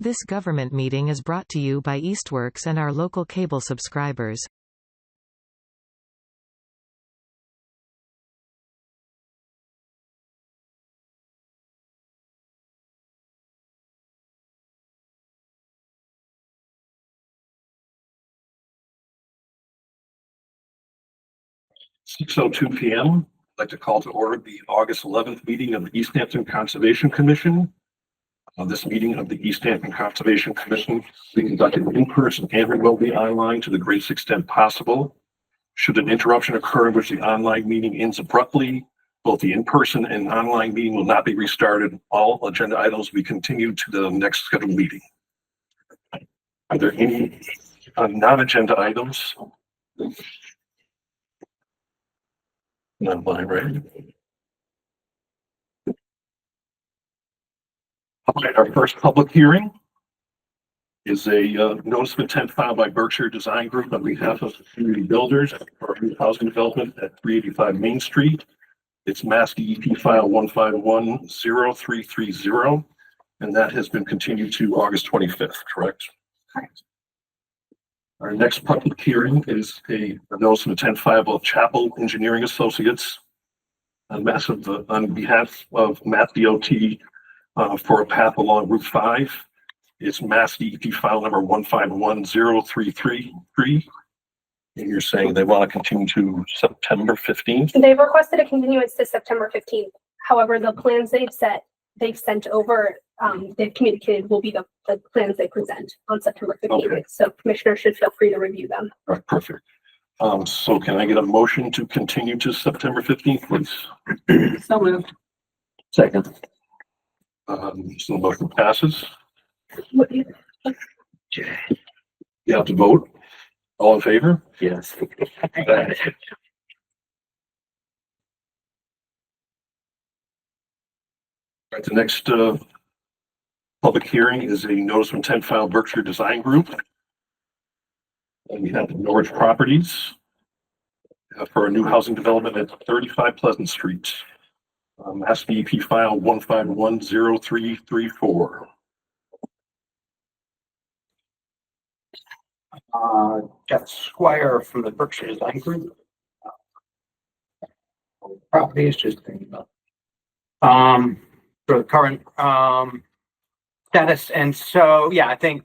This government meeting is brought to you by Eastworks and our local cable subscribers. (6:02 p.m.) I'd like to call to order the August 11th meeting of the Easthampton Conservation Commission. This meeting of the Easthampton Conservation Commission will be conducted in person and remotely online to the greatest extent possible. Should an interruption occur in which the online meeting ends abruptly, both the in-person and online meeting will not be restarted. All agenda items will be continued to the next scheduled meeting. Are there any non-agenda items? Not mine, right? Okay, our first public hearing is a notice of intent filed by Berkshire Design Group on behalf of the community builders for new housing development at 385 Main Street. It's Mass DEP file 1510330, and that has been continued to August 25th, correct? Correct. Our next public hearing is a notice of intent filed by Chapel Engineering Associates on behalf of Mass DOT for a path along Route 5. It's Mass DEP file number 1510333. And you're saying they want to continue to September 15th? They've requested a continuance to September 15th. However, the plans they've sent over, they've communicated will be the plans they present on September 15th. Okay. So commissioners should feel free to review them. All right, perfect. So can I get a motion to continue to September 15th, please? So moved. Second. So the motion passes. You have to vote. All in favor? Yes. All right, the next public hearing is a notice of intent filed Berkshire Design Group. And we have Norwich Properties for a new housing development at 35 Pleasant Street. Mass DEP file 1510334. Jeff Squire from the Berkshire Design Group. Property is just thinking about for the current status, and so yeah, I think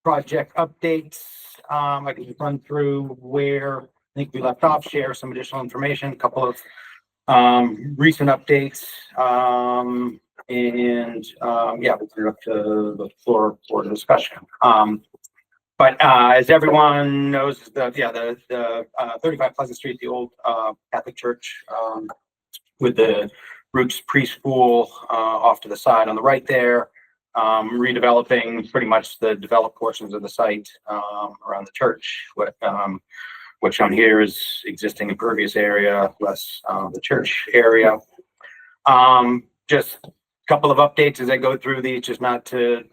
project updates. I can run through where I think we left off, share some additional information, a couple of recent updates, and yeah, we'll turn it up to the floor for discussion. But as everyone knows, the 35 Pleasant Street, the old Catholic church with the Roots preschool off to the side on the right there, redeveloping pretty much the developed portions of the site around the church. What's shown here is existing impervious area, less the church area. Just a couple of updates as I go through these, just not to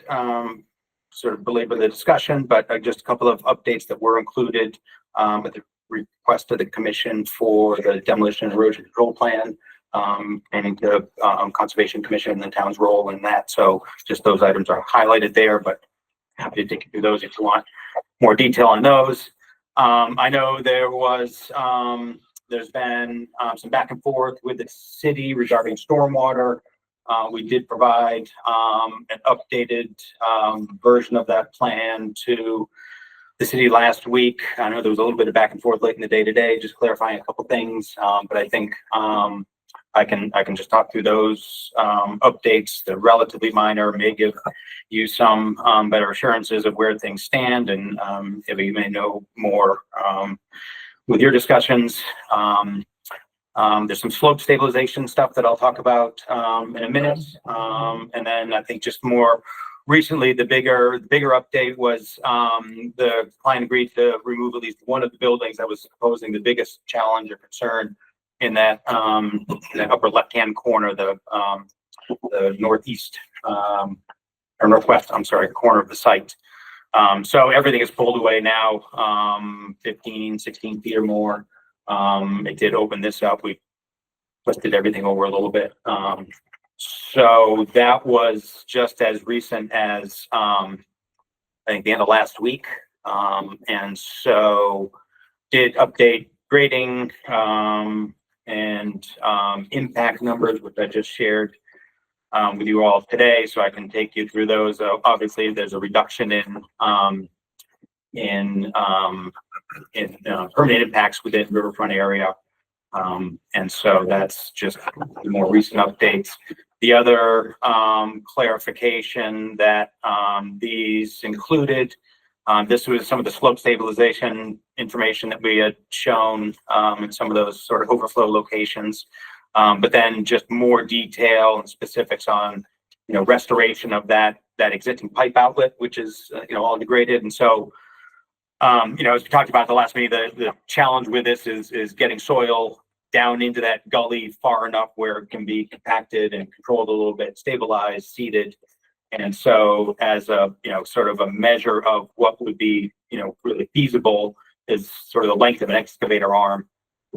sort of belabor the discussion, but just a couple of updates that were included at the request of the commission for the demolition and erosion control plan, and the Conservation Commission and the town's role in that. So just those items are highlighted there, but happy to take you through those if you want more detail on those. I know there's been some back and forth with the city regarding stormwater. We did provide an updated version of that plan to the city last week. I know there was a little bit of back and forth late in the day today, just clarifying a couple things, but I think I can just talk through those updates. They're relatively minor, may give you some better assurances of where things stand, and if you may know more with your discussions. There's some slope stabilization stuff that I'll talk about in a minute, and then I think just more recently, the bigger update was the client agreed to remove at least one of the buildings that was posing the biggest challenge or concern in that upper left-hand corner, the northeast or northwest, I'm sorry, corner of the site. So everything is pulled away now, 15, 16 feet or more. It did open this up. We twisted everything over a little bit. So that was just as recent as, I think the end of last week. And so did update grading, and impact numbers, which I just shared with you all today, so I can take you through those. Obviously, there's a reduction in permanent impacts within riverfront area, and so that's just the more recent updates. The other clarification that these included. This was some of the slope stabilization information that we had shown in some of those sort of overflow locations, but then just more detail and specifics on, restoration of that existing pipe outlet, which is all degraded. And so, as we talked about at the last meeting, the challenge with this is getting soil down into that gully far enough where it can be compacted and controlled a little bit, stabilized, seeded. And so as a, sort of a measure of what would be, really feasible is sort of the length of an excavator arm,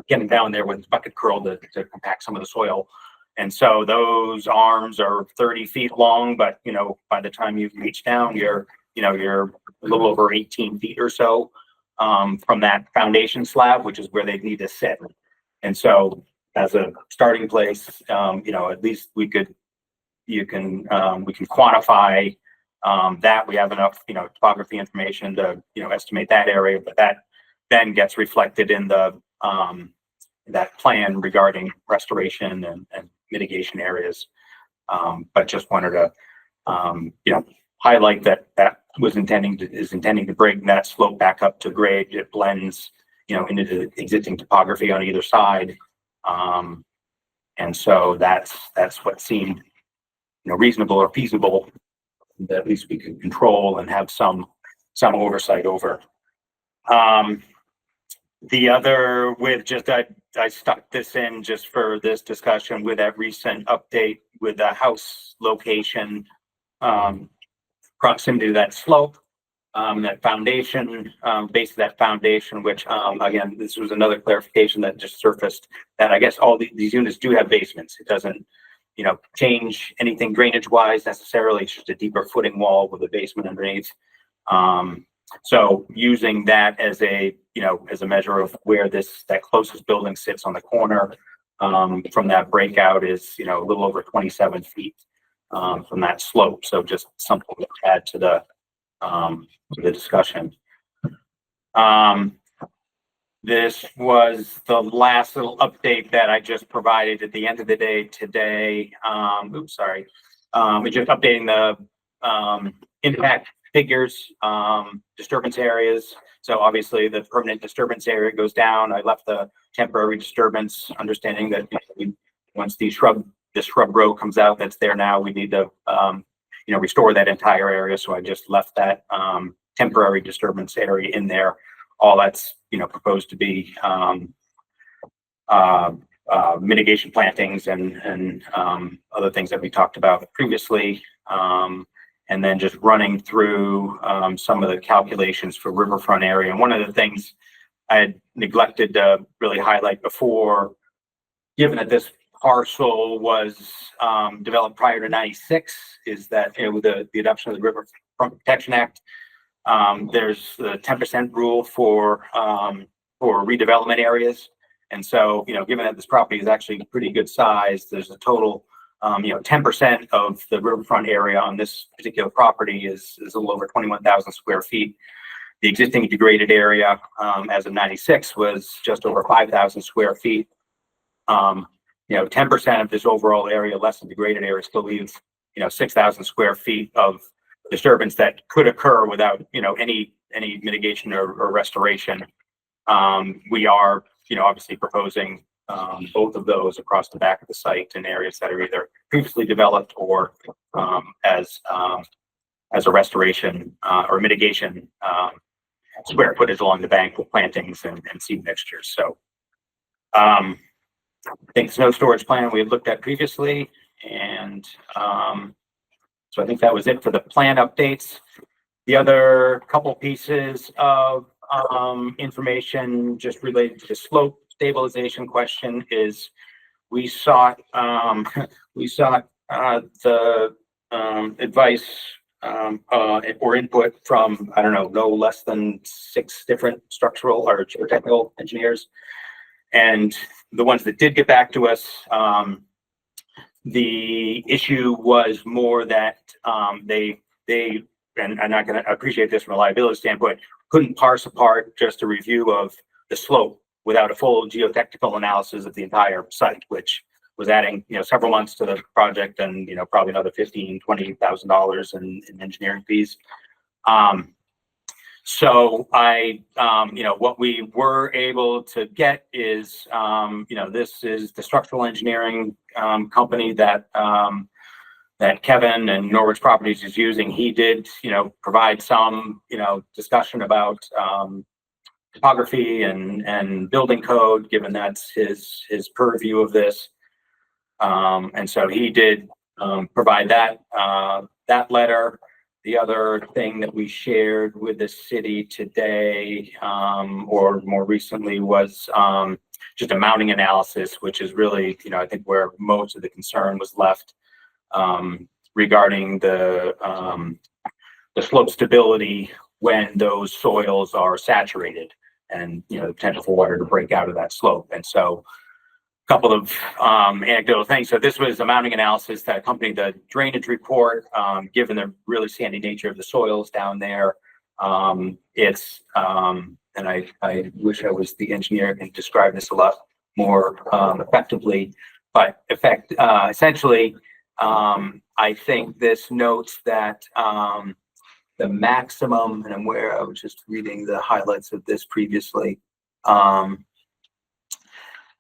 getting down there with bucket curl to compact some of the soil. And so those arms are 30 feet long, but, by the time you reach down, you're a little over 18 feet or so from that foundation slab, which is where they need to sit. And so as a starting place, at least we can quantify that. We have enough, topography information to, estimate that area, but that then gets reflected in the that plan regarding restoration and mitigation areas. But just wanted to, highlight that is intending to bring that slope back up to grade. It blends, into the existing topography on either side. And so that's what seemed, reasonable or feasible that at least we could control and have some oversight over. The other with just, I stuck this in just for this discussion with that recent update with the house location, proximity to that slope, that foundation, base of that foundation, which, again, this was another clarification that just surfaced, that I guess all these units do have basements. It doesn't, change anything drainage wise necessarily. It's just a deeper footing wall with a basement underneath. So using that as a, as a measure of where that closest building sits on the corner, from that breakout is, a little over 27 feet, from that slope. So just something to add to the discussion. This was the last little update that I just provided at the end of the day today. We're just updating the impact figures, disturbance areas. So obviously the permanent disturbance area goes down. I left the temporary disturbance, understanding that once the shrub row comes out that's there now, we need to restore that entire area. So I just left that temporary disturbance area in there. All that's proposed to be mitigation plantings and other things that we talked about previously, and then just running through some of the calculations for riverfront area. And one of the things I had neglected to really highlight before, given that this parcel was developed prior to '96, is that with the adoption of the Riverfront Protection Act, there's the 10% rule for redevelopment areas. And so, given that this property is actually pretty good size, there's a total, 10% of the riverfront area on this particular property is a little over 21,000 square feet. The existing degraded area, as of '96, was just over 5,000 square feet. 10% of this overall area, less than degraded area, still leaves, 6,000 square feet of disturbance that could occur without, any mitigation or restoration. We are, obviously proposing both of those across the back of the site in areas that are either previously developed or as a restoration or mitigation square footage along the bank with plantings and seed mixtures. So I think snow storage plan we had looked at previously, and so I think that was it for the plan updates. The other couple pieces of information just related to the slope stabilization question is we sought the advice or input from, I don't know, no less than 6 different structural or geotechnical engineers. And the ones that did get back to us, the issue was more that they and I'm not going to appreciate this from a liability standpoint, couldn't parse apart just a review of the slope without a full geotechnical analysis of the entire site, which was adding, several months to the project and, probably another $15,000-$20,000 in engineering fees. So what we were able to get is, this is the structural engineering company that that Kevin and Norwich Properties is using. He did, provide some, discussion about topography and building code, given that's his purview of this. And so he did provide that that letter. The other thing that we shared with the city today, or more recently, was just a mounting analysis, which is really, I think where most of the concern was left, regarding the slope stability when those soils are saturated and, the potential for water to break out of that slope. And so a couple of anecdotal things. So this was a mounting analysis that accompanied the drainage report, given the really sandy nature of the soils down there. It's, and I wish I was the engineer and describe this a lot more effectively, but essentially, I think this notes that the maximum, and I was just reading the highlights of this previously,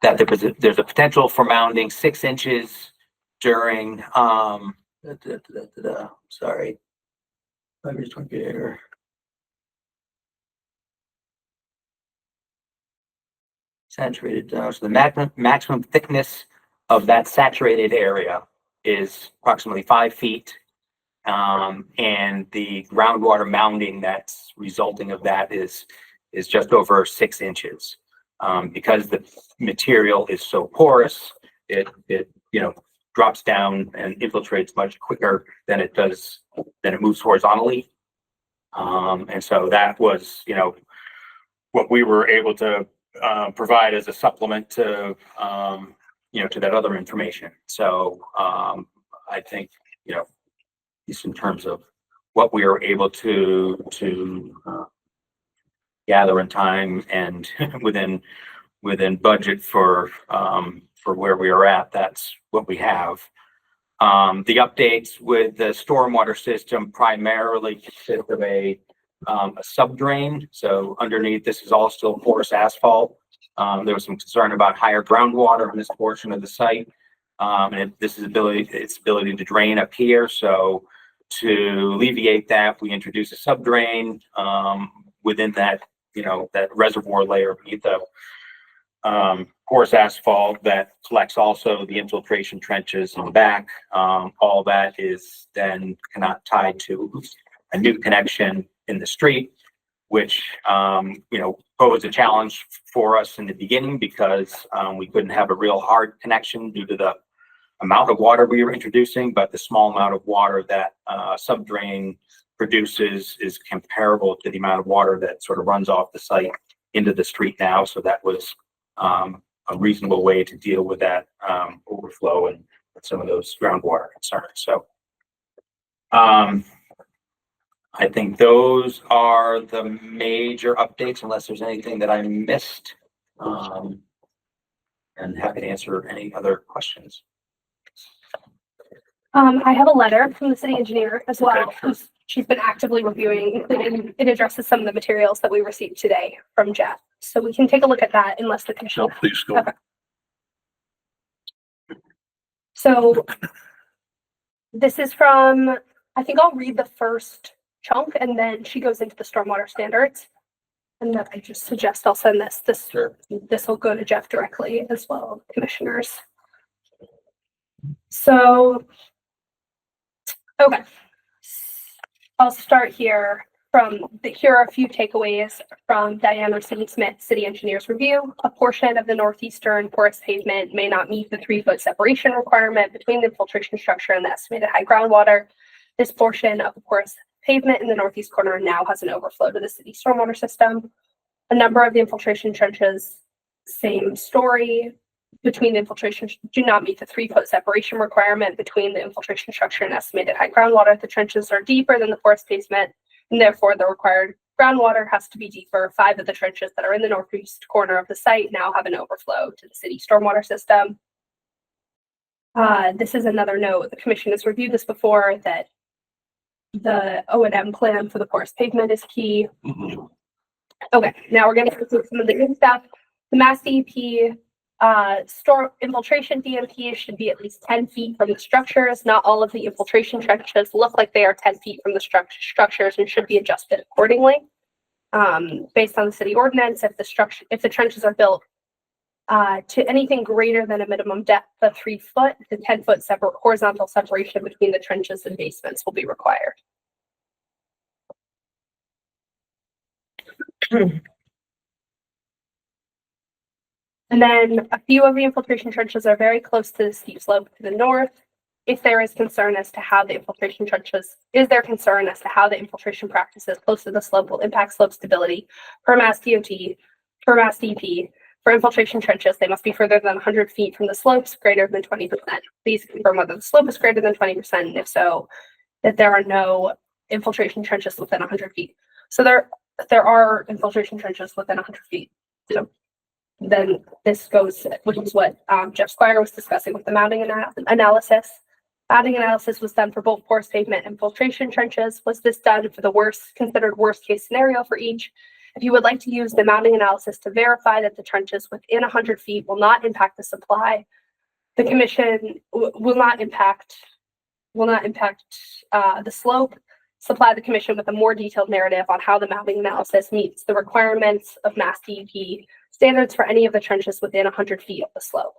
that there's a potential for mounding 6 inches during, sorry, saturated, so the maximum thickness of that saturated area is approximately 5 feet. And the groundwater mounding that's resulting of that is just over 6 inches. Because the material is so porous, it drops down and infiltrates much quicker than it moves horizontally. And so that was, what we were able to provide as a supplement to, to that other information. So I think, at least in terms of what we were able to gather in time and within budget for where we are at, that's what we have. The updates with the stormwater system primarily consist of a subdrain. So underneath, this is all still porous asphalt. There was some concern about higher groundwater in this portion of the site, and its ability to drain up here. So to alleviate that, we introduced a subdrain within that, that reservoir layer beneath the porous asphalt that collects also the infiltration trenches in the back. All that is then tied to a new connection in the street, which posed a challenge for us in the beginning because we couldn't have a real hard connection due to the amount of water we were introducing, but the small amount of water that subdrain produces is comparable to the amount of water that sort of runs off the site into the street now. So that was a reasonable way to deal with that overflow and some of those groundwater concerns. So I think those are the major updates, unless there's anything that I missed. And happy to answer any other questions. I have a letter from the city engineer as well. Okay, sure. She's been actively reviewing, including it addresses some of the materials that we received today from Jeff. So we can take a look at that unless the commission. No, please go. Okay. So this is from, I think I'll read the first chunk and then she goes into the stormwater standards. And then I just suggest I'll send this. Sure. This will go to Jeff directly as well, commissioners. So, okay. I'll start here Here are a few takeaways from Diana Smith, City Engineer's review. A portion of the northeastern porous pavement may not meet the 3-foot separation requirement between the infiltration structure and the estimated high groundwater. This portion of the porous pavement in the northeast corner now has an overflow to the city stormwater system. A number of the infiltration trenches, same story, between the infiltration do not meet the 3-foot separation requirement between the infiltration structure and estimated high groundwater. The trenches are deeper than the porous pavement, and therefore the required groundwater has to be deeper. 5 of the trenches that are in the northeast corner of the site now have an overflow to the city stormwater system. This is another note. The commission has reviewed this before, that the O&M plan for the porous pavement is key. Okay, now we're going to go through some of the good stuff. The Mass DEP storm infiltration DMP should be at least 10 feet from the structures. Not all of the infiltration trenches look like they are 10 feet from the structures and should be adjusted accordingly. Based on the city ordinance, if the trenches are built to anything greater than a minimum depth of 3 foot, the 10-foot horizontal separation between the trenches and basements will be required. And then a few of the infiltration trenches are very close to the steep slope to the north. If there is concern as to how the infiltration trenches, practices close to the slope will impact slope stability, per Mass DEP, for infiltration trenches, they must be further than 100 feet from the slopes, greater than 20%. Please confirm whether the slope is greater than 20%, and if so, that there are no infiltration trenches within 100 feet. So there are infiltration trenches within 100 feet. So then this goes, which is what Jeff Squire was discussing with the mounting analysis. Mounting analysis was done for both porous pavement and infiltration trenches. Was this done for the considered worst case scenario for each? If you would like to use the mounting analysis to verify that the trenches within 100 feet will not impact the supply, the commission will not impact the slope. Supply the commission with a more detailed narrative on how the mounting analysis meets the requirements of Mass DEP standards for any of the trenches within 100 feet of the slope.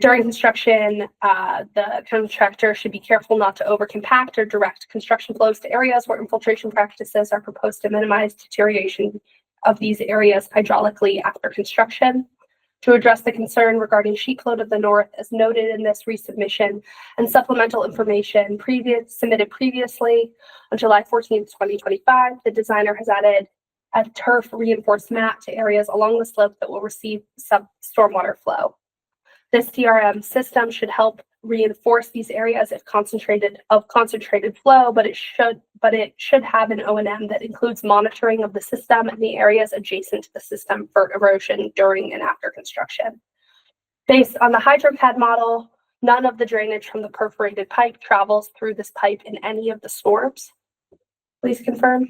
During construction, the contractor should be careful not to over-compact or direct construction flows to areas where infiltration practices are proposed to minimize deterioration of these areas hydraulically after construction. To address the concern regarding sheet flow to the north, as noted in this resubmission and supplemental information submitted previously on July 14th, 2025, the designer has added a turf reinforced mat to areas along the slope that will receive stormwater flow. This TRM system should help reinforce these areas if concentrated flow, but it should have an O&M that includes monitoring of the system and the areas adjacent to the system for erosion during and after construction. Based on the HydroCAD model, none of the drainage from the perforated pipe travels through this pipe in any of the storms. Please confirm.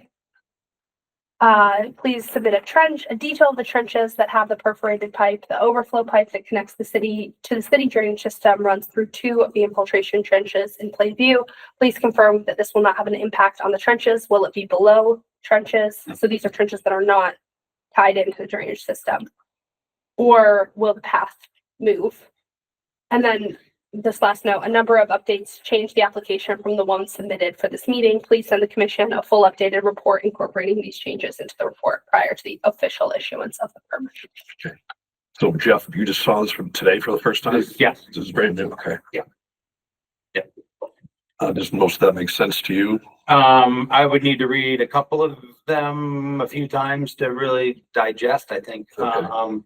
Please submit a detail of the trenches that have the perforated pipe. The overflow pipe that connects the city to the city drainage system runs through 2 of the infiltration trenches in plain view. Please confirm that this will not have an impact on the trenches. Will it be below trenches? So these are trenches that are not tied into the drainage system. Or will the path move? And then this last note, a number of updates changed the application from the one submitted for this meeting. Please send the commission a full updated report incorporating these changes into the report prior to the official issuance of the permit. Okay. So Jeff, you just saw this from today for the first time? Yes. This is brand new. Okay. Yeah. Does most of that make sense to you? I would need to read a couple of them a few times to really digest, I think. Okay.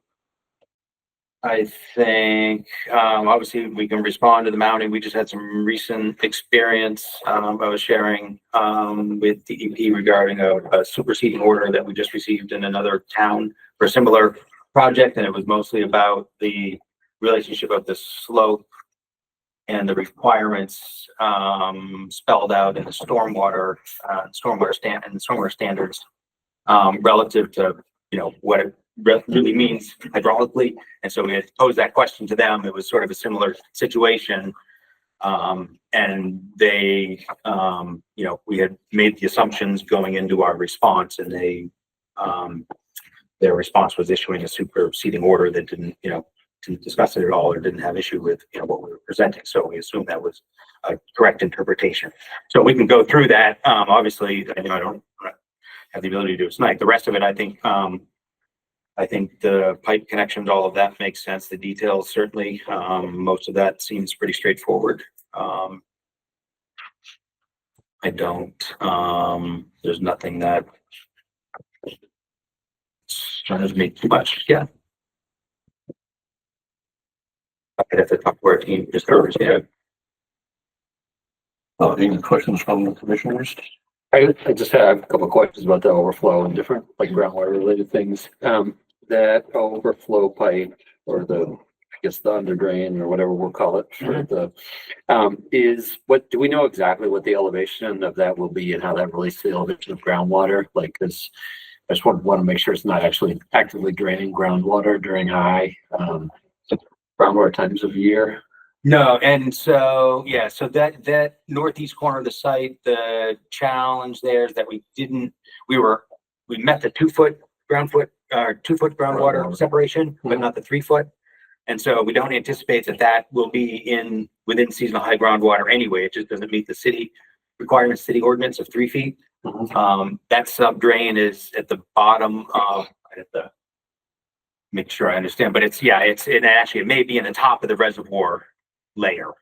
I think, obviously we can respond to the mounting. We just had some recent experience. I was sharing, with DEP regarding a superseding order that we just received in another town for a similar project. And it was mostly about the relationship of the slope and the requirements, spelled out in the stormwater standards, relative to, what it really means hydraulically. And so we had posed that question to them. It was sort of a similar situation. And they, we had made the assumptions going into our response, and they, their response was issuing a superseding order that didn't discuss it at all or didn't have issue with, what we were presenting. So we assumed that was a correct interpretation. So we can go through that. Obviously, I don't have the ability to do it tonight. The rest of it, I think the pipe connections, all of that makes sense. The details, certainly, most of that seems pretty straightforward. I don't, there's nothing that concerns me too much. Yeah. I'd have to talk to our team just first. Yeah. Any questions from the commissioners? I just have a couple of questions about the overflow and different like groundwater related things. That overflow pipe or I guess the under drain or whatever we'll call it for the, do we know exactly what the elevation of that will be and how that relates to the elevation of groundwater? Like this, I just want to make sure it's not actually actively draining groundwater during high, groundwater times of year. No, and so, yeah, so that northeast corner of the site, the challenge there is that we met the 2 foot groundwater separation, but not the 3 foot. And so we don't anticipate that will be within seasonal high groundwater anyway. It just doesn't meet the city requirements, city ordinance of 3 feet. That sub drain is at the bottom of, I have to make sure I understand, but it may be in the top of the reservoir layer,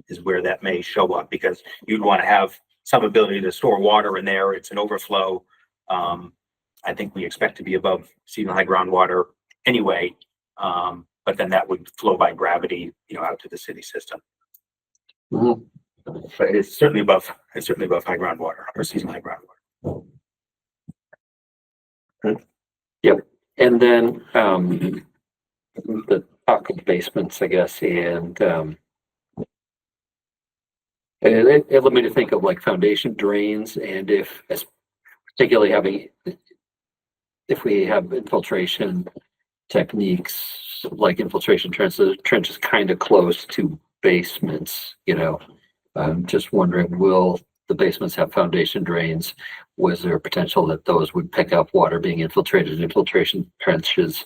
is where that may show up, because you'd want to have some ability to store water in there. It's an overflow. I think we expect to be above seasonal high groundwater anyway, but then that would flow by gravity, out to the city system. But it's certainly above high groundwater or seasonal high groundwater. Yep. And then the talk of basements, I guess, and it led me to think of like foundation drains, and if we have infiltration techniques like infiltration trenches kind of close to basements, I'm just wondering, will the basements have foundation drains? Was there a potential that those would pick up water being infiltrated in infiltration trenches?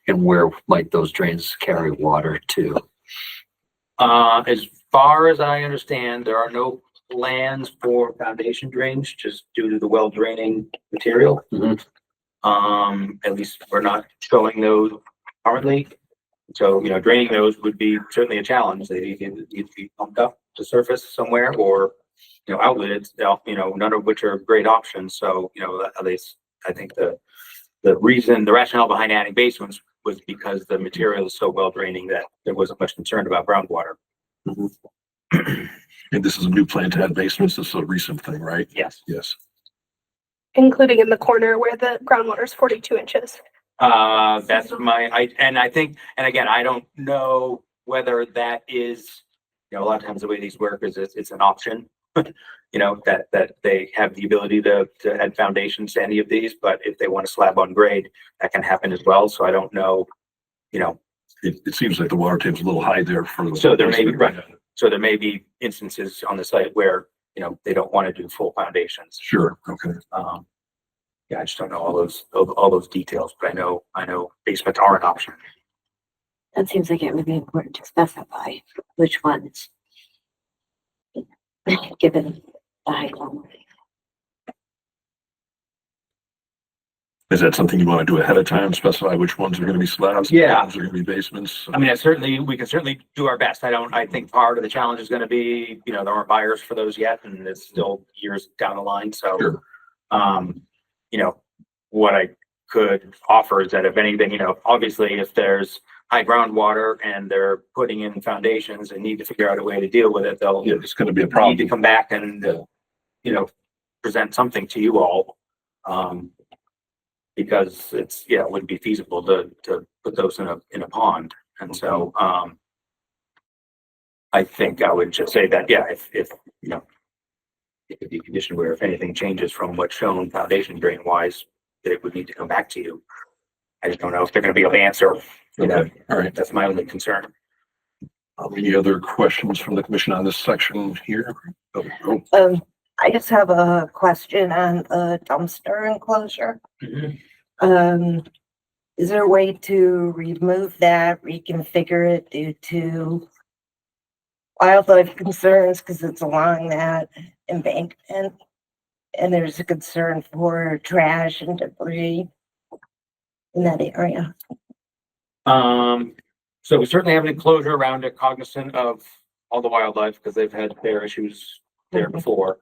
And where might those drains carry water to? As far as I understand, there are no plans for foundation drains, just due to the well draining material. At least we're not showing those currently. So, draining those would be certainly a challenge. They need to be pumped up to surface somewhere, or, outletted, none of which are great options. So, at least I think the rationale behind adding basements was because the material is so well draining that there wasn't much concern about groundwater. And this is a new plan to add basements. This is a recent thing, right? Yes. Yes. Including in the corner where the groundwater is 42 inches. That's and again, I don't know whether that is, a lot of times the way these work is it's an option, that they have the ability to add foundations to any of these, but if they want to slab on grade, that can happen as well. So I don't know, It seems like the water table's a little high there for the. So there may be, right. So there may be instances on the site where, they don't want to do full foundations. Sure. Okay. Yeah, I just don't know all those details, but I know basements are an option. That seems like it would be important to specify which ones, given the high quality. Is that something you want to do ahead of time? Specify which ones are going to be slabs? Yeah. Which ones are going to be basements? I mean, we can certainly do our best. I think part of the challenge is going to be, there aren't buyers for those yet, and it's still years down the line. So, Sure. What I could offer is that if anything, obviously if there's high groundwater and they're putting in foundations and need to figure out a way to deal with it, they'll Yeah, it's going to be a need problem. to come back and, present something to you all. Because it wouldn't be feasible to put those in a pond. And so, I think I would just say that, if it could be conditioned where if anything changes from what's shown foundation drain wise, that it would need to come back to you. I just don't know if they're going to be able to answer. Okay. All right. That's my only concern. Any other questions from the commission on this section here? Oh. I just have a question on the dumpster enclosure. Is there a way to remove that, reconfigure it due to wildlife concerns because it's along that embankment and there's a concern for trash and debris in that area. So we certainly have an enclosure around it, cognizant of all the wildlife, because they've had their issues there before.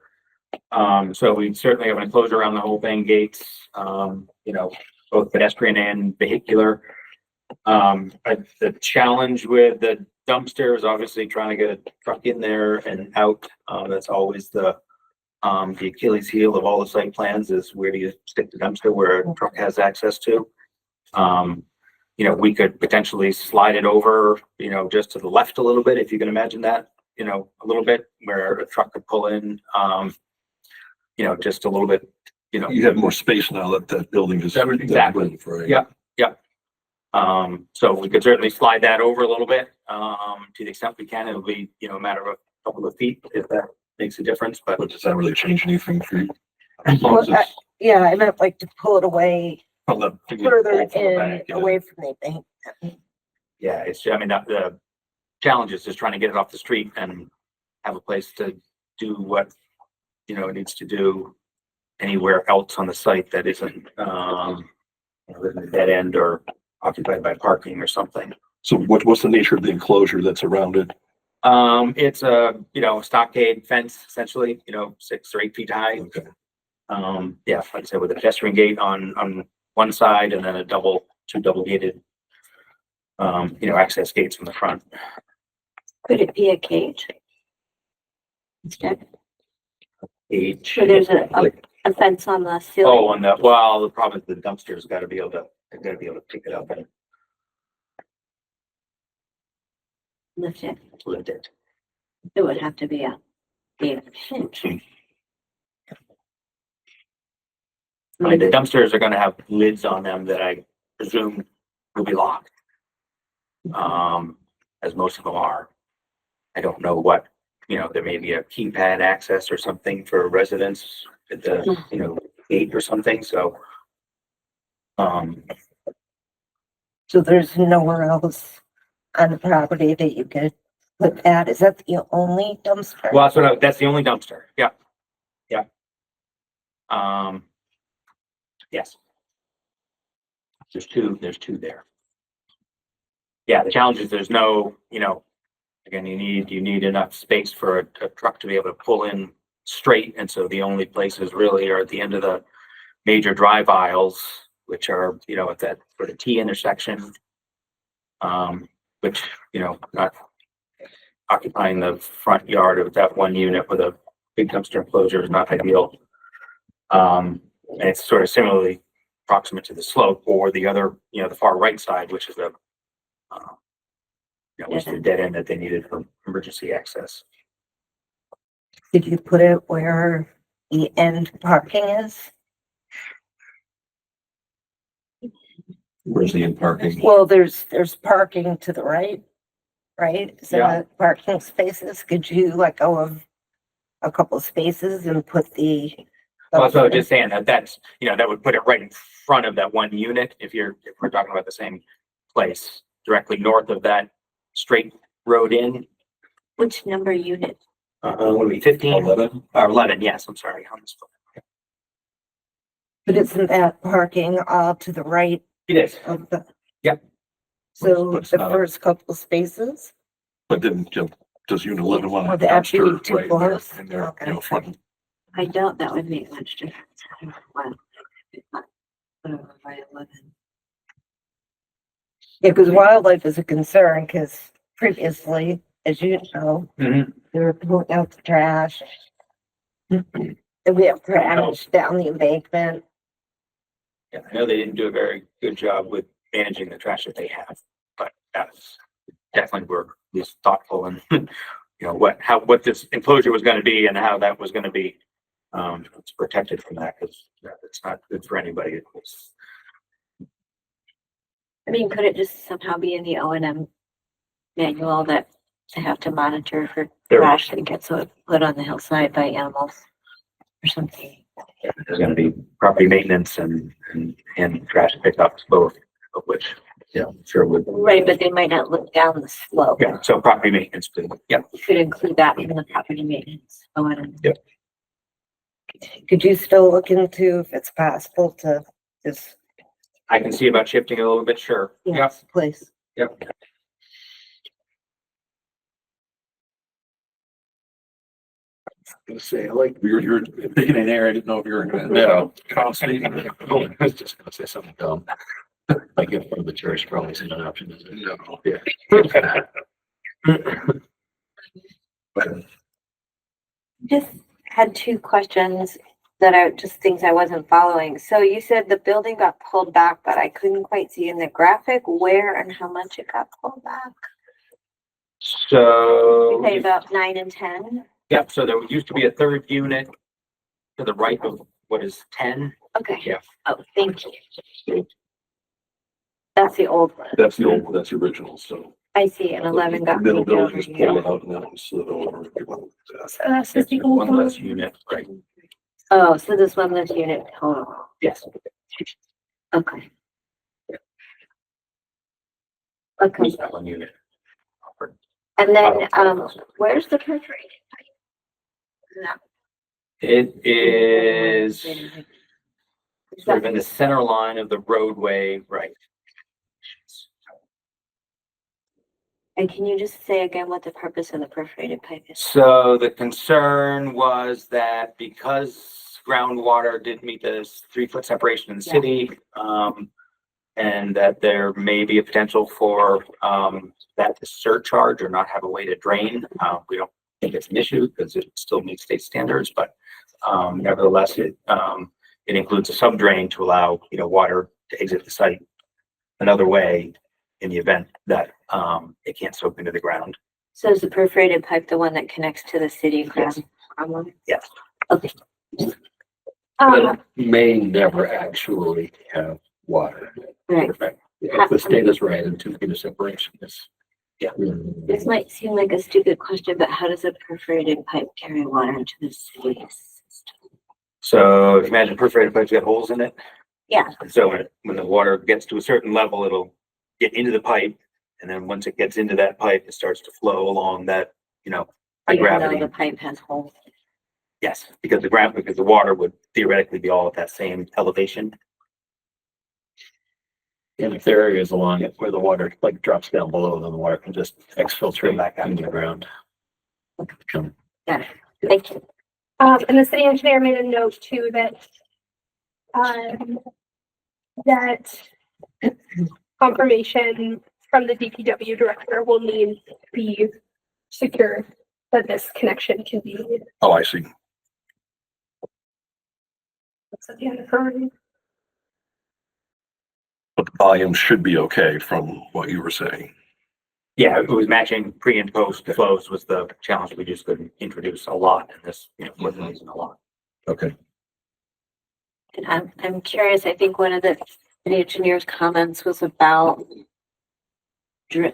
So we certainly have an enclosure around the whole thing, gates, both pedestrian and vehicular. The challenge with the dumpster is obviously trying to get a truck in there and out. That's always the Achilles heel of all the site plans is where do you stick the dumpster where a truck has access to. We could potentially slide it over, just to the left a little bit, if you can imagine that, a little bit where a truck could pull in, just a little bit, You have more space now that that building is. Exactly. Yeah. So we could certainly slide that over a little bit, to the extent we can. It'll be, a matter of a couple of feet if that makes a difference, but Does that really change anything for you? As long as Well, it's Yeah, I meant like to pull it away from the- further from the in, back, away from anything. yeah, the challenge is just trying to get it off the street and have a place to do what, it needs to do anywhere else on the site that isn't, a dead end or occupied by parking or something. So what's the nature of the enclosure that's around it? It's a, stockade fence essentially, 6 or 8 feet high. Okay. Like I said, with a pedestrian gate on one side and then two double gated, access gates from the front. Could it be a cage? Instead, Each. so there's a fence on the ceiling. Oh, the problem is the dumpster's gotta be able to pick it up and Lift it. lift it. It would have to be a hinge. I mean, the dumpsters are gonna have lids on them that I presume will be locked. As most of them are. I don't know what, there may be a keypad access or something for residents at the, gate or something, so. So there's nowhere else on the property that you could put that. Is that the only dumpster? Well, that's the only dumpster. Yeah. Yeah. Yes. There's two there. Yeah, the challenge is there's no, again, you need enough space for a truck to be able to pull in straight. And so the only places really are at the end of the major drive aisles, which are, at that sort of T intersection. Which, not occupying the front yard of that one unit with a big dumpster enclosure is not ideal. And it's sort of similarly proximate to the slope or the other, the far right side, which is was the dead end that they needed for emergency access. Did you put it where the end parking is? Where's the in parking? Well, there's parking to the right, right? So Yeah. parking spaces, could you let go of a couple of spaces and put the? Well, so just saying that's, that would put it right in front of that one unit. If we're talking about the same place, directly north of that straight road in. Which number unit? Would be 15 11? or 11. Yes, I'm sorry. But isn't that parking all to the right It is. of the? Yep. So But it's the not- first couple of spaces? But then, does unit 11 want a Would that be dumpster too right in there, close? in their, Okay. front? I doubt that would make much difference. I don't know why. Whatever, by 11. Yeah, because wildlife is a concern, because previously, as you know, Mhm. they were pulling out the trash. And we have trash down the embankment. Yeah, I know they didn't do a very good job with managing the trash that they have, but that's definitely were at least thoughtful and what this enclosure was going to be and how that was going to be it's protected from that because it's not good for anybody. I mean, could it just somehow be in the O&M manual that they have to monitor for trash that gets put on the hillside by animals or something? There's going to be property maintenance and trash pickups, both of which, I'm sure would. Right, but they might not look down the slope. Yeah, so property maintenance, yeah. You could include that in the property maintenance O&M. Yep. Could you still look into if it's possible to just, I can see about shifting a little bit, sure. Yep, yes, please? yep. Gonna say, you're picking an air. I didn't know if you were gonna. No. Constantly. I was just gonna say something dumb. Like in front of the church probably isn't an option, is it? No. Yeah. Just had two questions that are just things I wasn't following. So you said the building got pulled back, but I couldn't quite see in the graphic where and how much it got pulled back. So, You say about 9 and 10? yep, so there used to be a third unit to the right of what is 10. Okay. Yeah. Oh, thank you. That's the old one. That's the original, so. I see, and 11 got Middle moved over building is here. pulled out and that one slid over. That's just the old One one. less unit, right? Oh, so this one, this unit total. Yes. Okay. Okay, Just that one unit. and then, where's the perforated pipe? No. It is Is sort of that- in the center line of the roadway, right? And can you just say again what the purpose of the perforated pipe is? So the concern was that because groundwater didn't meet the 3-foot separation in the Yeah. city, and that there may be a potential for, that to surcharge or not have a way to drain. We don't think it's an issue because it still meets state standards, but, nevertheless, it includes a sub-drain to allow, water to exit the site another way in the event that, it can't soak into the ground. So is the perforated pipe the one that connects to the city ground? Yes. Okay. But it may never actually have water. Right. If the state is right and 2 feet of separation is. Yeah. This might seem like a stupid question, but how does a perforated pipe carry water into the city system? So if you imagine perforated pipes got holes in it. Yeah. So when the water gets to a certain level, it'll get into the pipe. And then once it gets into that pipe, it starts to flow along that, by Even though gravity. the pipe has holes. Yes, because the water would theoretically be all at that same elevation. And if there are areas along it where the water like drops down below, then the water can just exfiltrate back out into the ground. Got it. Thank you. And the city engineer made a note too that, that confirmation from the DPW director will need to be secured that this connection can be made. Oh, I see. That's at the end of her. But the volume should be okay from what you were saying. Yeah, it was matching pre and post flows was the challenge. We just couldn't introduce a lot in this, wasn't using a lot. Okay. And I'm curious, I think one of the engineer's comments was about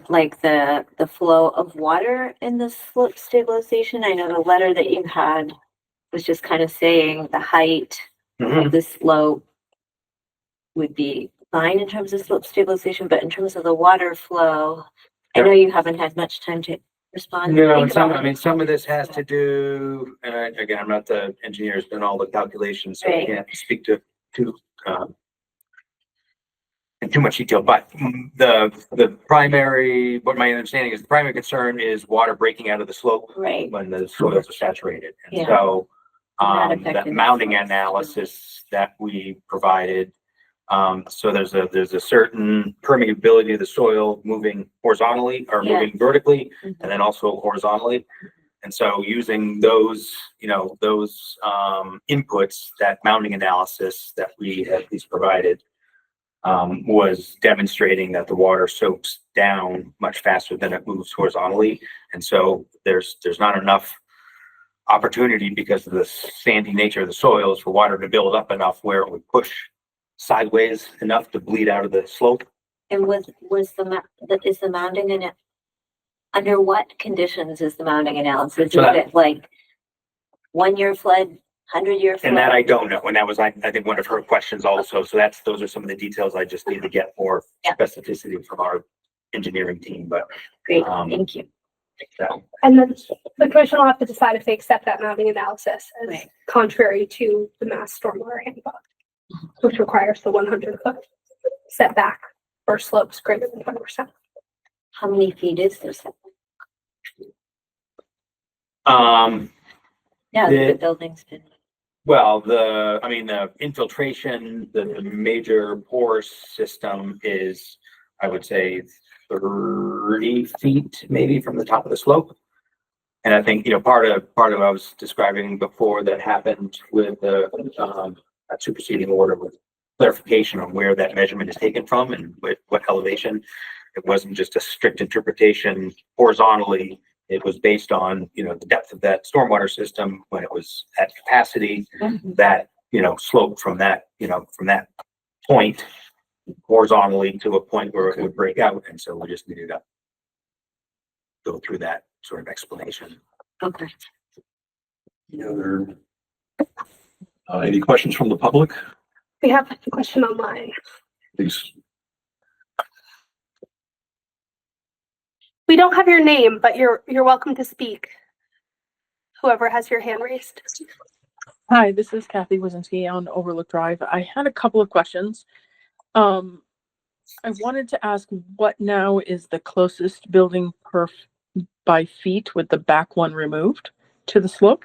like the flow of water in the slope stabilization. I know the letter that you had was just kind of saying the height of the slope would be fine in terms of slope stabilization, but in terms of the water flow, I know you haven't had much time to respond. No, Think about it. some of this has to do, again, I'm not the engineer who's done all the calculations, so I Right. can't speak to in too much detail, but the primary, what my understanding is, the primary concern is water breaking out of the slope Right. when the soils are saturated. And Yeah. so, Not that affecting the mounting soils. analysis that we provided, so there's a certain permeability of the soil moving horizontally or Yeah. moving vertically, Mhm. and then also horizontally. And so using those, inputs, that mounting analysis that we had these provided, was demonstrating that the water soaks down much faster than it moves horizontally. And so there's not enough opportunity because of the sandy nature of the soils for water to build up enough where it would push sideways enough to bleed out of the slope. And is the mounding in it? Under what conditions is the mounding analysis? Is So that- it like 1-year flood, 100-year flood? And that I don't know. And that was, I think, one of her questions also. So those are some of the details I just need to get more Yeah. specificity from our engineering team, but Great, um, thank you. And then the commission will have to decide if they accept that mapping analysis as Right. contrary to the Mass Stormwater Handbook, which requires the 100-foot setback for slopes greater than 20%. How many feet is this? Yeah, The- the building's been, Well, the infiltration, the major pore system is, I would say, 30 feet maybe from the top of the slope. And I think, part of what I was describing before that happened with the, that superseding order with clarification on where that measurement is taken from and what elevation. It wasn't just a strict interpretation horizontally. It was based on, the depth of that stormwater system when it was at capacity, that, slope from that, from that point horizontally to a point where it would break out. And so we just needed to go through that sort of explanation. okay. Any other, any questions from the public? We have a question online. Please. We don't have your name, but you're welcome to speak. Whoever has your hand raised. Hi, this is Kathy Wazinski on Overlook Drive. I had a couple of questions. I wanted to ask what now is the closest building by feet with the back one removed to the slope?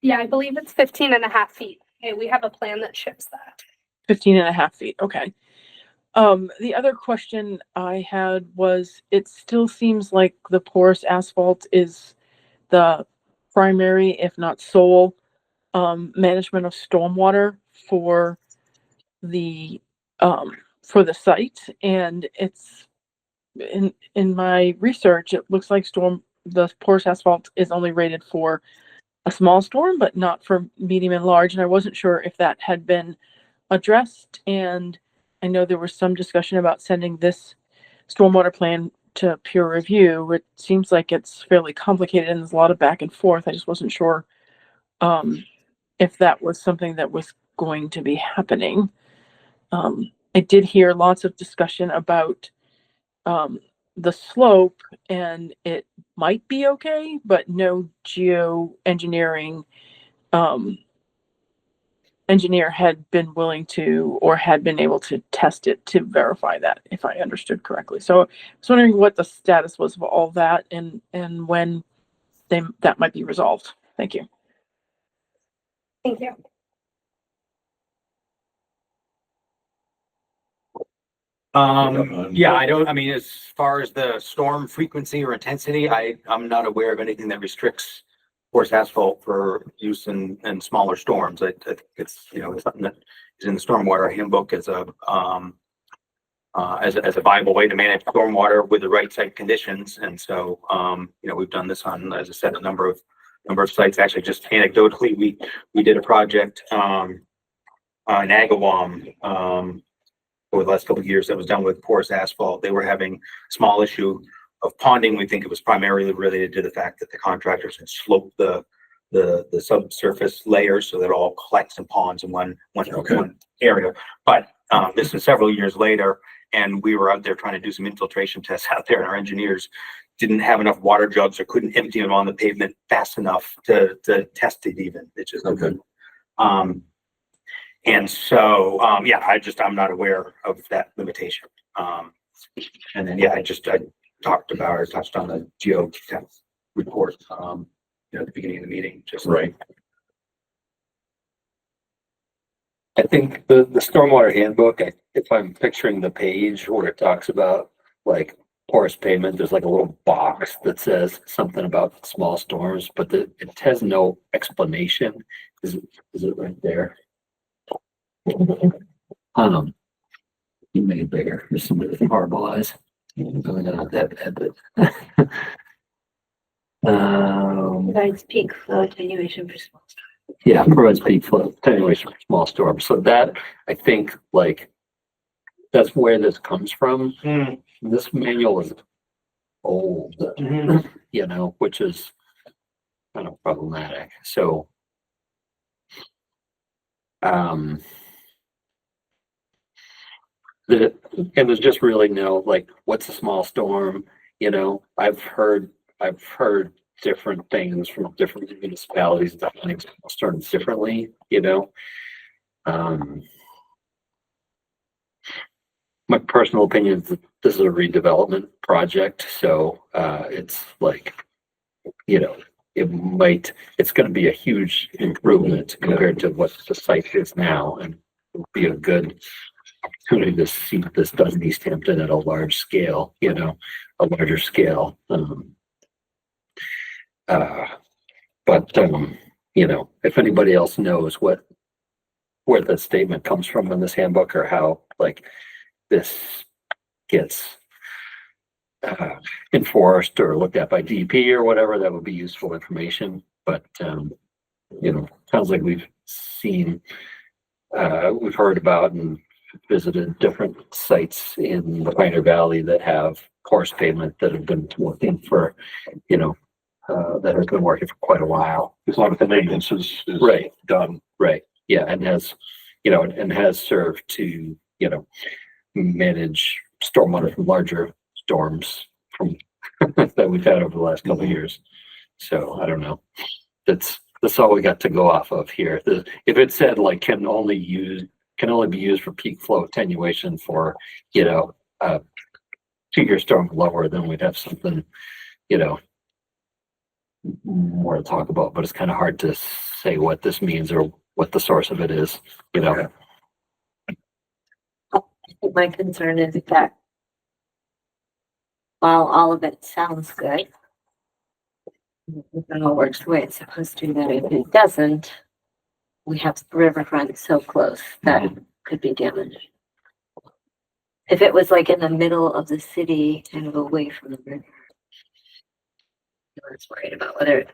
Yeah, I believe it's 15.5 feet. Okay, we have a plan that shows that. 15.5 feet, okay. The other question I had was, it still seems like the porous asphalt is the primary, if not sole, management of stormwater for the site. And it's in my research, it looks like the porous asphalt is only rated for a small storm, but not for medium and large. And I wasn't sure if that had been addressed. And I know there was some discussion about sending this stormwater plan to peer review. It seems like it's fairly complicated and there's a lot of back and forth. I just wasn't sure if that was something that was going to be happening. I did hear lots of discussion about the slope, and it might be okay, but no geoengineering engineer had been willing to or had been able to test it to verify that, if I understood correctly. So I was wondering what the status was of all that and when that might be resolved. Thank you. Thank you. Yeah, as far as the storm frequency or intensity, I'm not aware of anything that restricts porous asphalt for use in smaller storms. I think it's, it's something that is in the stormwater handbook as a viable way to manage stormwater with the right site conditions. And so, we've done this on, as I said, a number of sites. Actually, just anecdotally, we did a project in Agawam over the last couple of years that was done with porous asphalt. They were having a small issue of ponding. We think it was primarily related to the fact that the contractors had sloped the subsurface layers so that it all collects and ponds in one area. But this was several years later, and we were out there trying to do some infiltration tests out there, and our engineers didn't have enough water jugs or couldn't empty them on the pavement fast enough to test it even. It's just okay. And so, I'm not aware of that limitation. And then, I touched on the geo report, at the beginning of the meeting, just Right. I think the stormwater handbook, if I'm picturing the page where it talks about like porous pavement, there's like a little box that says something about small storms, but it has no explanation. Is it right there? You make it bigger. There's somebody with horrible eyes. Going not that bad, but Provides peak flow attenuation for small storms. yeah, provides peak flow attenuation for small storms. So that, I think, like, that's where this comes from. This manual is old, which is kind of problematic. So, and there's just really no, like, what's a small storm? You know, I've heard different things from different municipalities that think small storms differently, you know. My personal opinion is that this is a redevelopment project, so it's like, you know, it's going to be a huge improvement compared to what the site is now, and it'll be a good opportunity to see what this does in Easthampton at a large scale, you know, a larger scale. But you know, if anybody else knows where the statement comes from in this handbook, or how like this gets enforced or looked at by DEP or whatever, that would be useful information. But you know, sounds like we've heard about and visited different sites in the Pioneer Valley that have coarse pavement that have been working for, you know, that has been working for quite a while. As long as the maintenance is Right. done. Right. Yeah, and has, you know, and has served to, you know, manage stormwater from larger storms from that we've had over the last couple of years. So I don't know. That's all we got to go off of here. If it said like can only be used for peak flow attenuation for, you know, 2-year storm lower, then we'd have something, you know, more to talk about. But it's kind of hard to say what this means or what the source of it is, you know. My concern is that while all of it sounds good, if it all works the way it's supposed to, that if it doesn't, we have the riverfront so close that could be damaged. If it was like in the middle of the city, kind of away from the river, I was worried about whether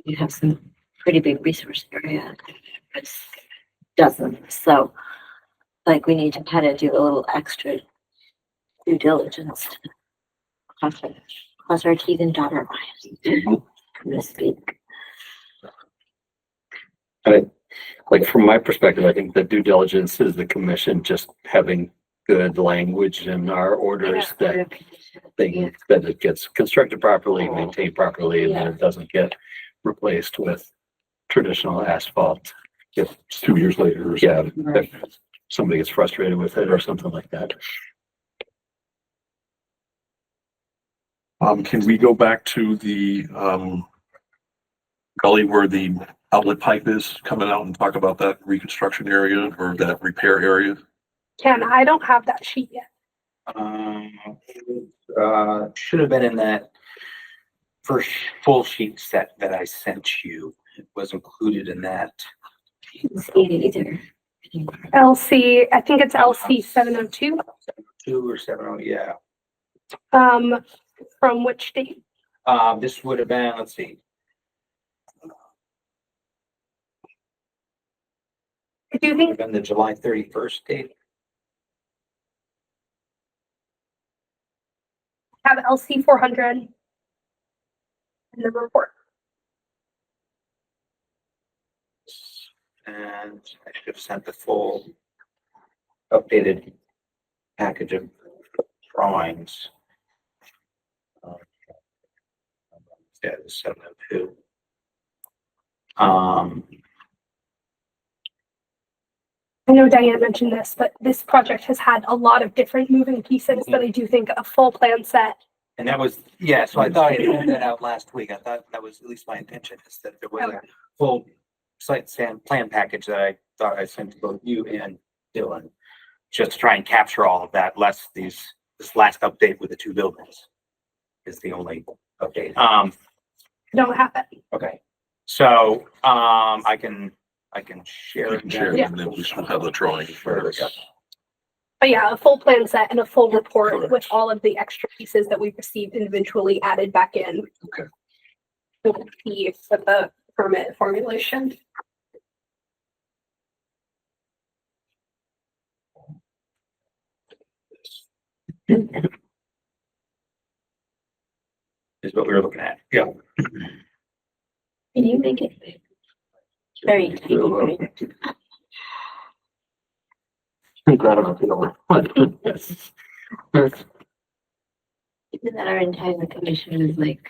you have some pretty big resource area, but it doesn't. So, like, we need to kind of do a little extra due diligence to cross our teeth and dot our i's, so to speak. Like from my perspective, I think the due diligence is the commission just having good language in our orders that it gets constructed properly, maintained properly, and that it doesn't get replaced with traditional asphalt. If 2 years later or yeah, something. if somebody gets frustrated with it or something like that. Can we go back to the gully where the outlet pipe is coming out and talk about that reconstruction area or that repair area? I don't have that sheet yet. Should have been in that first full sheet set that I sent you. It was included in that. Didn't see it either. LC, I think it's LC 702. 2 or 70, yeah. From which date? This would have been, let's see. Do you Would think have been the July 31st date. have LC 400 in the report? And I should have sent the full updated package of drawings. Yeah, it's 702. I know Diane mentioned this, but this project has had a lot of different moving pieces that I do think a full plan set. And that was, yeah, so I thought I had that out last week. I thought that was at least my intention, is that there was a full site plan package that I thought I sent to both you and Dylan, just to try and capture all of that, less this last update with the 2 buildings is the only update. Don't have it. Okay. So, I can share. You can share Yeah. and then we should have the drawing. There we go. But yeah, a full plan set and a full report with all of the extra pieces that we've received individually added back in. Okay. With the key for the permit formulation. Is what we were looking at. Yeah. Can you make it very tiny? Glad I'm not the only one. Even that our entire commission is like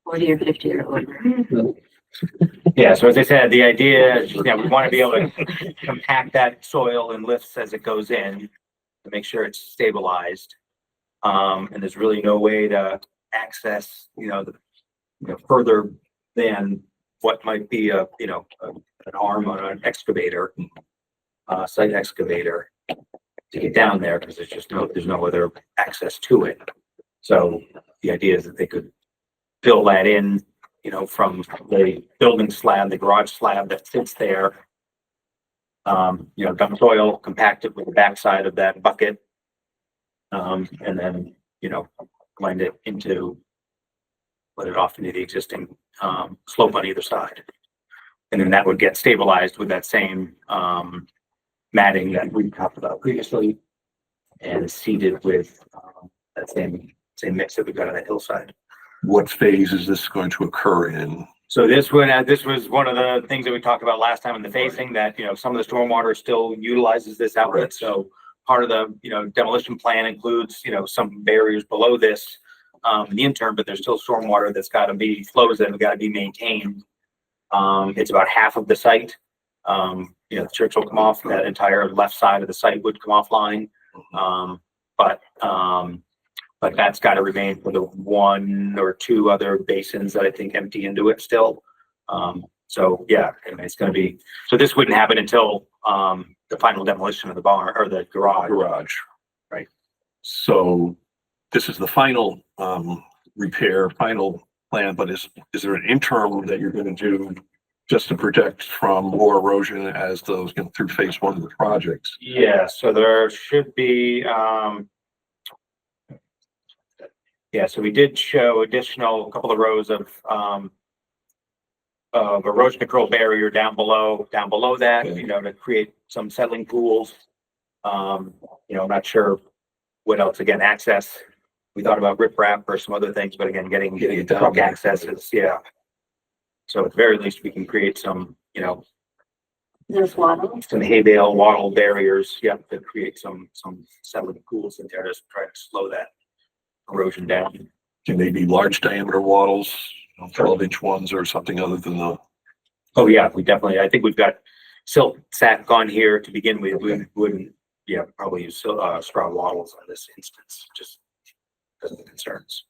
40 or 50 or older. Yeah, so as I said, the idea is, we want to be able to compact that soil and lifts as it goes in to make sure it's stabilized. And there's really no way to access, further than what might be an arm on an excavator, site excavator to get down there, because there's no other access to it. So the idea is that they could fill that in, from the building slab, the garage slab that sits there. Dump soil, compact it with the backside of that bucket. And then, blend it let it off into the existing slope on either side. And then that would get stabilized with that same matting that we talked about previously, and seeded with that same mix that we got on the hillside. What phase is this going to occur in? So this was one of the things that we talked about last time in the facing, that, some of the stormwater still utilizes this outlet. Right. So part of the, demolition plan includes, some barriers below this in the interim, but there's still stormwater that's got to be, flows that have got to be maintained. It's about half of the site. The church will come off, that entire left side of the site would come offline. But that's got to remain for the one or two other basins that I think empty into it still. So yeah, it's going to be, so this wouldn't happen until the final demolition of the barn or the garage. Right. So this is the final repair, final plan, but is there an interim that you're going to do just to protect from more erosion as those get through phase one of the project? Yeah, so there should be, so we did show additional couple of rows of erosion control barrier down below that, Okay. to create some settling pools. I'm not sure what else, again, access. We thought about riprap or some other things, but again, getting it down truck there. access is, yeah. So at the very least, we can create some, There's waddles. some hay bale wattle barriers, to create some settling pools in there to try to slow that erosion down. Can they be large diameter wattles, 12-inch ones or something other than the? Oh yeah, I think we've got silt sack on here to begin with. We wouldn't, probably use straw wattles in this instance, just because of the concerns.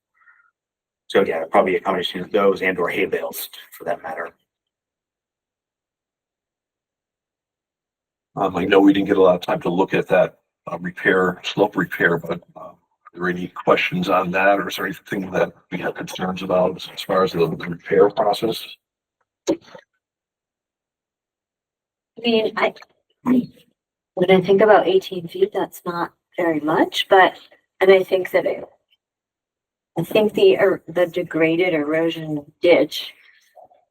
So yeah, probably a combination of those and or hay bales for that matter. I know we didn't get a lot of time to look at that slope repair, but are there any questions on that, or is there anything that we have concerns about as far as the repair process? I mean, when I think about 18 feet, that's not very much, and I think that the degraded erosion ditch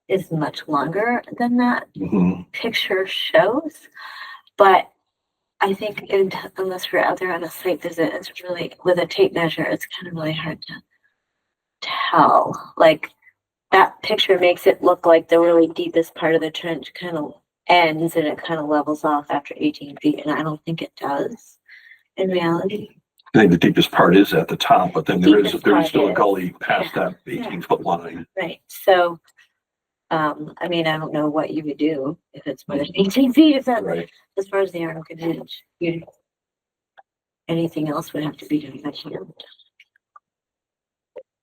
is much longer than that picture shows. But I think unless we're out there on a site visit, it's really, with a tape measure, it's kind of really hard to tell. Like, that picture makes it look like the really deepest part of the trench kind of ends and it kind of levels off after 18 feet. And I don't think it does in reality. I think the deepest part is at the top, but then there is still a is. gully past that 18-foot line. Right. So, I mean, I don't know what you would do if it's more than 18 feet, if that, Right. as far as the Arnold Ditch, anything else would have to be done by hand.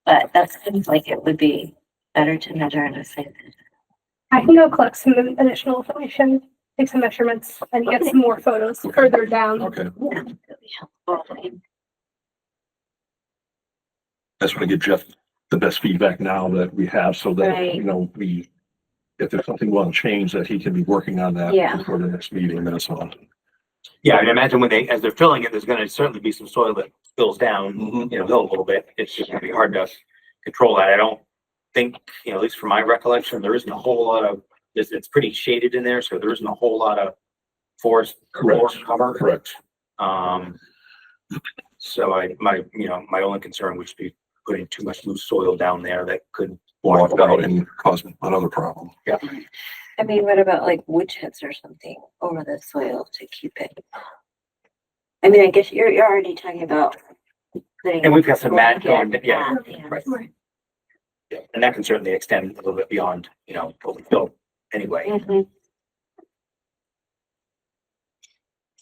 But that seems like it would be better to measure in a site. I can go collect some additional information, take some measurements, and get some more photos further down. Okay. Yeah, that'd be helpful. I just want to give Jeff the best feedback now that we have, so that, Right. if there's something we want to change, that he can be working on that Yeah. before the next meeting, that's all. Yeah, and imagine as they're filling it, there's going to certainly be some soil that spills down, Mhm. hill a little bit. It's just going to be hard to control that. I don't think, at least from my recollection, there isn't a whole lot of, it's pretty shaded in there, so there isn't a whole lot of forest cover. Correct. So my only concern would be putting too much loose soil down there that could Walk out and cause another problem. Yeah. I mean, what about like wood chips or something over the soil to keep it? I mean, I guess you're already talking about putting. And we've got some Yeah, yeah, yeah. right. Yeah, and that can certainly extend a little bit beyond, you know, what we built anyway. Mhm.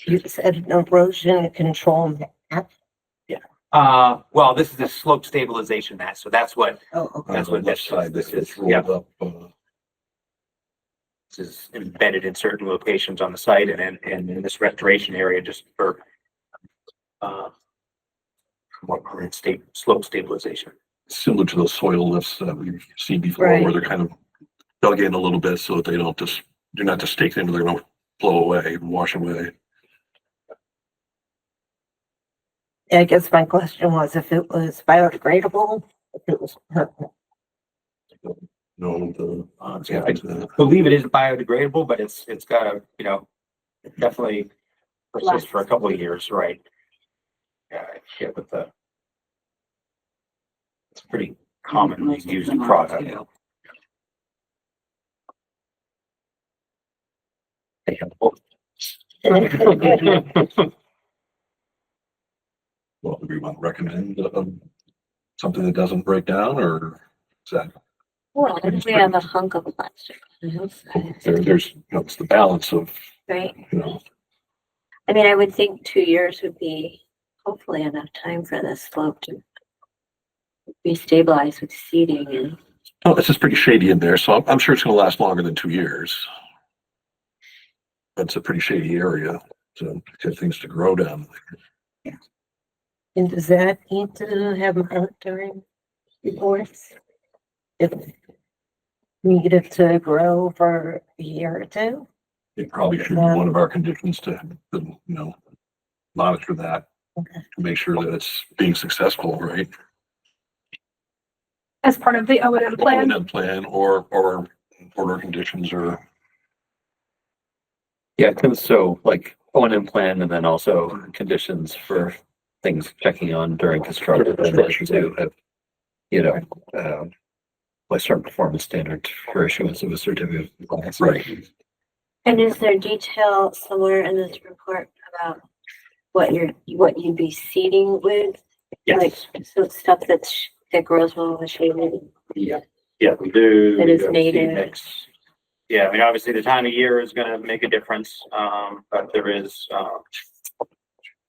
You said an erosion control map. Well, this is a slope stabilization mat, so that's what, Oh, okay. that's what left side, this is. rolled Yeah. up, This is embedded in certain locations on the site and in this restoration area just for more permanent slope stabilization. similar to those soil lifts that we've seen before, Right. where they're kind of dug in a little bit so that they don't just, they're not just staked into, they're gonna blow away, wash away. I guess my question was if it was biodegradable, if it was permanent. No, Yeah, I believe it is biodegradable, but it's got a, you know, it definitely persist for a couple of years, right? Yeah, but it's a pretty commonly used product. well, do we want to recommend something that doesn't break down, or is that, Well, if we have a hunk of plastic on the hillside, there's, you know, it's the balance of, right? you know, I mean, I would think 2 years would be hopefully enough time for this slope to be stabilized with seeding and. oh, it's just pretty shady in there, so I'm sure it's gonna last longer than 2 years. But it's a pretty shady area, so get things to grow down. And does that need to have monitoring reports? If needed to grow for a year or two? It probably should be one of our conditions to, you know, monitor that. Okay. To make sure that it's being successful, right? As part of the O&M plan. O&M plan or order conditions or, Yeah, so like O&M plan and then also conditions for things checking on during construction and then to have, you know, by certain performance standards for issuance of a certificate of compliance. right. And is there detail somewhere in this report about what you'd be seeding with? Like, Yes, so stuff that grows well in the shade. yeah, we do. That is we do native. seed mix. Yeah, I mean, obviously the time of year is gonna make a difference, but there is,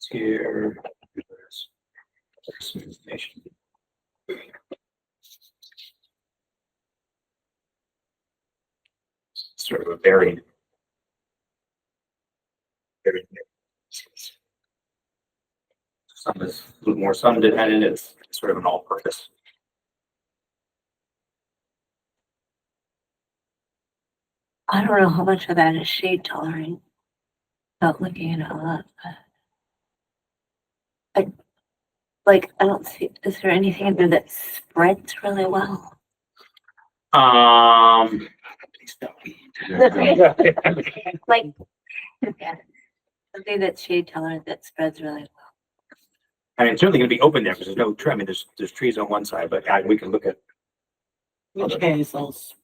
here. There's some information. Sort of a very some is a little more sun dependent. It's sort of an all-purpose. I don't know how much of that is shade tolerant. Not looking at all that, but I don't see, is there anything in there that spreads really well? Please don't. Like, yeah, something that's shade tolerant that spreads really well. I mean, it's certainly gonna be open there because there's no tree. I mean, there's trees on one side, but we can look at Which hazels?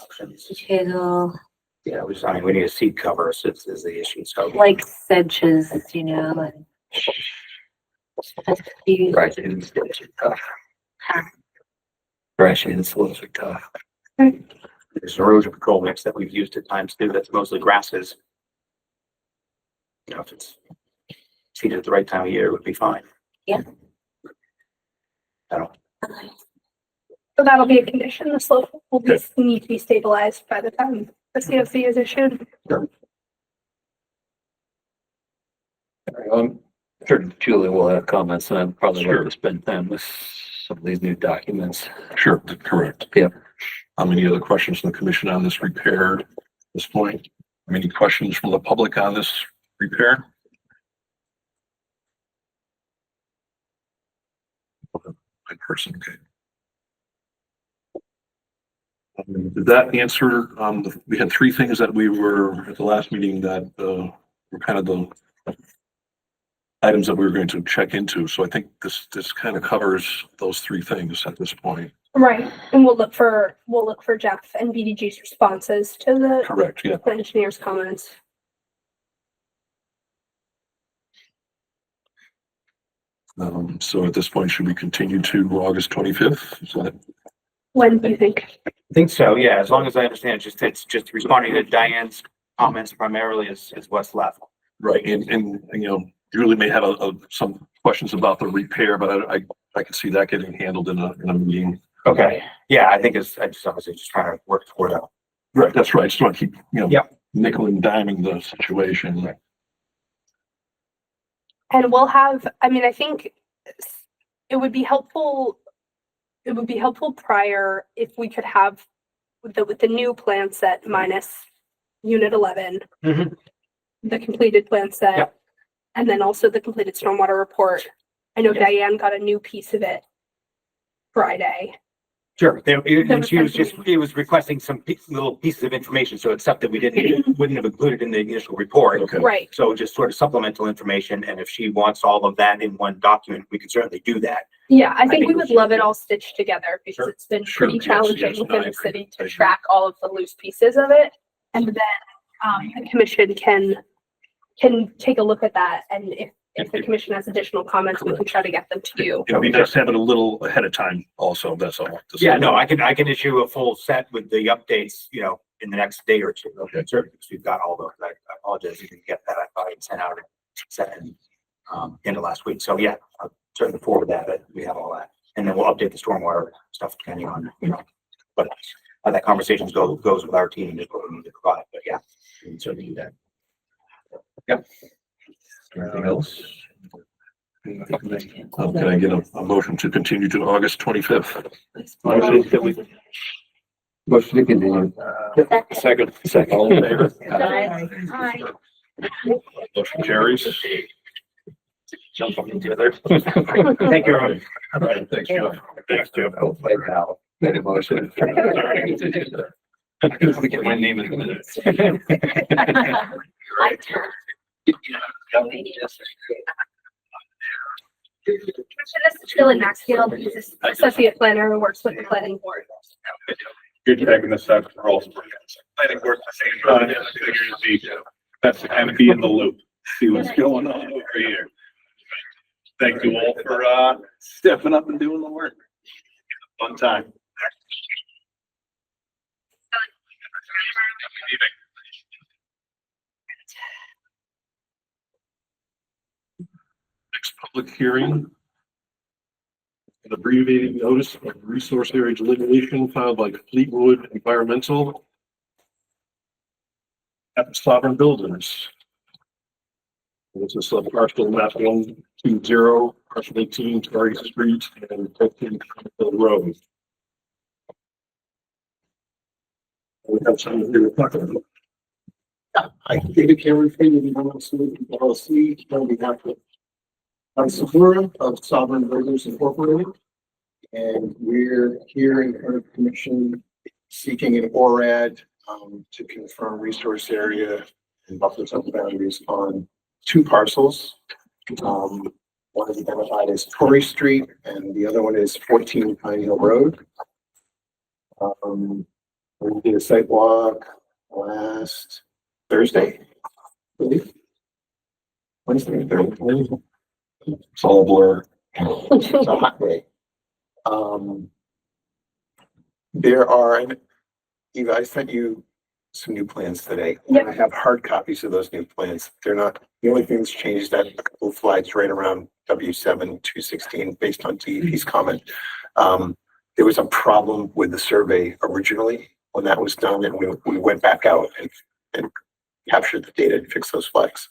options. Hazel, Yeah, I mean, we need a seed cover, so it's is the issue. So like sedges, you know, and. Dry shading slopes are tough. Dry shading slopes are tough. there's an erosion control mix that we've used at times too. That's mostly grasses. You know, if it's seeded at the right time of year, it would be fine. Yeah. I don't. So that'll be a condition. The slope will need to be stabilized by the time the COC is issued. I'm sure Julie will have comments and I'd probably like Sure. to spend time with some of these new documents. Sure, correct. Yep. Any other questions from the commission on this repair at this point? Any questions from the public on this repair? In person, okay. Did that answer, we had three things that we were at the last meeting that, were kind of the items that we were going to check into. So I think this kind of covers those three things at this point. Right. And we'll look for Jeff and BDG's responses to the Correct, yeah. engineer's comments. So at this point, should we continue to August 25th? Is that When do you think? I think so, yeah, as long as I understand, it's just responding to Diane's comments primarily is what's left. right? And Julie may have some questions about the repair, but I can see that getting handled in a meeting. Okay, yeah, I think I just obviously just trying to work toward that. Right, that's right. Just want to keep, Yep. nickel and diming the situation. Right. And we'll have, I think it would be helpful. It would be helpful prior if we could have with the new plan set minus unit 11, Mhm. the completed plan set, Yep. and then also the completed stormwater report. I know Yes. Diane got a new piece of it Friday. Sure, and she was something- it was requesting some little pieces of information, so it's stuff that we wouldn't have included in the initial report. Okay. Right. So just sort of supplemental information, and if she wants all of that in one document, we can certainly do that. Yeah, I think think we we would should love it do- all stitched together because Sure. it's been Sure, pretty yes, challenging yes, no, I within the agree. city I to agree. track all of the loose pieces of it. And then the commission can take a look at that, and if the commission has additional comments, we can try to get them to you. It'd be nice to have it a little ahead of time also, that's all. Yeah, no, I can issue a full set with the updates, in the next day or two. Okay. Certainly, because we've got all those. I apologize you didn't get that. I thought I sent out end of last week. So yeah, I'll certainly forward that. We have all that, and then we'll update the stormwater stuff depending on but how that conversation goes with our team is what we need to provide. But yeah, we can certainly do that. Yep. Anything else? Can I get a motion to continue to August 25th? Motion to continue. Second. All in favor? Aye. Motion carries. Jump on each other. Thank you, everyone. All right, thanks, Jeff. Thanks, Jeff. Made a motion. We get my name in the minutes. My turn. Commissioner, this is still in Maxfield, he's this associate planner who works with the planning board. Good checking this out for all. Planning board at the same time. I figured it'd be best to kind of be in the loop, see what's going on over here. Thank you all for stepping up and doing the work. Fun time. Next public hearing. An abbreviated notice of resource area delineation filed by Fleetwood Environmental at Sovereign Builders. This is a parcel map 120, parcel 18, Target Street and 15 Hill Road. We have someone here to talk about it. I David Cameron, Freeman LLC, on behalf of Sakura of Sovereign Builders Incorporated. And we're here in front of the commission seeking an ORAD to confirm resource area and buffer zone boundaries on two parcels. One is identified as Torrey Street and the other one is 14 Pine Hill Road. We did a site walk last Thursday, I believe. Wednesday, Thursday. It's all a blur. It's a hot day. There are, and Eva, I sent you some new plans today. Yep. I have hard copies of those new plans. They're not, the only thing that's changed is that a couple of slides right around W7-216 based on DEP's comment. There was a problem with the survey originally when that was done, and we went back out and captured the data and fixed those flags.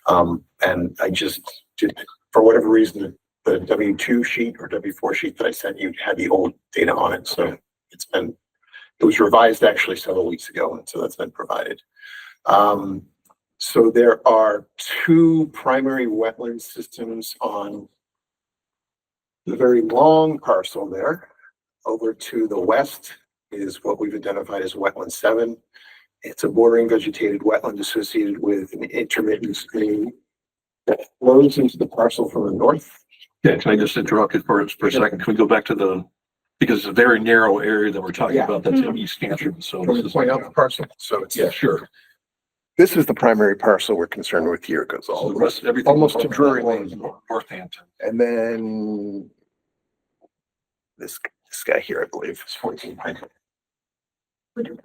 And I just did, for whatever reason, the W2 sheet or W4 sheet that I sent you had the old data on it. So it was revised actually several weeks ago. And so that's been provided. So there are two primary wetland systems on the very long parcel there. Over to the west is what we've identified as wetland 7. It's a bordering vegetated wetland associated with an intermittent stream that flows into the parcel from the north. Yeah, can I just interrupt you for a second? Can we go back to because it's a very narrow area that we're talking Yeah. about, that's in Easthampton, so Can this we is. point out the parcel? So it's, Yeah, sure. this is the primary parcel we're concerned with here. It goes So all the the way, rest, everything. almost to Drury Lane. Northampton. And then this guy here, I believe, is 14 Pine Hill. 14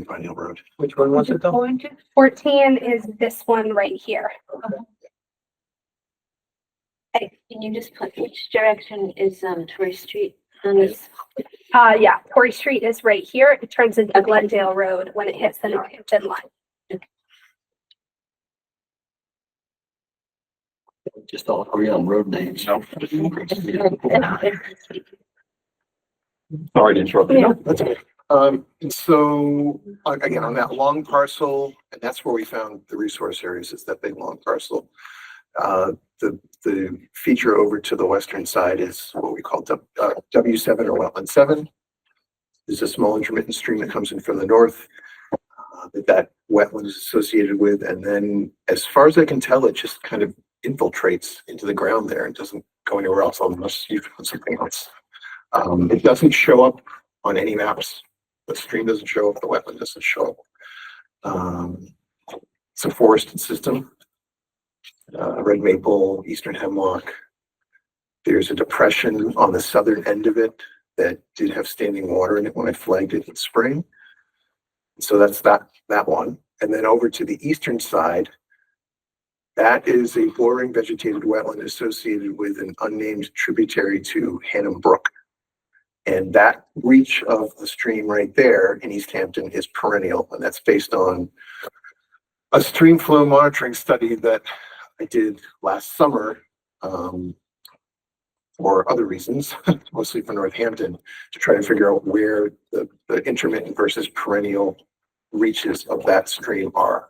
Pine Hill Road. Which one was it though? 14 is this one right here. Can you just put which direction is Torrey Street on this? Yeah, Torrey Street is right here. It turns into Glendale Road when it hits the Northampton line. Just all agree on road names. No. Sorry to interrupt you. Yeah. No, That's okay. And so again, on that long parcel, and that's where we found the resource areas, is that big long parcel. The feature over to the western side is what we call W7 or wetland 7. There's a small intermittent stream that comes in from the north that wetland is associated with. And then as far as I can tell, it just kind of infiltrates into the ground there and doesn't go anywhere else unless you found something else. It doesn't show up on any maps. The stream doesn't show up, the wetland doesn't show up. It's a forested system. Red maple, eastern hemlock. There's a depression on the southern end of it that did have standing water in it when I flagged it in spring. So that's that one. And then over to the eastern side, that is a bordering vegetated wetland associated with an unnamed tributary to Hannum Brook. And that reach of the stream right there in Easthampton is perennial, and that's based on a stream flow monitoring study that I did last summer for other reasons, mostly for Northampton, to try to figure out where the intermittent versus perennial reaches of that stream are.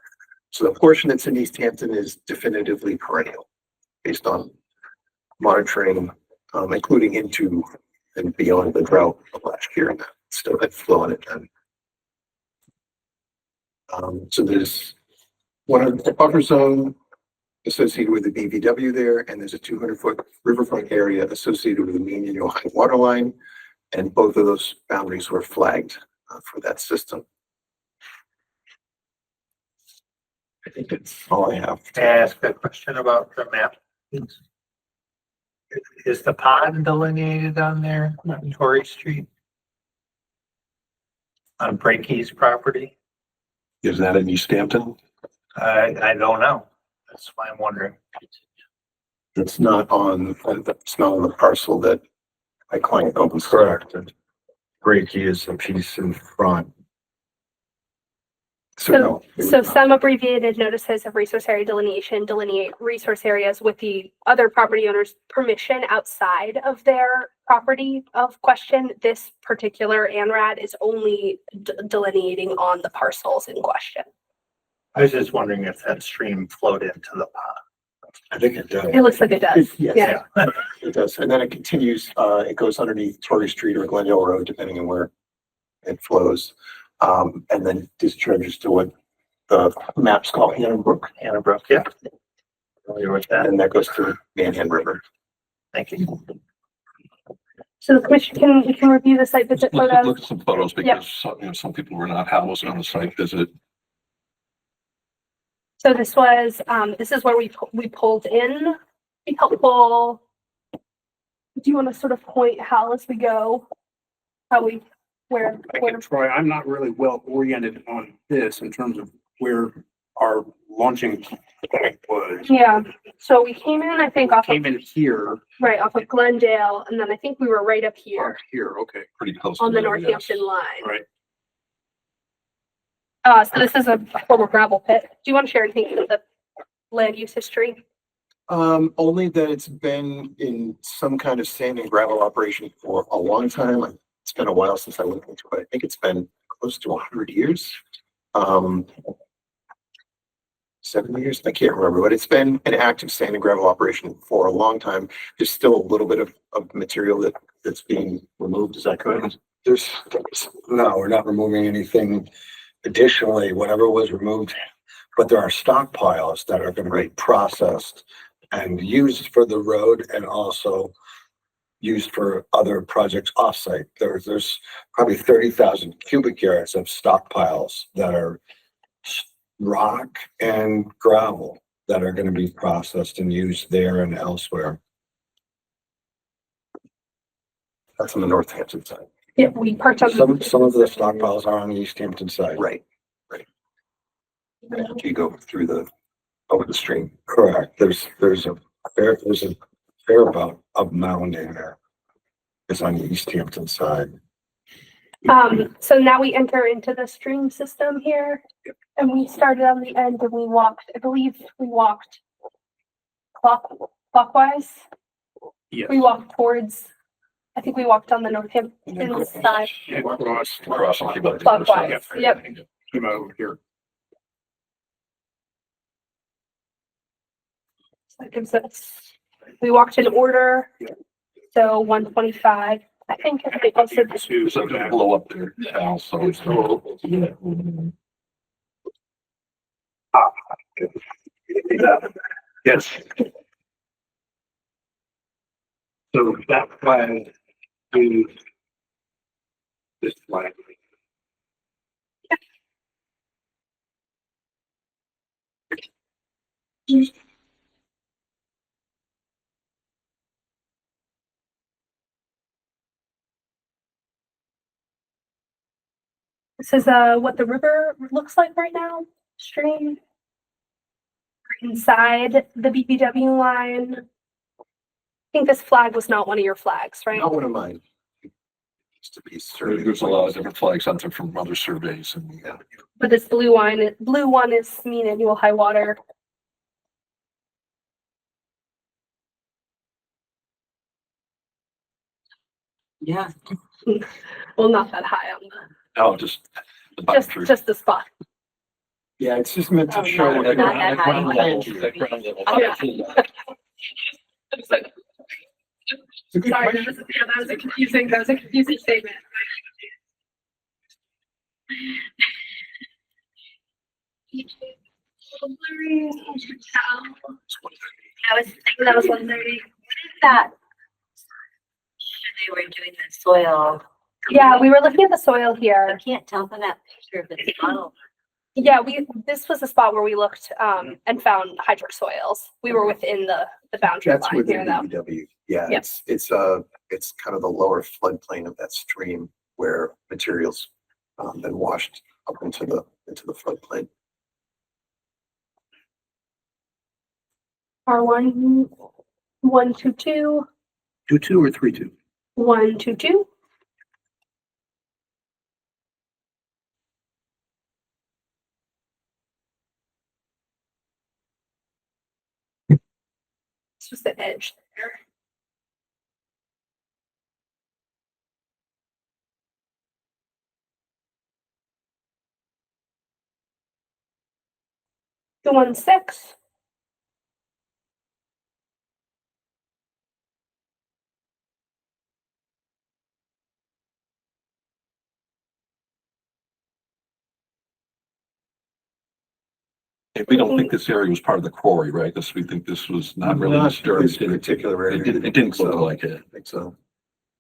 So the portion that's in Easthampton is definitively perennial, based on monitoring, including into and beyond the drought of last year, and that still had flow in it then. So there's one buffer zone associated with the BVW there, and there's a 200-foot riverfront area associated with the mean annual high water line, and both of those boundaries were flagged for that system. I think that's all I have. Can I ask a question about the map? Is the pond delineated on there on Torrey Street? On Brinky's property? Is that in Easthampton? I don't know. That's why I'm wondering. It's not on the parcel that my client owns. Correct. Breaky is a piece in front. So some abbreviated notices of resource area delineation delineate resource areas with the other property owner's permission outside of their property of question. This particular ANRAD is only delineating on the parcels in question. I was just wondering if that stream flowed into the pond. I think it does. It looks like it does. Yes, it does. And then it continues, it goes underneath Torrey Street or Glendale Road, depending on where it flows. And then discharges to what the maps call Hannum Brook. Hannah Brook, yeah. Familiar with that. And that goes to Manhan River. Thank you. So the commission we can review the site visit Let's photos. look at some photos Yep. because some people were not housed on the site visit. So this is where we pulled in. Be helpful. Do you want to sort of point how as we go? Where? I can try. I'm not really well oriented on this in terms of where our launching point was. Yeah, so we came in, I think, Came in here, off of Glendale, and then I think we were right up here okay. Pretty close. on to the there, yes. Northampton line. Right. So this is a former gravel pit. Do you want to share anything about the land use history? Only that it's been in some kind of sand and gravel operation for a long time. It's been a while since I looked into it. I think it's been close to 100 years. 7 years, I can't remember, but it's been an active sand and gravel operation for a long time. There's still a little bit of material that's being removed. Is that correct? No, we're not removing anything additionally, whatever was removed, but there are stockpiles that are going to be processed and used for the road and also used for other projects offsite. There's probably 30,000 cubic yards of stockpiles that are rock and gravel that are gonna be processed and used there and elsewhere. That's on the Northampton side. Yeah, we parked on. Some of the stockpiles are on the Easthampton side. Right. After you go through over the stream. Correct. There's a fair amount of mounding there. It's on the Easthampton side. So now we enter into the stream system here, and we started on the end and we walked, I believe we walked clockwise. Yes. We walked towards, I think we walked on the Northampton side. Cross and keep up. Clockwise, yep. Came over here. So that gives us, we walked in order. So 125, I think they also just, To So just blow up there. Yeah, so it's yes. So that flag is this flag. this is what the river looks like right now, stream. Inside the BBW line. I think this flag was not one of your flags, right? Not one of mine. Used to be surveyed. there's a lot of different flags out there from other surveys and Yeah. But this blue one is mean annual high water. Yeah. Well, not that high on no, just the bottom the, tree. just the spot. Yeah, it's just meant Oh, to show. not what- that high. It's a good Sorry, question. that was a confusing statement. That was 130. That. They were doing the soil. Yeah, we were looking at the soil I here. can't tell from that picture if it's model. Yeah, this was the spot where we looked and found hydric soils. We were within the boundary That's line within here though. DPW. Yeah, Yep. it's kind of the lower floodplain of that stream where materials been washed up into the floodplain. R1, 122, 2-2 or 3-2? 122. This was the edge there. The 1-6. We don't think this area was part of the quarry, right? We think this was not really Not disturbed. this particular area. It didn't look So, like it. I think so.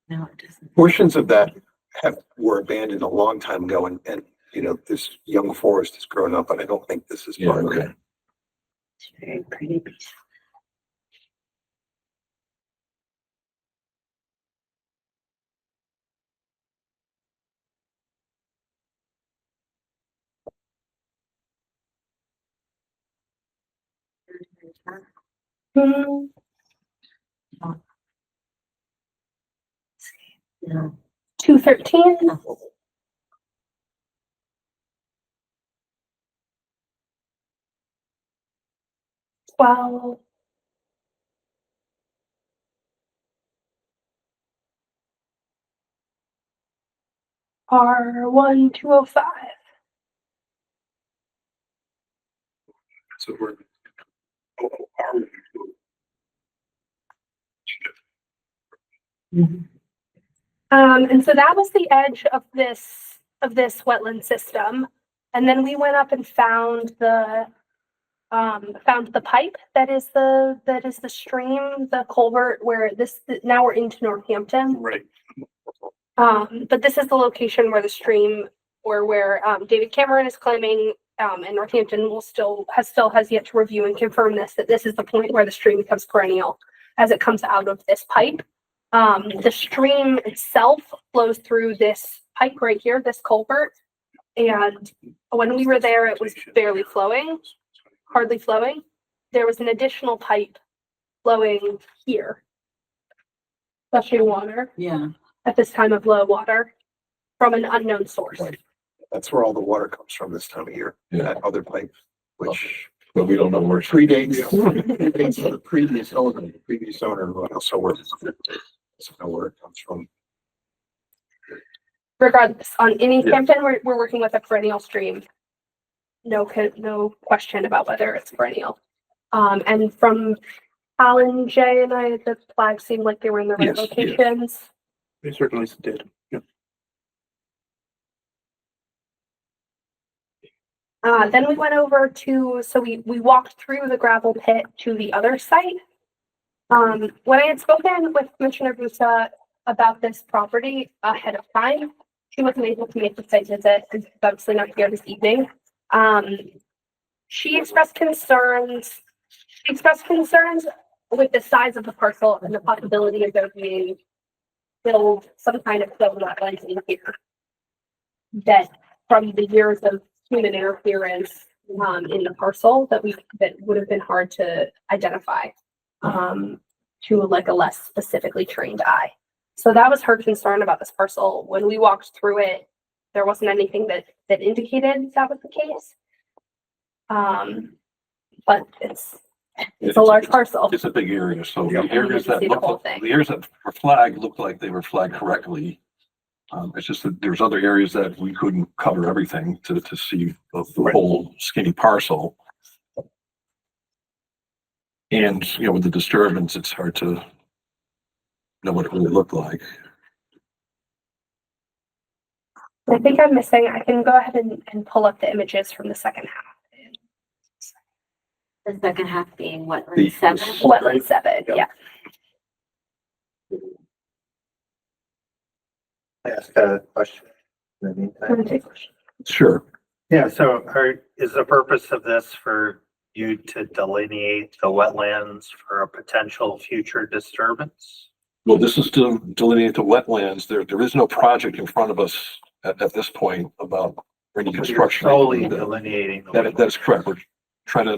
No, it doesn't. Portions of that were abandoned a long time ago and this young forest has grown up, but I don't think this is Yeah, part of okay. it. It's very pretty. Hmm, No. 213. 12. R1, 205. So we're. And so that was the edge of this wetland system. And then we went up and found the found the pipe that is the stream, the culvert where now we're into Northampton. Right. But this is the location where the stream or where David Cameron is claiming, and Northampton has yet to review and confirm that this is the point where the stream becomes perennial as it comes out of this pipe. The stream itself flows through this pipe right here, this culvert. And when we were there, it was barely flowing, hardly flowing. There was an additional pipe flowing here, flushing water. Yeah. At this time of low water from an unknown source. Right. That's where all the water comes from this time of year, that other pipe, which But we don't know where. predates the previous owner, who also works. Doesn't know where it comes from. Regardless, in Easthampton, we're working with a perennial stream. No question about whether it's perennial. And from Alan, Jay, and I, the flags seemed like they were in the right Yes, yes. locations. They certainly did. Yep. Then we went over so we walked through the gravel pit to the other site. When I had spoken with Commissioner Busa about this property ahead of time, she wasn't able to make the site visit and she's obviously not here this evening. She expressed concerns with the size of the parcel and the possibility of there being some kind of fill wetlands in here. That from the years of human interference in the parcel that would have been hard to identify to like a less specifically trained eye. So that was her concern about this parcel. When we walked through it, there wasn't anything that indicated that was the case. But it's a large parcel. It's a big area, so Yeah. the areas that See the whole thing. the areas that were flagged looked like they were flagged correctly. It's just that there's other areas that we couldn't cover everything to see the whole skinny parcel. And, with the disturbance, it's hard to know what it really looked like. I think I'm missing, I can go ahead and pull up the images from the second half. The second half being The- wetland 7. Wetland 7, yeah. I ask a question. in the meantime? Sure. Yeah, so is the purpose of this for you to delineate the wetlands for a potential future disturbance? Well, this is to delineate the wetlands. There is no project in front of us at this point about any You're construction. solely delineating the wetlands. That is correct. We're trying to,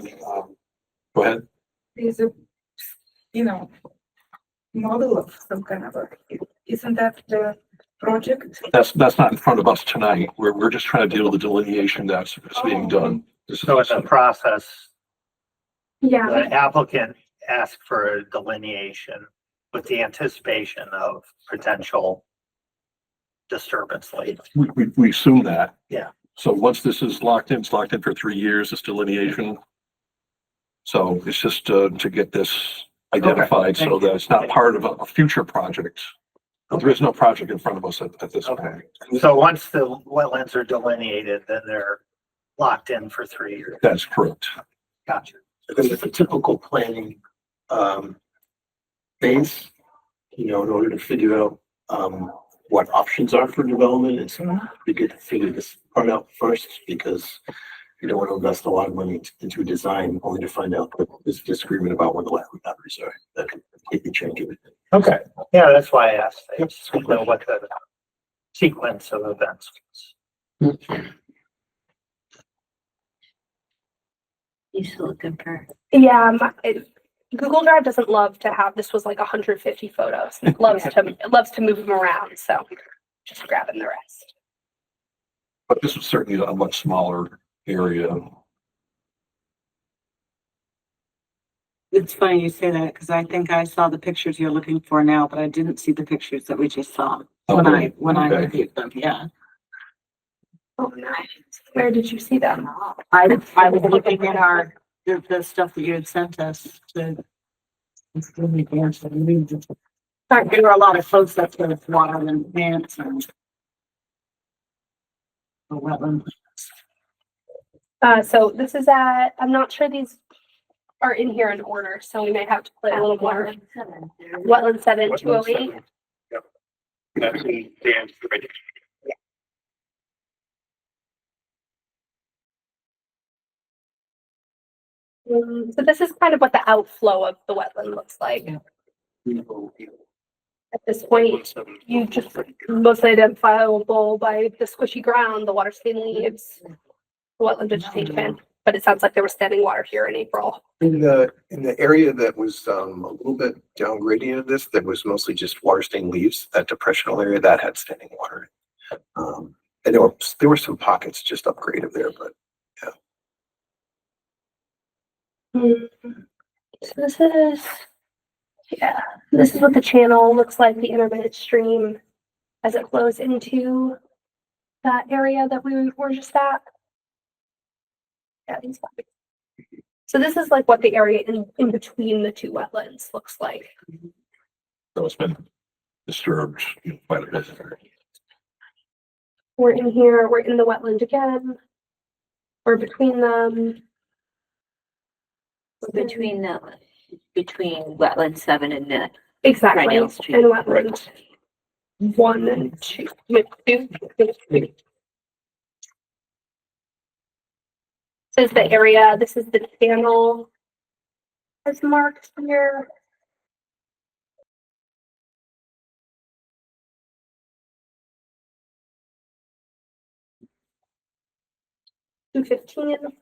go ahead. Is a, model of some kind of isn't that the project? That's not in front of us tonight. We're just trying to deal with the delineation that's being done. So in the process, Yeah, the applicant asked for a delineation with the anticipation of potential disturbance later. We assume that. Yeah. So once this is locked in, it's locked in for 3 years, this delineation. So it's just to get this identified so that it's not part of a future project. But there is no project in front of us at this Okay. point. So once the wetlands are delineated, then they're locked in for 3 years. That's correct. Gotcha. Because it's a typical planning, phase, in order to figure out, what options are for development. It's be good to figure this part out first because you don't want to invest a lot of money into design only to find out that there's disagreement about where the land boundaries are. That could completely change everything. Okay, yeah, that's why I asked. I just want to know what the sequence of events was. You still looking for? yeah. Google Drive doesn't love to have, this was like 150 photos. It loves to move them around, so just grabbing the rest. But this was certainly a much smaller area. It's funny you say that because I think I saw the pictures you're looking for now, but I didn't see the pictures that we just saw when I Okay. reviewed them. Yeah. Oh, nice. Where did you see them? I was looking at the stuff that you had sent us to. There were a lot of close-ups with water and plants and the wetland. So this is I'm not sure these are in here in order, so we may have to play a little more. Wetland 7, 208. Yep. That's in Dan's. So this is kind of what the outflow of the wetland looks like. At this point, you just mostly identifiable by the squishy ground, the water stained leaves, the wetland vegetation. But it sounds like there was standing water here in April. In the area that was a little bit down gradient of this, that was mostly just water stained leaves, that depressional area that had standing water. And there were some pockets just upgrade of there, but So this is what the channel looks like, the intermittent stream as it flows into that area that we were just at. Yeah, these pockets. So this is like what the area in between the two wetlands looks like. So it's been disturbed quite a bit. We're in here, we're in the wetland again. We're between them. Between wetland 7 and the Exactly, Perennial and stream. wetland 1 and 2. This is the area, this is the channel that's marked here. $215.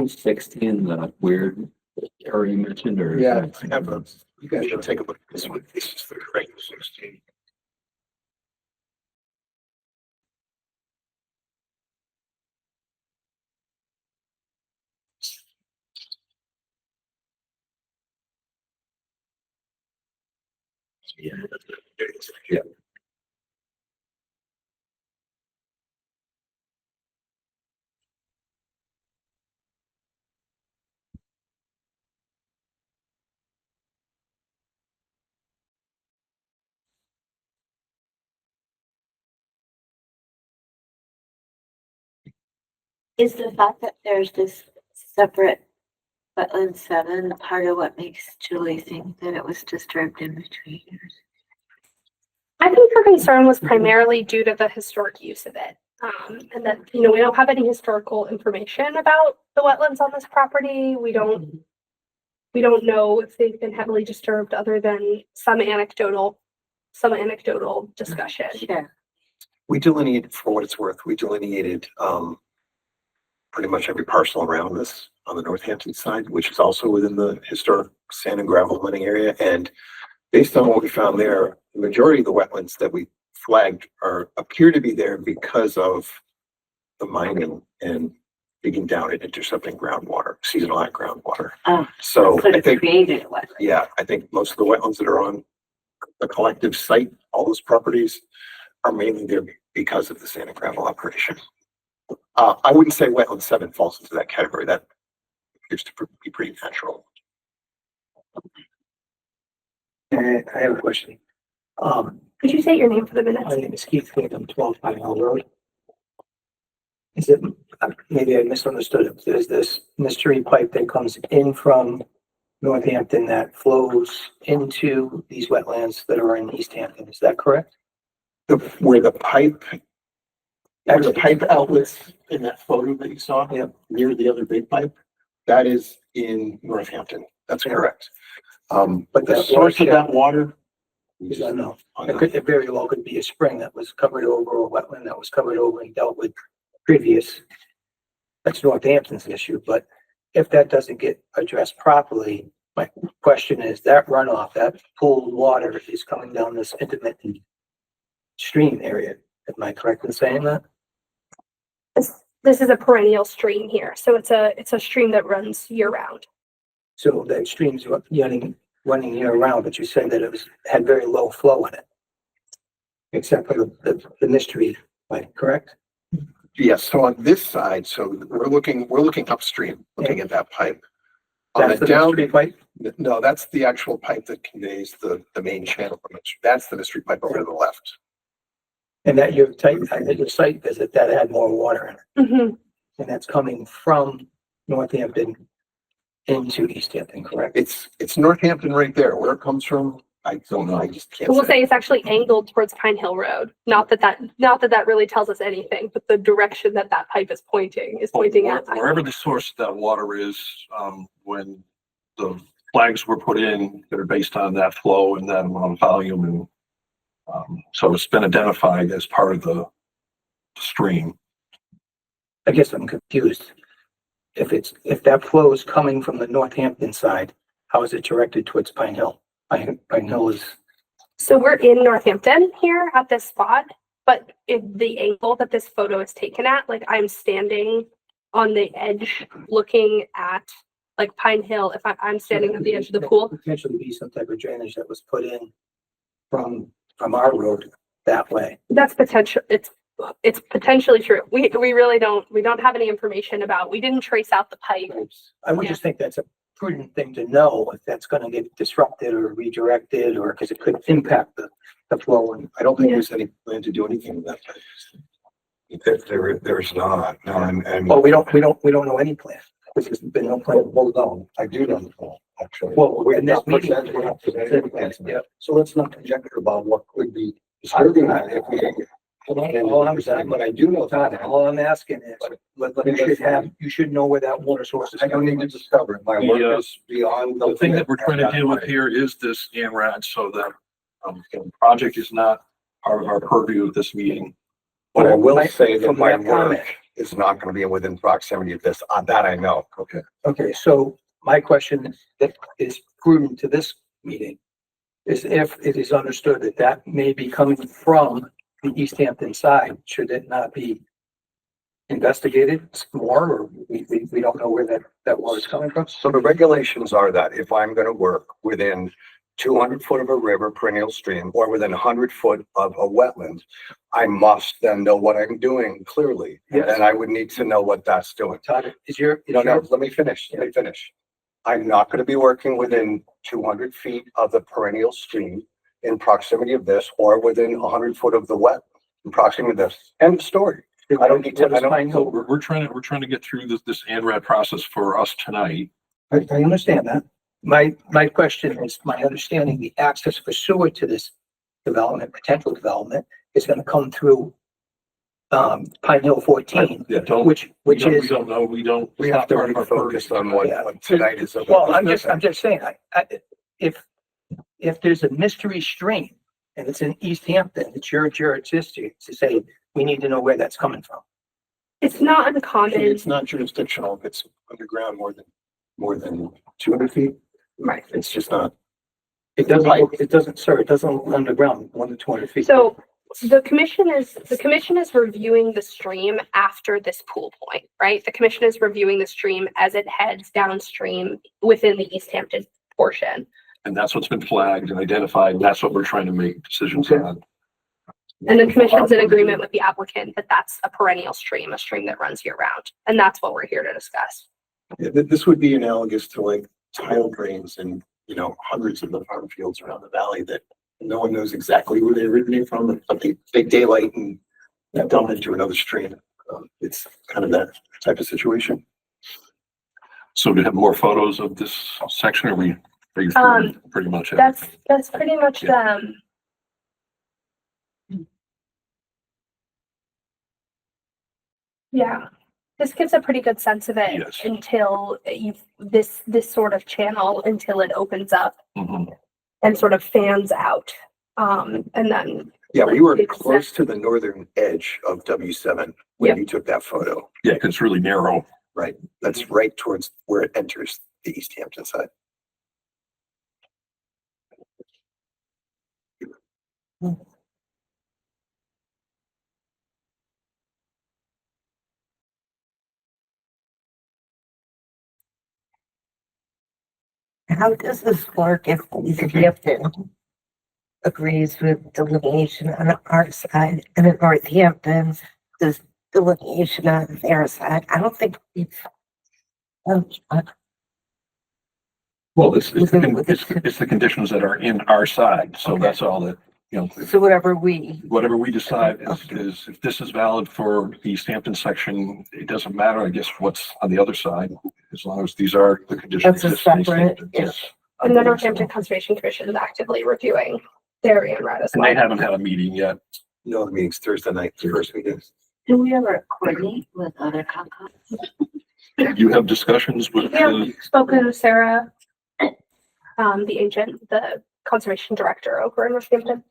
16, the weird area you mentioned, or? yeah, I have you guys should take a look at this one. This is the right 16. Yeah. Yeah. Is the fact that there's this separate wetland 7 part of what makes Julie think that it was disturbed in between? I think her concern was primarily due to the historic use of it. And that, we don't have any historical information about the wetlands on this property. We don't know if they've been heavily disturbed other than some anecdotal discussion. Sure. We delineated, for what it's worth, pretty much every parcel around us on the Northampton side, which is also within the historic sand and gravel mining area. And based on what we found there, the majority of the wetlands that we flagged appear to be there because of the mining and digging down and intercepting groundwater, seasonal groundwater. Oh, So I think, created a wetland. yeah, I think most of the wetlands that are on the collective site, all those properties, are mainly there because of the sand and gravel operation. I wouldn't say wetland 7 falls into that category. That appears to be pretty natural. I have a question. Could you say your name for the minutes? My name is Keith Whitcomb, 12 Pine Hill Road. Is it, maybe I misunderstood it. There's this mystery pipe that comes in from Northampton that flows into these wetlands that are in Easthampton. Is that correct? Where the pipe outlets in that photo that you saw? Yep. Near the other big pipe? that is in Northampton. That's correct. But the That source of that water, we I just don't know. on It the- could, it very well could be a spring that was covered over, or a wetland that was covered over and dealt with previous. That's Northampton's issue, but if that doesn't get addressed properly, my question is that runoff, that pooled water is coming down this intermittent stream area. Am I correct in saying that? This is a perennial stream here, so it's a stream that runs year round. So that stream's running year round, but you said that had very low flow in it. Except for the mystery, pipe, correct? Yes, so on this side, so we're looking upstream, looking at that pipe. On That's the the down, mystery pipe? no, that's the actual pipe that conveys the main channel. That's the mystery pipe over to the left. And that your site visit, that had more water in it. Mm-hmm. and that's coming from Northampton into Easthampton, correct? It's Northampton right there. Where it comes from, I don't know. I just can't We'll say. say it's actually angled towards Pine Hill Road. Not that really tells us anything, but the direction that that pipe is pointing at. Pine Wherever Hill. the source of that water is, when the flags were put in, they're based on that flow and that amount of volume, and so it's been identified as part of the stream. I guess I'm confused. If that flow is coming from the Northampton side, how is it directed towards Pine Hill? Pine Hill is, So we're in Northampton here at this spot, but the angle that this photo is taken at, like I'm standing on the edge looking at like Pine Hill. If I'm standing at the edge of the pool. potentially be some type of drainage that was put in from our road that way. That's potential. It's potentially true. We really don't have any information about. We didn't trace out the pipe. I would just think that's a prudent thing to know if that's gonna get disrupted or redirected, or because it could impact the flow. And I don't think there's any plan to do anything with that. There's not. No, and well, we don't know any plan. There's been no plan. hold on. I do know the plan, actually. Well, we're in this not meeting. presented- we're not presented plans. Yeah. So let's not conjecture about what could be disturbing that if we. All I'm saying, But I do know that. all I'm asking is, you should know where that water source is. I don't need to discover it. My The, work is beyond. The thing that we're trying to deal with here is this ANRAD, so that the project is not part of our purview at this meeting. But I will say that From my that comment. work is not gonna be within proximity of this, that I know. Okay. Okay, so my question that is prudent to this meeting is if it is understood that that may be coming from the Easthampton side, should it not be investigated more, or we don't know where that water is coming from? So the regulations are that if I'm gonna work within 200 foot of a river perennial stream or within 100 foot of a wetland, I must then know what I'm doing clearly. Yes. And I would need to know what that's doing. Todd, is your, No, let me finish. I'm not gonna be working within 200 feet of the perennial stream in proximity of this, or within 100 foot of the wet in proximity of this. End of story. I don't need to, I don't. So we're trying to get through this ANRAD process for us tonight. I understand that. My question is, my understanding, the access for sewer to this development, potential development, is gonna come through Pine Hill 14, Yeah, which we is, don't know, We have to be focused on what tonight is about. well, I'm just saying, if there's a mystery stream and it's in Easthampton, it's your jurisdiction to say, we need to know where that's coming from. It's not uncommon. It's not jurisdictional if it's underground more than 200 feet. Right. It's just not. It doesn't, sir, it doesn't look underground, 1 to 200 feet. So the commission is reviewing the stream after this pool point, right? The commission is reviewing the stream as it heads downstream within the Easthampton portion. And that's what's been flagged and identified, and that's what we're trying to make decisions on. And the commission's in agreement with the applicant that that's a perennial stream, a stream that runs year round. And that's what we're here to discuss. Yeah, this would be analogous to like tile drains and, hundreds of the farm fields around the valley that no one knows exactly where they originate from, but they daylight and dump into another stream. It's kind of that type of situation. So do you have more photos of this section, or are you pretty much? That's pretty much Yeah. Yeah. This gives a pretty good sense of it Yes. until this sort of channel until it opens up Mhm. and sort of fans out. And then Yeah, we were It's close to the northern edge of W7 when Yep. you took that photo. Yeah, because it's really narrow. Right. That's right towards where it enters the Easthampton side. How does this work if Easthampton agrees with delineation on our side and in Northampton does delineation on their side? I don't think we've. Well, it's the conditions that are in our side, so that's all that you know, So whatever we, whatever we decide is if this is valid for the Easthampton section, it doesn't matter, I guess, what's on the other side, as long as these are the conditions. That's a separate Yes. And the Northampton Conservation Commission is actively reviewing their ANRAD as And well. they haven't had a meeting yet. No, the meeting's Thursday night, the first meeting. Do we ever coordinate with other Concons? You have discussions with, Yeah, spoken with Sarah, the agent, the conservation director over in Northampton.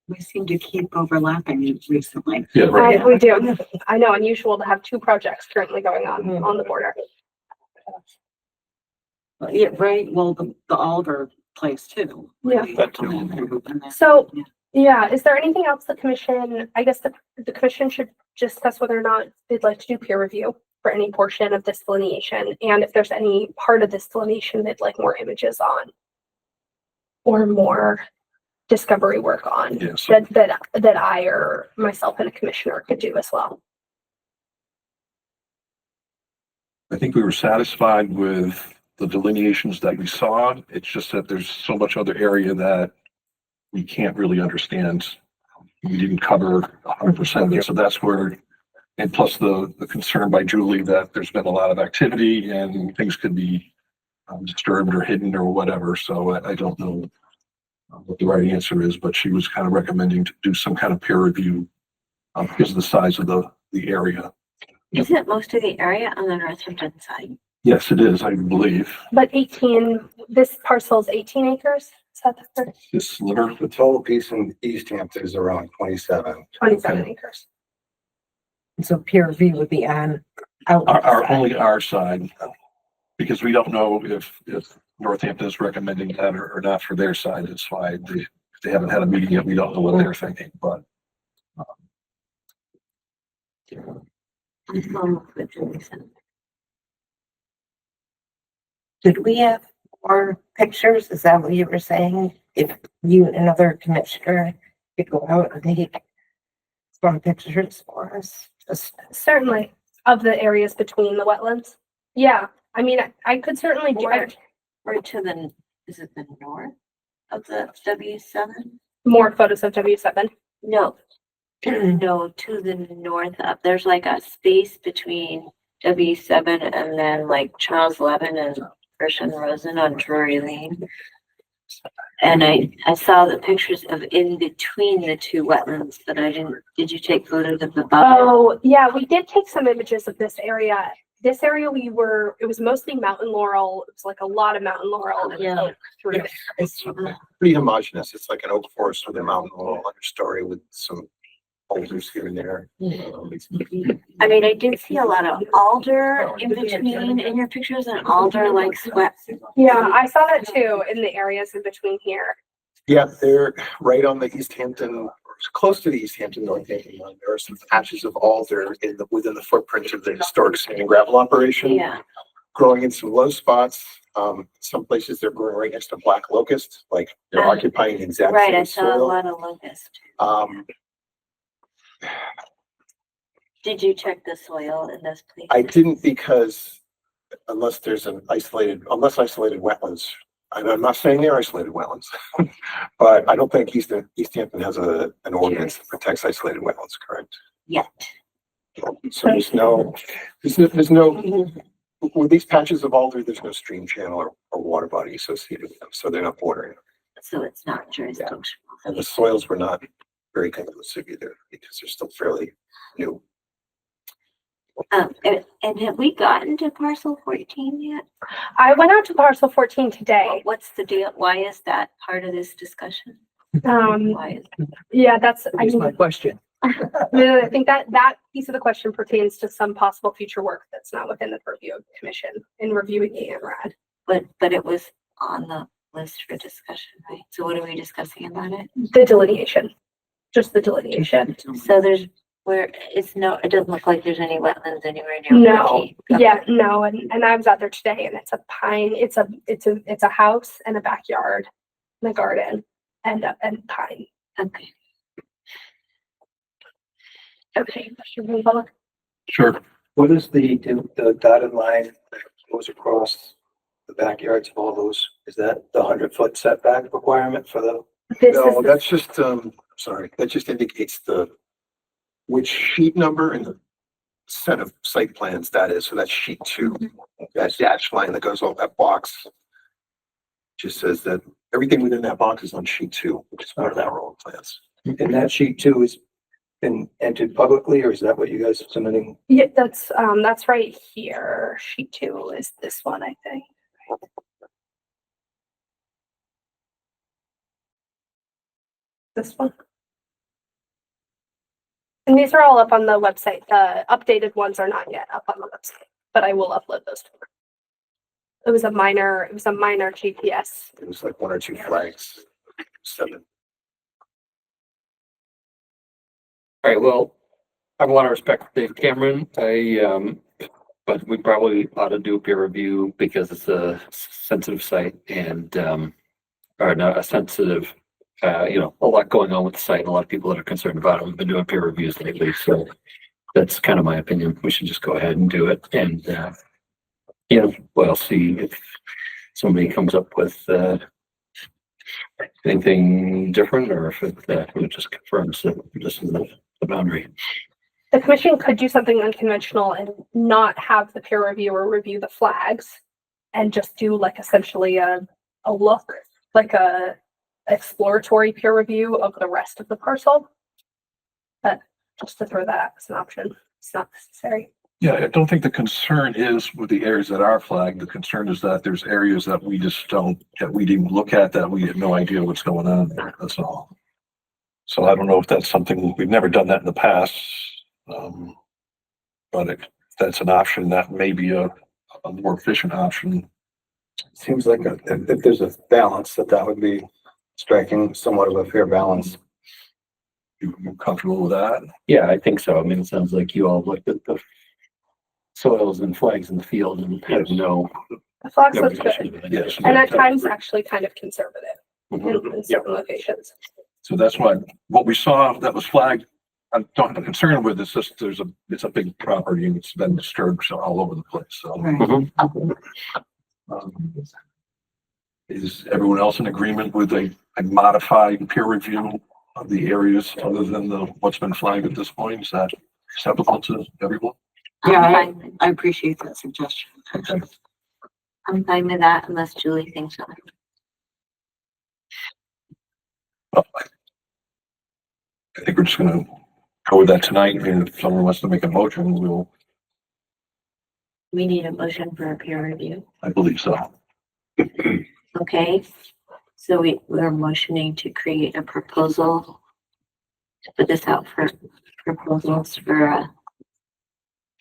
We seem to keep overlapping recently. yeah, right. We do. I know, unusual to have two projects currently going on the border. Yeah, right, well, the Alder place too. Yeah. That too. And then- So, yeah, is there anything else the commission, I guess the commission should discuss whether or not they'd like to do peer review for any portion of this delineation, and if there's any part of this delineation they'd like more images on or more discovery work on Yes. that I or myself and a commissioner could do as well. I think we were satisfied with the delineations that we saw. It's just that there's so much other area that we can't really understand. We didn't cover 100% of it, so that's where, and plus the concern by Julie that there's been a lot of activity and things could be disturbed or hidden or whatever. So I don't know what the right answer is, but she was kind of recommending to do some kind of peer review because of the size of the area. Isn't most of the area on the Northampton side? Yes, it is, I believe. But this parcel is 18 acres? Is that the This sliver, The total piece in Easthampton is around 27. 27 acres? so peer review would be on. only our side, because we don't know if Northampton is recommending that or not for their side. That's why if they haven't had a meeting yet, we don't know what they're thinking, but. Did we have more pictures? Is that what you were saying? If you and another commissioner could go out and take some pictures for us? Just Certainly, of the areas between the wetlands. Yeah, I mean, I could certainly do Or to the, is it the north of the W7? more photos of W7. No. No, to the north up. There's like a space between W7 and then like Charles Levin and Gershon Rosen on Drury Lane. And I saw the pictures of in between the two wetlands, but I did you take photos of the buffer? Oh, yeah, we did take some images of this area. This area it was mostly mountain laurel. It was like a lot of mountain laurel and Yeah. oak through Yeah. there. It's pretty homogeneous. It's like an oak forest with a mountain laurel understory with some boulders here and there. I mean, I did see a lot of alder in between in your pictures and alder like swept. Yeah, I saw that too in the areas in between here. Yeah, they're right on the Easthampton, or close to the Easthampton Northampton line. There are some patches of alder within the footprint of the historic sand and gravel operation. Yeah. Growing in some low spots. Some places they're growing right next to black locust, like they're occupying the exact Right, I same saw a soil. lot of locust. Um, Did you check the soil in those places? I didn't because unless isolated wetlands, and I'm not saying they're isolated wetlands, but I don't think Easthampton has an ordinance that protects isolated wetlands, correct? Yet. So there's no, with these patches of alder, there's no stream channel or water body associated with them, so they're not bordering. So it's not jurisdictional. And the soils were not very conclusive either because they're still fairly new. And have we gotten to parcel 14 yet? I went out to parcel 14 today. What's the deal? Why is that part of this discussion? Why is Yeah, that's, I Here's mean, my question. I think that piece of the question pertains to some possible future work that's not within the purview of the commission in reviewing the ANRAD. but it was on the list for discussion, right? So what are we discussing about it? The delineation, just the delineation. So there's it doesn't look like there's any wetlands anywhere near. No, 14. yeah, no, and I was out there today and it's a pine, it's a house and a backyard and a garden and pine. Okay. Okay. Should we follow? Sure. What is the dotted line that goes across the backyards of all those? Is that the 100-foot setback requirement for the This is No, the- that's just, sorry, that just indicates which sheet number and the set of site plans that is. So that's sheet 2. That dashed line that goes over that box just says that everything within that box is on sheet 2, which is part of that row of plans. And that sheet 2 has been entered publicly, or is that what you guys are submitting? Yeah, that's right here. Sheet 2 is this one, I think. This one. And these are all up on the website. The updated ones are not yet up on the website, but I will upload those. It was a minor GPS. It was like 1 or 2 flags. 7. All right, well, I want to respect Dave Cameron. But we probably ought to do a peer review because it's a sensitive site and, or not a sensitive, a lot going on with the site. A lot of people that are concerned about it. We've been doing peer reviews lately, so that's kind of my opinion. We should just go ahead and do it. And, we'll see if somebody comes up with, anything different or if it just confirms that this is the boundary. The commission could do something unconventional and not have the peer reviewer review the flags and just do like essentially a look, like a exploratory peer review of the rest of the parcel. But just to throw that out as an option, it's not necessary. Yeah, I don't think the concern is with the areas that are flagged. The concern is that there's areas that we just that we didn't look at, that we have no idea what's going on there. That's all. So I don't know if that's something, we've never done that in the past. But if that's an option, that may be a more efficient option. Seems like if there's a balance, that would be striking somewhat of a fair balance. You comfortable with that? Yeah, I think so. I mean, it sounds like you all looked at the soils and flags in the field and have no. The flags no look issue good. with it. Yes. And at times actually kind of conservative Mhm. in certain locations. So that's why what we saw that was flagged, I don't have a concern with. It's just it's a big property and it's been disturbed all over the place. So is everyone else in agreement with a modified peer review of the areas other than what's been flagged at this point? Is that acceptable to everyone? Yeah, I appreciate that suggestion. Okay. I'm fine with that unless Julie thinks so. Well, I think we're just gonna go with that tonight, and if someone wants to make a motion, We need a motion for a peer review. I believe so. Okay, so we're motioning to create a proposal. To put this out for proposals for a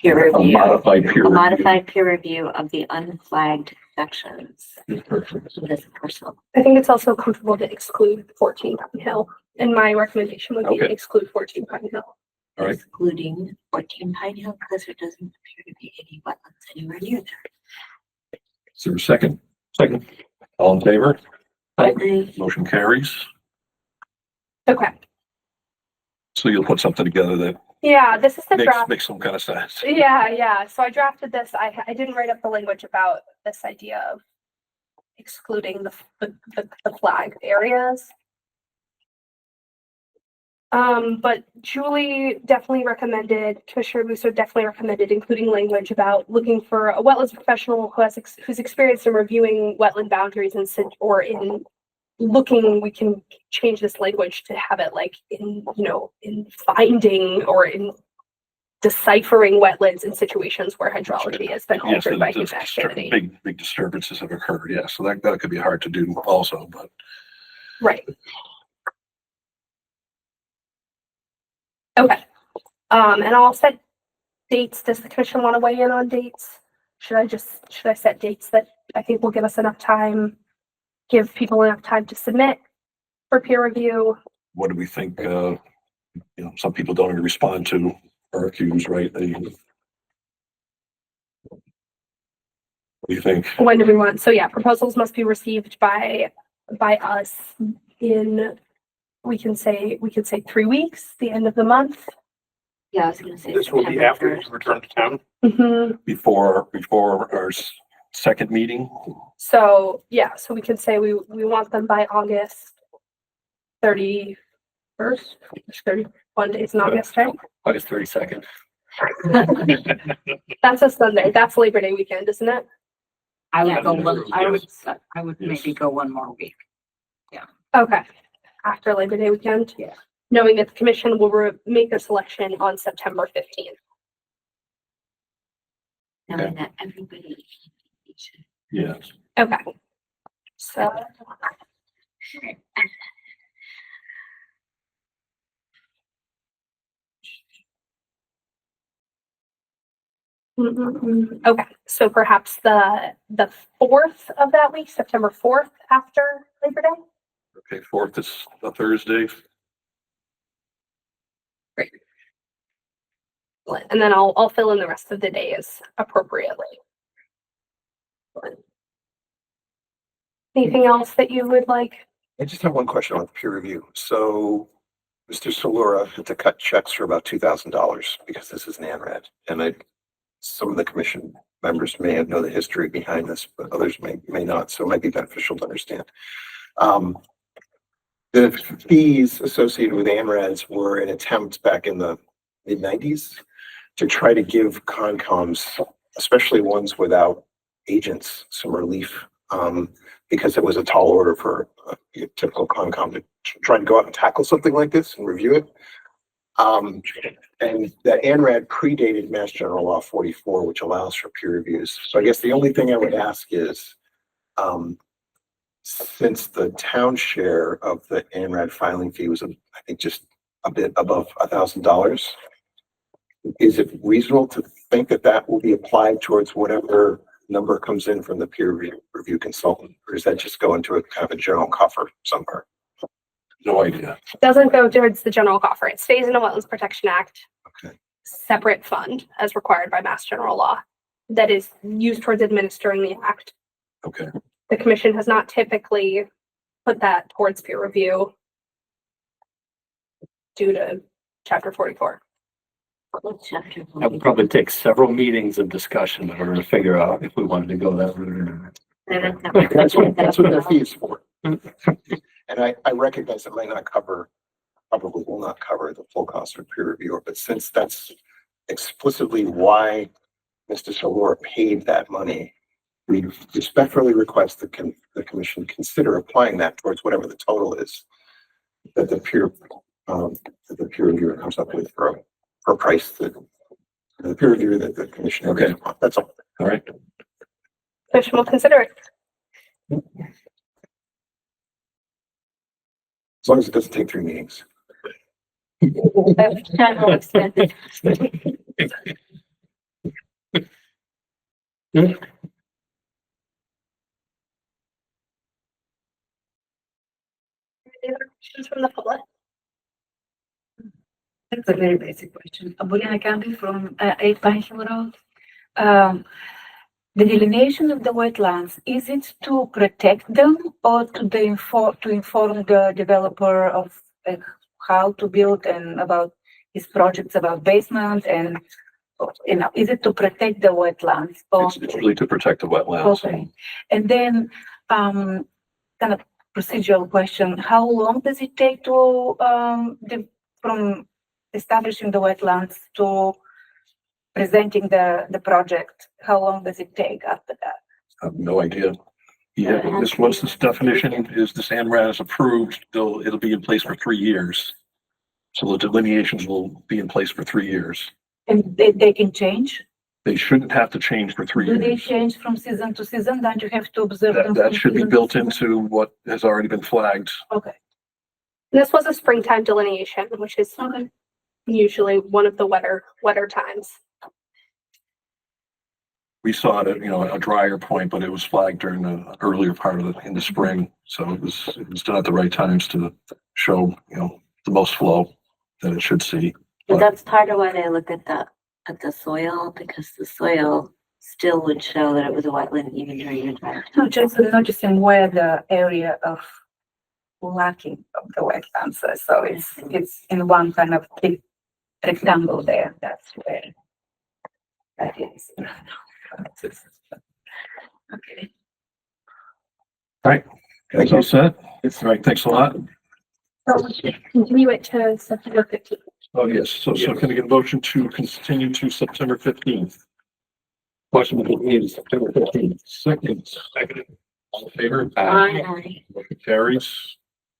peer A review. modified peer A review. modified peer review of the unflagged sections Perfect. of this parcel. I think it's also comfortable to exclude 14 Pine Hill. And my recommendation would be to Okay. exclude 14 Pine Hill. All right. Excluding 14 Pine Hill because there doesn't appear to be any wetlands anywhere near there. Is there a second? Second. All in favor? Aye. Motion carries. Okay. So you'll put something together that Yeah, this is the draft. makes some kind of sense. Yeah. So I drafted this. I didn't write up the language about this idea of excluding the flagged areas. But Julie definitely recommended, Commissioner Musso definitely recommended including language about looking for a wetlands professional who's experienced in reviewing wetland boundaries or in looking, we can change this language to have it like in finding or in deciphering wetlands in situations where hydrology has been Yes, altered by human activity. big disturbances have occurred. Yeah, so that could be hard to do also, but Right. Okay. And I'll set dates. Does the commission want to weigh in on dates? Should I set dates that I think will give us enough time, give people enough time to submit for peer review? what do we think? Some people don't even respond to RFQs, right? What do you think? When do we want? So yeah, proposals must be received by us in, we can say 3 weeks, the end of the month. Yeah, I was gonna say. This will be September after 1st. you return to town. Mm-hmm. Before our second meeting? So yeah, so we can say we want them by August. 31st, 31 days in August, right? August 32nd. That's a Sunday. That's Labor Day weekend, isn't it? I would Yeah. go one, Yes. I would Yes. maybe go one more week. Okay. After Labor Day weekend? Yeah. Knowing that the commission will make a selection on September 15th. Knowing that everybody. Yes. Okay. So. Okay, so perhaps the 4th of that week, September 4th after Labor Day? Okay, 4th is a Thursday. And then I'll fill in the rest of the days appropriately. Anything else that you would like? I just have one question on peer review. So Mr. Solura had to cut checks for about $2,000 because this is an ANRAD. And some of the commission members may know the history behind this, but others may not. So it might be beneficial to understand. The fees associated with ANRADs were an attempt back in the mid-90s to try to give Concoms, especially ones without agents, some relief, because it was a tall order for a typical Concom to try to go out and tackle something like this and review it. And that ANRAD predated Mass General Law 44, which allows for peer reviews. So I guess the only thing I would ask is, since the town share of the ANRAD filing fee was, I think, just a bit above $1,000, is it reasonable to think that that will be applied towards whatever number comes in from the peer review consultant? Or does that just go into a kind of a general coffer somewhere? No idea. Doesn't go towards the general coffer. It stays in the Wetlands Protection Act. Okay. Separate fund as required by Mass General Law that is used towards administering the act. Okay. The commission has not typically put that towards peer review due to Chapter 44. Chapter That would probably take several meetings of discussion in order to figure out if we wanted to go that route or not. That's what the fee is for. And I recognize it might not cover, probably will not cover the full cost of peer reviewer, but since that's explicitly why Mr. Solora paid that money, we respectfully request the commission consider applying that towards whatever the total is that the peer reviewer comes up with for a price that the peer reviewer that the commission agrees upon. That's all. All right. Commission will consider it. As long as it doesn't take 3 meetings. General expenses. Any other questions from the public? That's a very basic question. Abulina Campbell from 8 Pine Hill Road. The delineation of the wetlands, is it to protect them or to inform the developer of how to build and about his projects about basement and, is it to protect the wetlands? It's really to protect the wetlands. Okay. And then, kind of procedural question, how long does it take to, from establishing the wetlands to presenting the project? How long does it take after that? I have no idea. Yeah, once this definition is, this ANRAD is approved, it'll be in place for 3 years. So the delineations will be in place for 3 years. And they can change? They shouldn't have to change for 3 Do they years. change from season to season? Don't you have to observe them? That from should be season to built season? into what has already been flagged. Okay. This was a springtime delineation, which is usually one of the wetter times. We saw it at, a drier point, but it was flagged during the earlier part of in the spring. So it was done at the right times to show, the most flow that it should see. But that's part of why they look at the soil, because the soil still would show that it was a wetland even during the dry. No, just noticing where the area of lacking of the wetlands. So it's in one kind of big rectangle there. That's where that is. Okay. All right. That's all set. All right. Thanks a lot. All So continue it to September 15th. Oh, yes. So can I get a motion to continue to September 15th? Motion to continue to September 15th. Second. All in favor? Aye. Motion carries.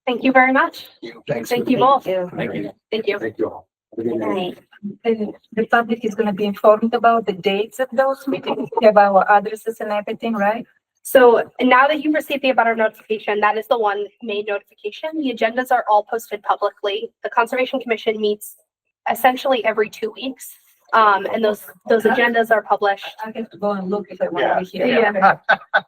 Thank you very much. Thanks. Thank you both. Thank you. Thank you. Thank you all. Have a good night. And the public is gonna be informed about the dates of those meetings, we have our addresses and everything, right? So now that you've received the abutter notification, that is the one main notification. The agendas are all posted publicly. The Conservation Commission meets essentially every 2 weeks. And those agendas are published. I have to go and look if I want to be here. Yeah.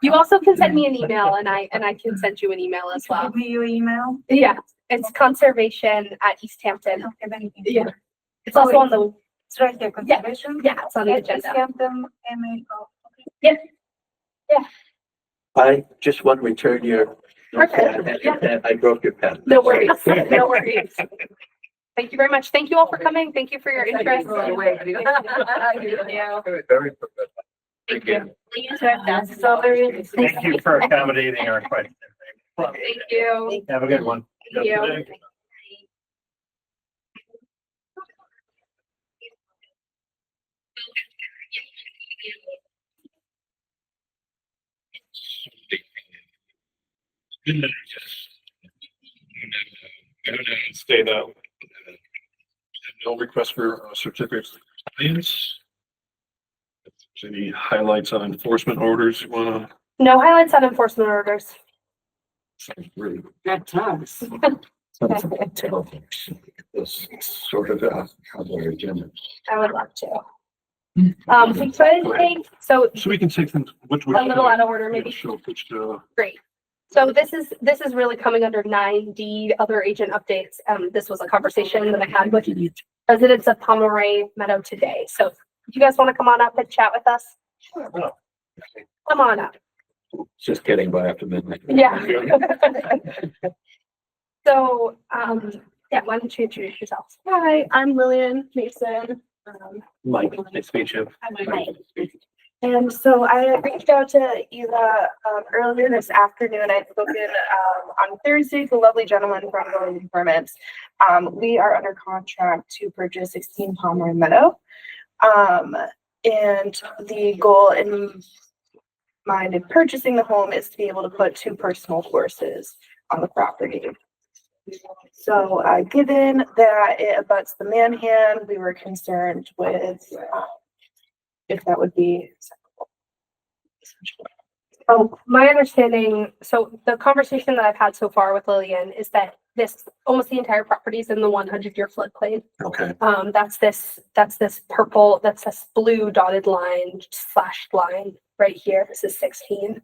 You also can send me an email and I can send you an email as well. Give me your email. Yeah, it's conservation@easthampton. Okay, then you can- Yeah. It's also on the, It's right there, conservation. yeah, it's on the agenda. Easthampton, MA. I just want to return your. Perfect. Yeah. I broke your pen. No worries, no worries. Thank you very much. Thank you all for coming. Thank you for your interest. Very Thank you. Thank you for accommodating our questions. Thank you. Have a good one. Thank you. Stay though. No request for certificates. Compliance. Any highlights on enforcement orders you wanna? No highlights on enforcement orders. Really? That times. This sort of, on their agenda. I would love to. We could take, so So we can take them, which. a little out of order, maybe. Show which, Great. So this is really coming under 9D, other agent updates. This was a conversation that I had with residents of Pomeroy Meadow today. So if you guys want to come on up and chat with us, come on up. Just getting by after midnight. Yeah. So, yeah, why don't you introduce yourselves? Hi, I'm Lillian Mason. Mike, nice to meet you. And so I reached out to Eva earlier this afternoon. I'd spoken on Thursday to the lovely gentleman from Building Permits. We are under contract to purchase 16 Palmer Meadow. And the goal in mind in purchasing the home is to be able to put 2 personal horses on the property. So given that it abuts the Manhan, we were concerned with if that would be acceptable. Oh, my understanding, so the conversation that I've had so far with Lillian is that almost the entire property is in the 100-year floodplain. okay. That's this purple, that's this blue dotted line, slashed line right here. This is 16.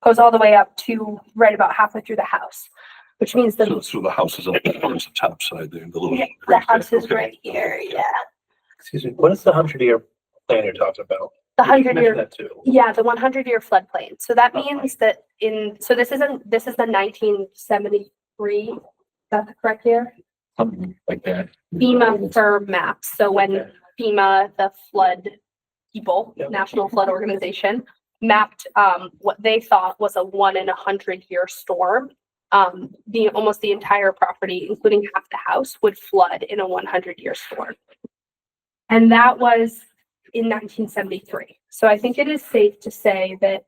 Goes all the way up to right about halfway through the house, which means that So the house is on the top side there, the little. yeah, the house is Okay. right here, yeah. Excuse me, what is the 100-year plan you're talking about? The You mentioned 100-year, that too. yeah, the 100-year floodplain. So that means that so this is the 1973, is that the correct year? Something like that. FEMA for maps. So when FEMA, the flood people, Yep. National Flood Organization, mapped what they thought was a 1 in 100-year storm, almost the entire property, including half the house, would flood in a 100-year storm. And that was in 1973. So I think it is safe to say that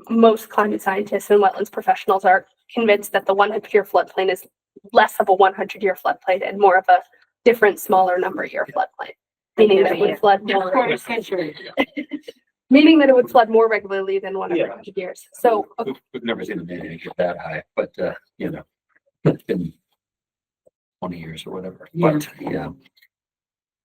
most climate scientists and wetlands professionals are convinced that the 100-year floodplain is less of a 100-year floodplain and more of a different, smaller number year floodplain. Meaning that it would flood more. Meaning that it would flood more regularly than 1 every 100 years. So We've never seen a man get that high, but, you know, it's been 20 years or whatever, but, yeah.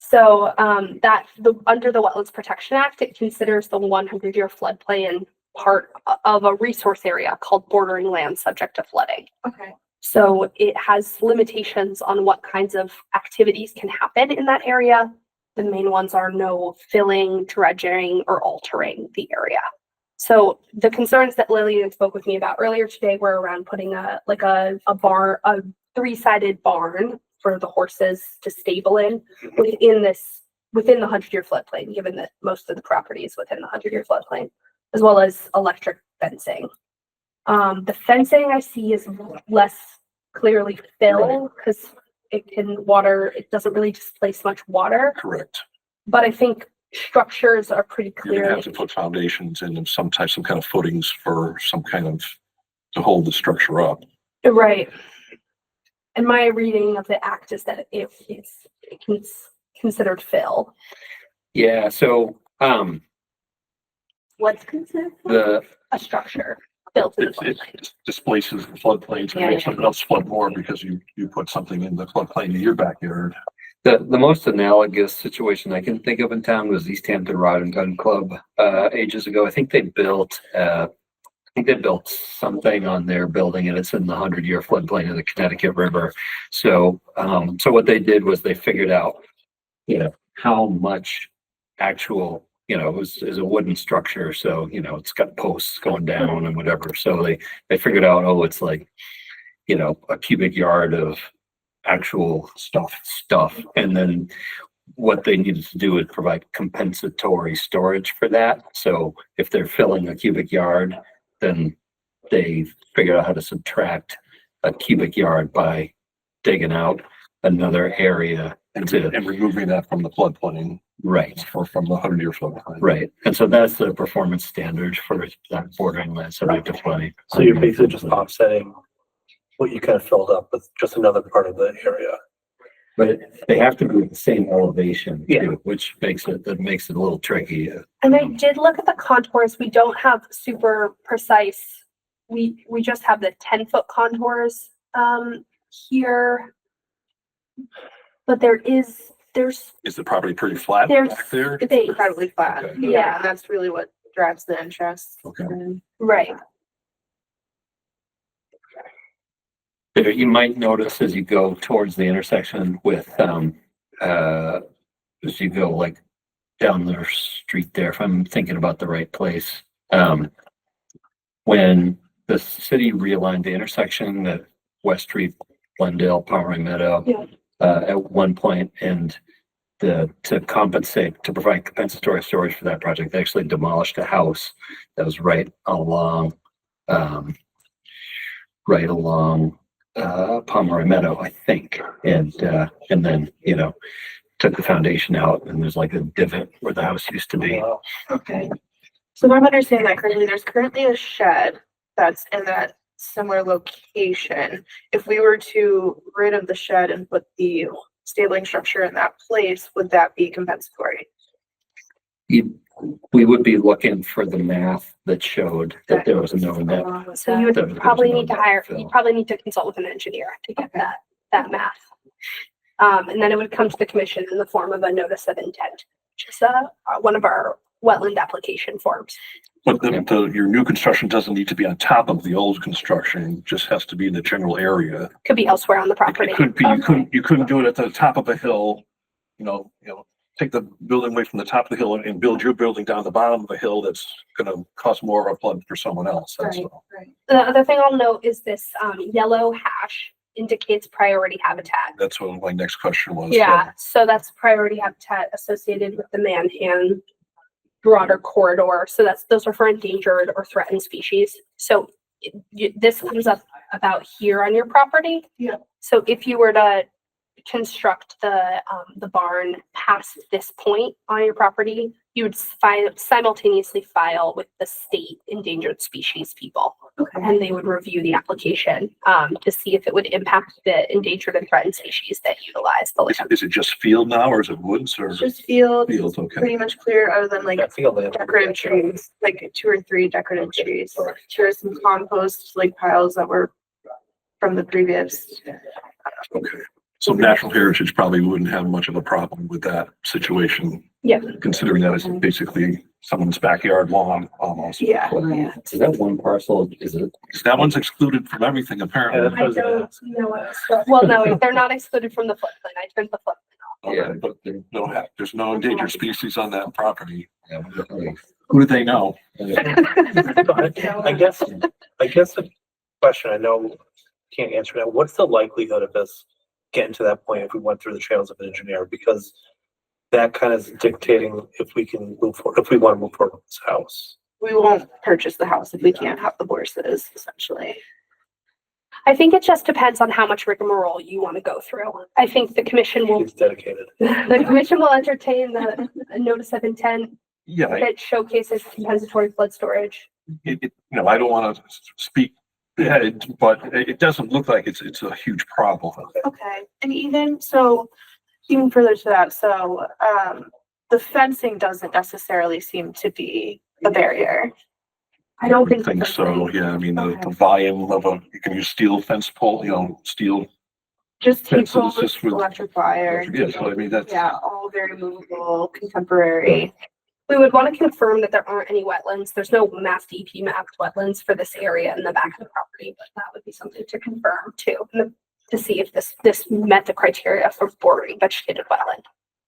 So under the Wetlands Protection Act, it considers the 100-year floodplain part of a resource area called bordering land subject to flooding. Okay. So it has limitations on what kinds of activities can happen in that area. The main ones are no filling, dredging, or altering the area. So the concerns that Lillian spoke with me about earlier today were around putting a 3-sided barn for the horses to stable in within the 100-year floodplain, given that most of the property is within the 100-year floodplain, as well as electric fencing. The fencing I see is less clearly fill because it doesn't really displace much water. Correct. But I think structures are pretty You're gonna clearly. have to put foundations in and some kind of footings for some kind of, to hold the structure up. Right. And my reading of the act is that it's considered fill. Yeah, so, What's considered? the, A structure built in the It floodplain. displaces the floodplains and makes something else flood more because you put something in the floodplain in your backyard. the most analogous situation I can think of in town was Easthampton Rod and Gun Club, ages ago. I think they built something on their building and it's in the 100-year floodplain of the Connecticut River. So, so what they did was they figured out, how much actual, it is a wooden structure. So, it's got posts going down and whatever. So they figured out, oh, it's like, a cubic yard of actual stuff. And then what they needed to do is provide compensatory storage for that. So if they're filling a cubic yard, then they figured out how to subtract a cubic yard by digging out another area And removing that from the floodplain. Right. Or from the 100-year floodplain. Right. And so that's the performance standard for that bordering land subject to flooding. So you're basically just offsetting what you kind of filled up with just another part of the area. But they have to be at the same elevation too, which makes it a little tricky. And I did look at the contours. We don't have super precise. We just have the 10-foot contours here. But there's. Is the property pretty flat There's back there? It's incredibly flat. Okay. Yeah, and that's really what drives the interest. Okay. Right. You might notice as you go towards the intersection with, as you go like down the street there, if I'm thinking about the right place, when the city realigned the intersection at West Street, Glendale, Pomeroy Meadow, at one point, and to provide compensatory storage for that project, they actually demolished a house that was right along Pomeroy Meadow, I think. And then, took the foundation out and there's like a divot where the house used to be. Okay. So if I'm understanding that correctly, there's currently a shed that's in that similar location. If we were to rid of the shed and put the stabling structure in that place, would that be compensatory? We would be looking for the math that showed that there was no net. So you would probably need to you'd probably need to consult with an engineer to get that math. And then it would come to the commission in the form of a notice of intent, which is one of our wetland application forms. But your new construction doesn't need to be on top of the old construction, just has to be in the general area. Could be elsewhere on the property. It could be, you couldn't do it at the top of a hill, take the building away from the top of the hill and build your building down the bottom of the hill. That's gonna cause more of a flood for someone else. That's all. Right. The other thing I'll note is this yellow hash indicates priority habitat. That's what my next question was. Yeah, so that's priority habitat associated with the Manhan broader corridor. So those are for endangered or threatened species. So this comes up about here on your property. Yeah. So if you were to construct the barn past this point on your property, you would simultaneously file with the state endangered species people. Okay. And they would review the application to see if it would impact the endangered and threatened species that utilize the land. Is it just field now or is it woods or? It's just fields, okay. pretty much clear other than like decorative trees, like 2 or 3 decorative trees. There's some compost like piles that were from the previous. Okay. So Natural Heritage probably wouldn't have much of a problem with that situation. Yeah. Considering that it's basically someone's backyard lawn almost. Yeah. Is that one parcel? That one's excluded from everything apparently. I don't know. Well, no, they're not excluded from the floodplain. I turned the floodplain off. Okay, but there's no endangered species on that property. Who do they know? I guess the question I know can't answer now, what's the likelihood of us getting to that point if we went through the channels of an engineer? Because that kind of is dictating if we can move forward, if we want to move forward with this house. We won't purchase the house if we can't have the horses, essentially. I think it just depends on how much rigmarole you want to go through. I think the commission will, He's dedicated. the commission will entertain the notice of intent Yeah, that showcases compensatory flood storage. I don't want to speak, but it doesn't look like it's a huge problem. Okay, and even further to that, the fencing doesn't necessarily seem to be a barrier. I don't think think so. Yeah, I mean, the volume of you can use steel fence pole, steel. Just fences T-poles, just with electric wire. Yeah, so I mean, that's. Yeah, all very movable, contemporary. We would want to confirm that there aren't any wetlands. There's no mass DP mapped wetlands for this area in the back of the property, but that would be something to confirm too, to see if this met the criteria for bordering vegetated wetland,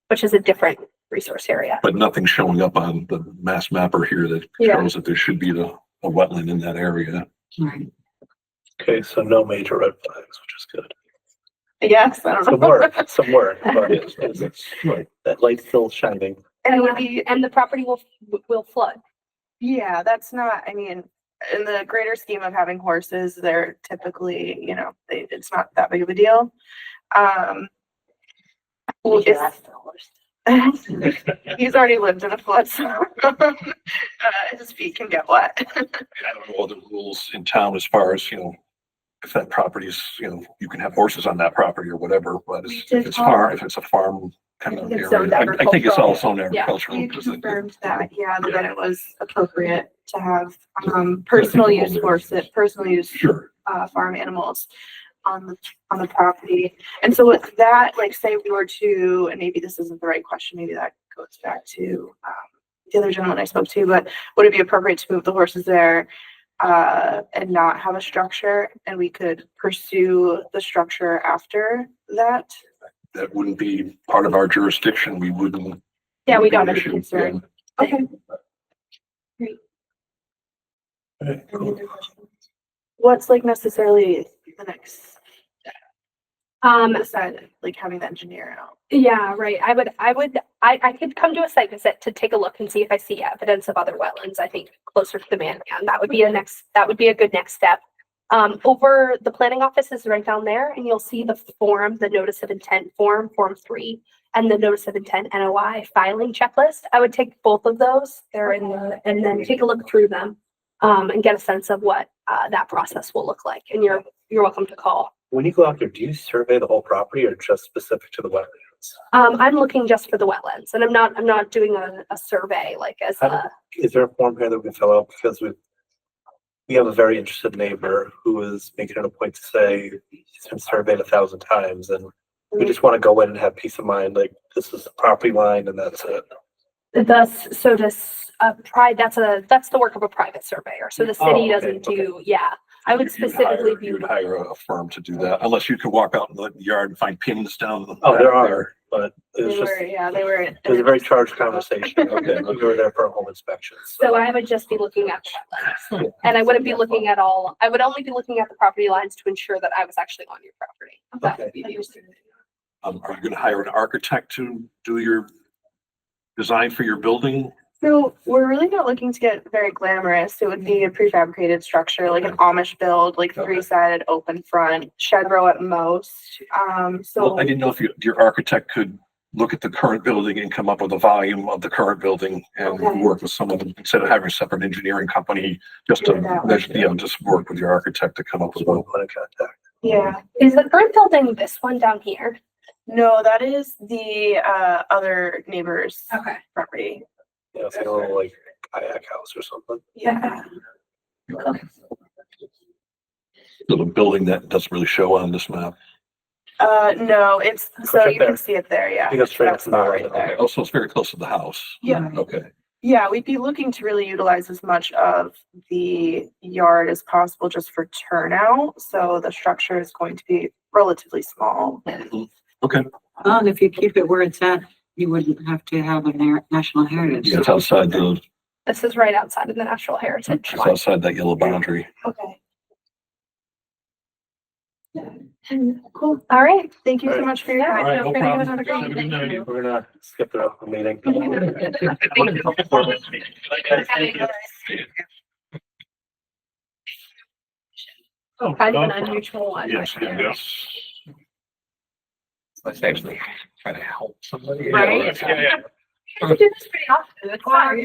which is a different resource area. But nothing showing up on the mass mapper here that shows that there should be a wetland in that area. Right. Okay, so no major red flags, which is good. Yes, I don't know. Some work, but it's right. That light's still shining. And it would be, and the property will flood. Yeah, that's not, I mean, in the greater scheme of having horses, they're typically, it's not that big of a deal. He's already lived in a flood, so his feet can get wet. I don't know all the rules in town as far as, if that property is, you can have horses on that property or whatever, but if it's a farm kind of area, I think it's all zoned agricultural. You confirmed that, that it was appropriate to have personal use horses, personal use farm animals on the property. And so with that, like say we were to, and maybe this isn't the right question, maybe that goes back to the other gentleman I spoke to, but would it be appropriate to move the horses there and not have a structure, and we could pursue the structure after that? That wouldn't be part of our jurisdiction. We wouldn't. Yeah, we don't have have any concern. Okay. Great. Okay, cool. What's necessarily the next aside, having the engineer out? Yeah, right. I could come to a site visit to take a look and see if I see evidence of other wetlands. I think closer to the man. That would be a good next step. Over the planning office is right down there, and you'll see the form, the notice of intent form 3, and the notice of intent NOI filing checklist. I would take both of those there and then take a look through them, and get a sense of what that process will look like. And you're welcome to call. When you go out there, do you survey the whole property or just specific to the wetlands? I'm looking just for the wetlands, and I'm not doing a survey Is there a form here that we can fill out? Because we have a very interested neighbor who is making it a point to say he's been surveyed 1,000 times, and we just want to go in and have peace of mind. This is the property line, and that's it. That's the work of a private surveyor. So the city doesn't do. I would specifically be. You'd hire a firm to do that, unless you could walk out in the yard and find pins down. There are, but it was they were. It was a very charged conversation. Okay, we were there for a home inspection. So I would just be looking at the wetlands, and I wouldn't be looking at all. I would only be looking at the property lines to ensure that I was actually on your property. That would be the Are you going to hire an architect to do your design for your building? So we're really not looking to get very glamorous. It would be a prefabricated structure, like an Amish build, 3-sided open front, shed row at most. Well, I didn't know if your architect could look at the current building and come up with a volume of the current building and work with someone instead of having a separate engineering company, just to measure, just work with your architect to come up with one point of contact. Yeah. Is the current building this one down here? No, that is the other neighbor's property. Yeah, it's a little kayak house or something. Yeah. So the building that doesn't really show on this map. No, it's so you can see it there. Yeah. You go straight up That's to the not right right there. Oh, so it's very close to the house. Yeah. Okay. Yeah, we'd be looking to really utilize as much of the yard as possible just for turnout. So the structure is going to be relatively small. Okay. Well, and if you keep it where it's at, you wouldn't have to have a national heritage. Yeah, it's outside This is right outside of the natural heritage. it's outside that yellow boundary. Okay. Cool. All right. Thank you so much for your time. All right, no Feel free to problem. have another great We're gonna skip the rest of the meeting. Kind of an unusual one. Yes, yes. Let's actually try to help somebody. Right? Yeah. We do this pretty often. It's fun.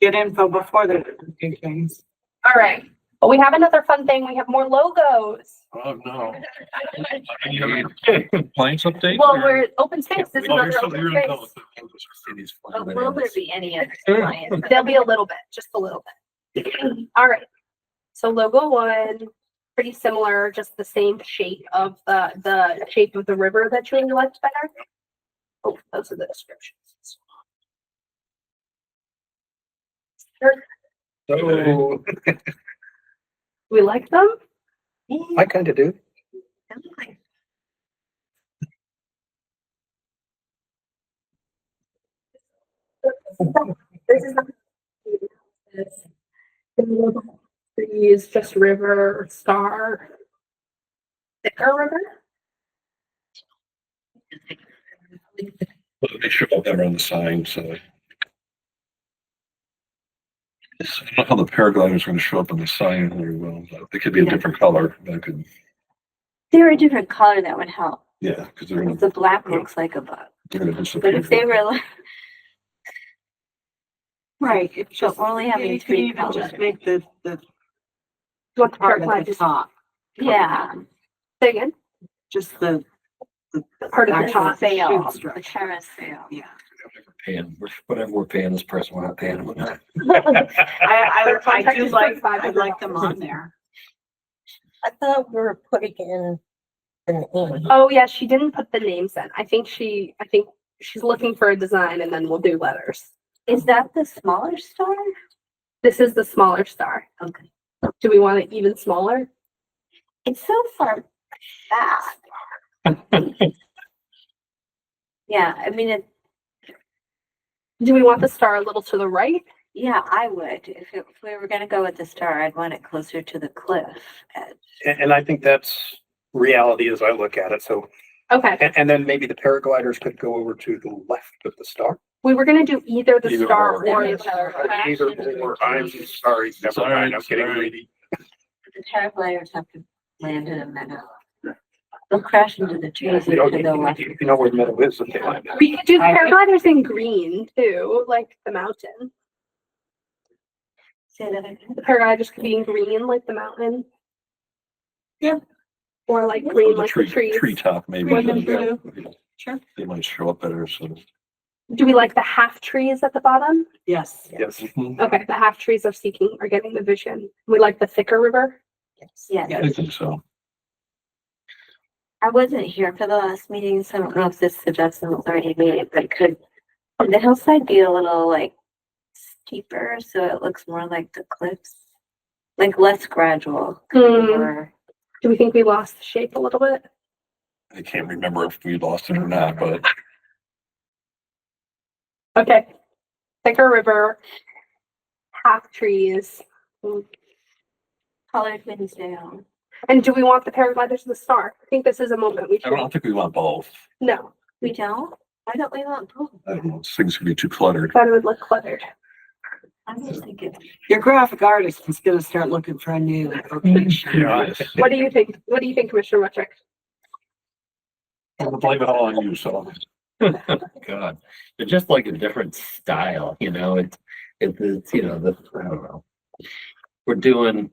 Get info before they do things. All right. But we have another fun thing. We have more logos. Oh, no. Complaints update? Well, we're open space. This is Oh, another you're open you're space. Oh, will there be any other clients? There'll be a little bit, just a little bit. All right. So logo one, pretty similar, just the same shape of the shape of the river that you liked better. Oh, those are the descriptions. So, We like them. I kind of do. This is trees, just river, star. Thicker river. They show up there on the sign, so. I don't know how the paragliders are gonna show up on the sign very well, but it could be a different color. That could, They're a different color, that would help. yeah, because they're gonna, The black looks like a bug. they're gonna But disappear. if they were like, Right, if so just, we're only you having can three even colors. just make the What the part at the paragliders? top, Yeah, Say again. just the Part of the actual top. sail, shoot the structure. parasail. Yeah. Paying, whatever we're paying this person, we're not paying them. I do like, I like them on there. I thought we were putting in the name. Oh yeah, she didn't put the names in. I think she's looking for a design and then we'll do letters. Is that the smaller star? This is the smaller star. Okay. Do we want it even smaller? It's so far back. Yeah, I mean, Do we want the star a little to the right? yeah, I would. If we were gonna go with the star, I'd want it closer to the cliff edge. And I think that's reality as I look at it. So, Okay. and then maybe the paragliders could go over to the left of the star. We were gonna do either the Either star or. or the Either or, I'm sorry, never mind, I'm getting greedy. The paragliders have to land in a meadow. They'll crash into the trees You and know, to the left. you know where the meadow is, okay. We could do the paragliders in green too, like the mountain. Say that again. The paragliders could be in green like the mountain. Yeah. Or like green The like the trees. treetop maybe. Green and blue. Sure. They might show up better, so. Do we like the half trees at the bottom? Yes. Yes. Okay, the half trees are getting the vision. We like the thicker river. Yes. I think so. I wasn't here for the last meeting, so I don't know if this suggestion was already made, but could the hillside be a little like steeper so it looks more like the cliffs? Like less gradual. Or Do we think we lost the shape a little bit? I can't remember if we lost it or not, but Okay. Thicker river, half trees. colored Winsdale. And do we want the paragliders to the star? I think this is a moment we I should. don't think we want both. No, We don't? Why don't we want both? I don't know, things could be too cluttered. that would look cluttered. I was thinking, Your graphic artist is gonna start looking for a new location. Yeah. What do you think? What do you think, Commissioner Wettrick? I'm gonna blame it all on you, so. God, they're just like a different style, you know, it's, you know, I don't know. We're doing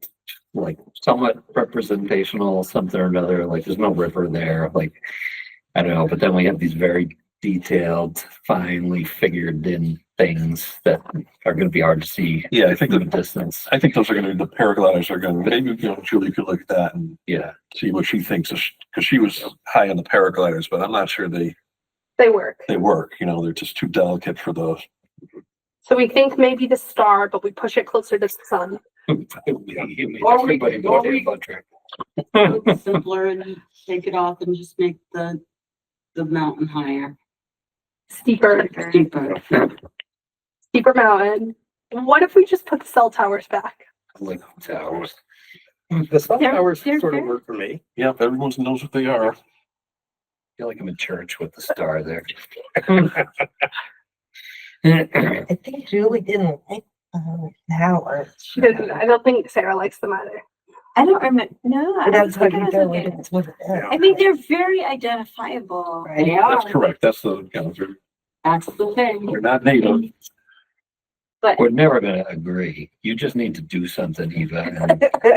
like somewhat representational, something or another, like there's no river there, like, I don't know, but then we have these very detailed, finely figured in things that are gonna be hard to see. Yeah, I think from a that, distance. I think those are gonna, the paragliders are gonna, maybe, you know, Julie could look at that and Yeah, see what she thinks, because she was high on the paragliders, but I'm not sure they work. you know, they're just too delicate for the. So we think maybe the star, but we push it closer to the sun. everybody bought a budget. Make it simpler and take it off and just make the mountain higher, Steeper deeper. mountain. What if we just put the cell towers back? Like towers. The cell towers they're sort of fair. work for me. Yeah, if everyone knows what they are. I feel like I'm in church with the star there. I think Julie didn't like Howard. She didn't, I don't think Sarah likes them either. I don't remember, no, I That's don't how think you it know was it okay. is what it is. I mean, they're very identifiable. Right. That's correct. That's the, That's the thing. they're not native. But We're never gonna agree. You just need to do something, Eva,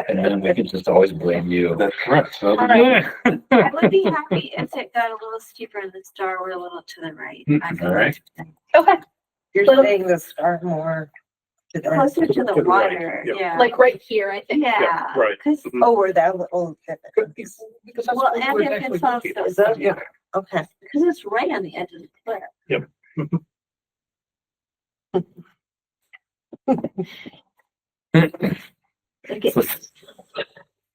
and then we can just always blame you. That's correct. So, all right. I would be happy if it got a little steeper and the star were a little to the right. All right. Okay, You're saying the star more. to the- Closer to the To the right, water, yeah. yeah. like right here, I think. Yeah. Right. Cause, Oh, where that little. Because that's well, where and it's if actually it's also, located. Is that- Yeah. Okay. cause it's right on the edge of the cliff. Yep. Okay.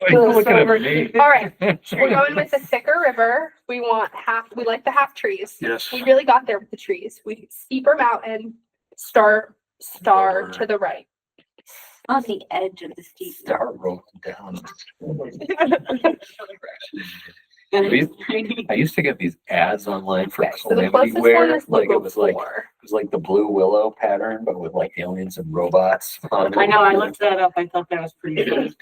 Looking at me. All right, we're going with the thicker river. We want we like the half trees. Yes. We really got there with the trees. We steeper mountain, star to the right. On the edge of the steep. Start rolling down. And I used to get these ads online for Okay, so the calamity closest one wear, is like it logo was like, 4. it was like the Blue Willow pattern, but with like aliens and robots on it. I know, I looked that up. I thought that was pretty good.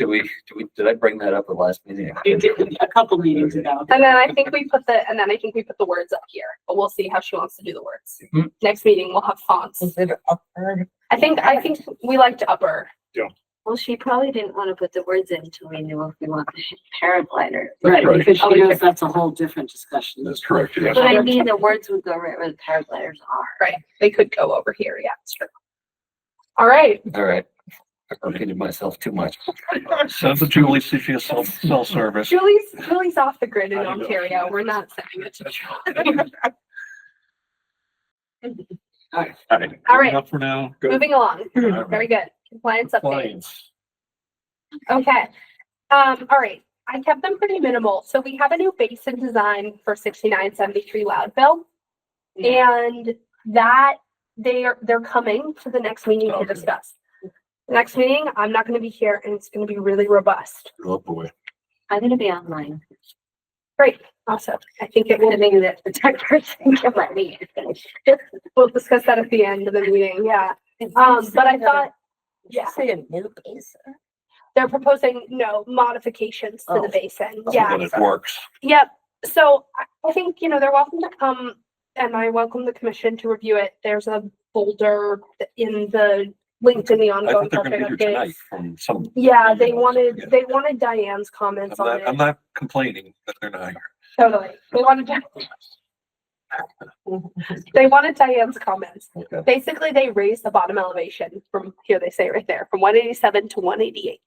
Did I bring that up at last meeting? You did a couple meetings ago. And then I think we put the words up here, but we'll see how she wants to do the words. Mhm. Next meeting we'll have fonts. Is it upper? I think we liked upper. Well, she probably didn't want to put the words in until we knew if we want the paraglider. Right, correct. because she knows that's a whole different discussion. That's correct. Yes. But I mean, the words would go right where the paragliders are. Right, they could go over here. Yeah, that's true. All right. All right. I repeated myself too much. Send the Julie, see if she has cell service. Julie's off the grid in Ontario. We're not sending it to Julie. All right. All right. Enough for now. Good. Moving along. right. Very good. Compliance update. Compliance. Okay. All right. I kept them pretty minimal. So we have a new basin design for 6973 Loudville. And that they're coming to the next meeting to discuss. The next meeting, I'm not going to be here and it's going to be really robust. Oh, boy. I'm gonna be online. Great. Awesome. I think it will Maybe that the tech person can let me finish. we'll discuss that at the end of the meeting. Yeah. But I thought, yeah, Say a new basin. they're proposing modifications to the Oh. basin. So Yeah. that it works. Yep. So I think, they're welcome to come and I welcome the commission to review it. There's a folder in the linked in the I ongoing thought they're gonna be here project tonight updates. from some. Yeah, they wanted Diane's comments on I'm it. not complaining that they're not here. Totally. They wanted Diane's comments. Okay. Basically, they raised the bottom elevation from here, they say right there, from 187 to 188.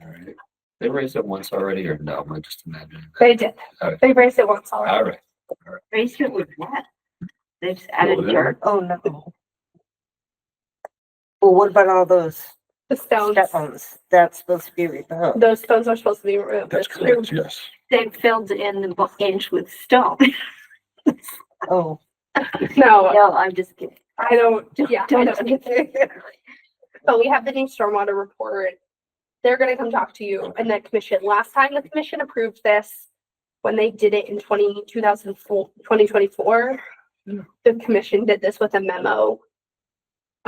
All right. They raised it once already, or no? I just imagined. They did. Okay. They raised it once already. All right. Raised it with what? They just added Well, dirt. Oh, no. Well, what about all those The stones, stones? That's supposed to be removed. those stones are supposed to be removed. That's It's correct. Yes. They filled in the inch with stone. Oh, No, No, I'm just kidding. I don't, yeah, I Don't. don't. But we have the new stormwater report. They're gonna come talk to you and the commission. Last time the commission approved this, when they did it in 2024, the commission did this with a memo.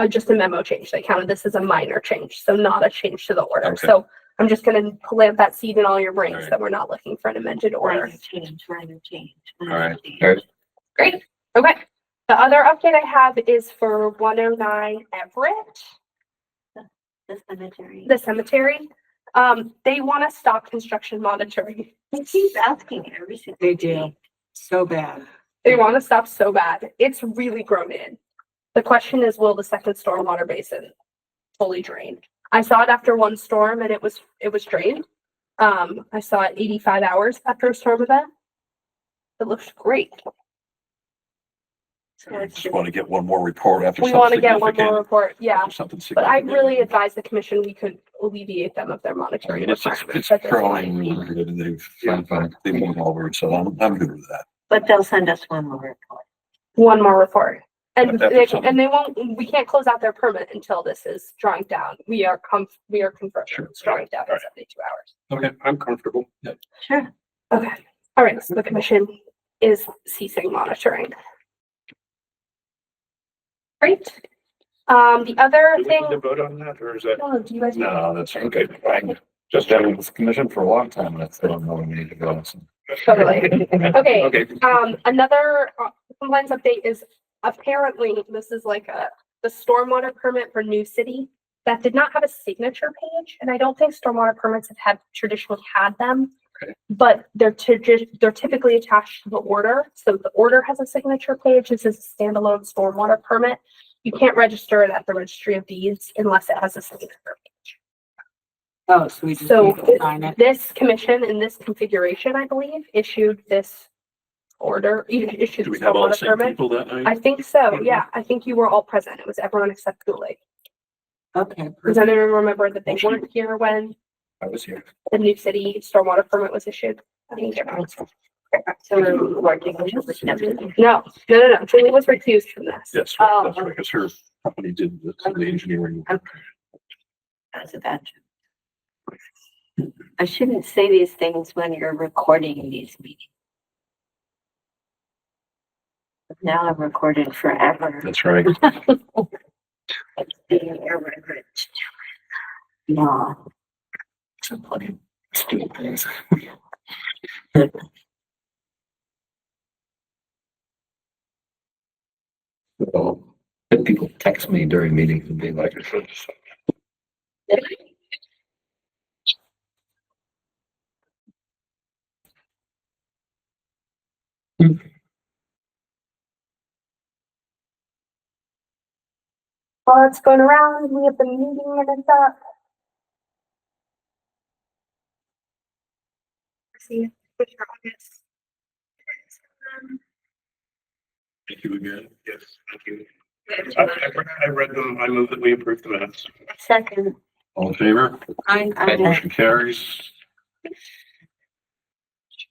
Just a memo change. They counted this as a minor change, so not a change to the order. Okay. So I'm just gonna plant that seed in all your brains Alright. that we're not looking for an amended order. Minor change. All right. Great. Okay. The other update I have is for 109 Everett, The cemetery. the cemetery. They want to stop construction monitoring. They keep asking every single. They do. So bad. They want to stop so bad. It's really grown in. The question is, will the second stormwater basin fully drain? I saw it after one storm and it was drained. I saw it 85 hours after a storm event. It looks great. So We it's just want to get one more report after. we something want to get one more significant- report, yeah. after something But I significant. really advise the commission, we could alleviate them of their I monitoring mean, it's requirements at this growing point. and they've moved over, so I'm good with that. But they'll send us one more report. One more report. And But they, that's something. and they won't, we can't close out their permit until this is drawing down. We are confirmed Sure. it's drawing down in Alright. 72 hours. Okay, I'm comfortable. Yeah. Sure. Okay, all right, so the commission is ceasing monitoring. Great. The other Do we thing. need to vote on that, or is that? No, do you guys? No, that's okay. I just been in this commission for a long time, and I still don't know when we need to go. So. Totally. Okay, Okay. another compliance update is apparently this is like the stormwater permit for New City that did not have a signature page, and I don't think stormwater permits have traditionally had them. Okay. But they're typically attached to the order, so the order has a signature page. This is a standalone stormwater permit. You can't register it at the Registry of Deeds unless it has a signature page. Oh, so we just So need to sign it. this commission in this configuration, I believe, issued this order, issued Do the we have all the stormwater same permit. people that night? I think so, yeah. I think you were all present. It was everyone except Cooley. Okay. Does anyone remember that they weren't here when I was here. the New City stormwater permit was issued? I think they're not. So we're working with them. No. Julie was recused from this. Yes, right, that's right, because her company did the engineering. That's a bad job. I shouldn't say these things when you're recording these meetings. Now I'm recorded forever. That's right. No. Some plenty of stupid things. So, and people text me during meetings and be like, While it's going around, we have the meeting minutes up. See, which are August. Thank you again. Yes, thank you. I read them. I move that we approve the minutes. Second. all in favor? I Motion carries.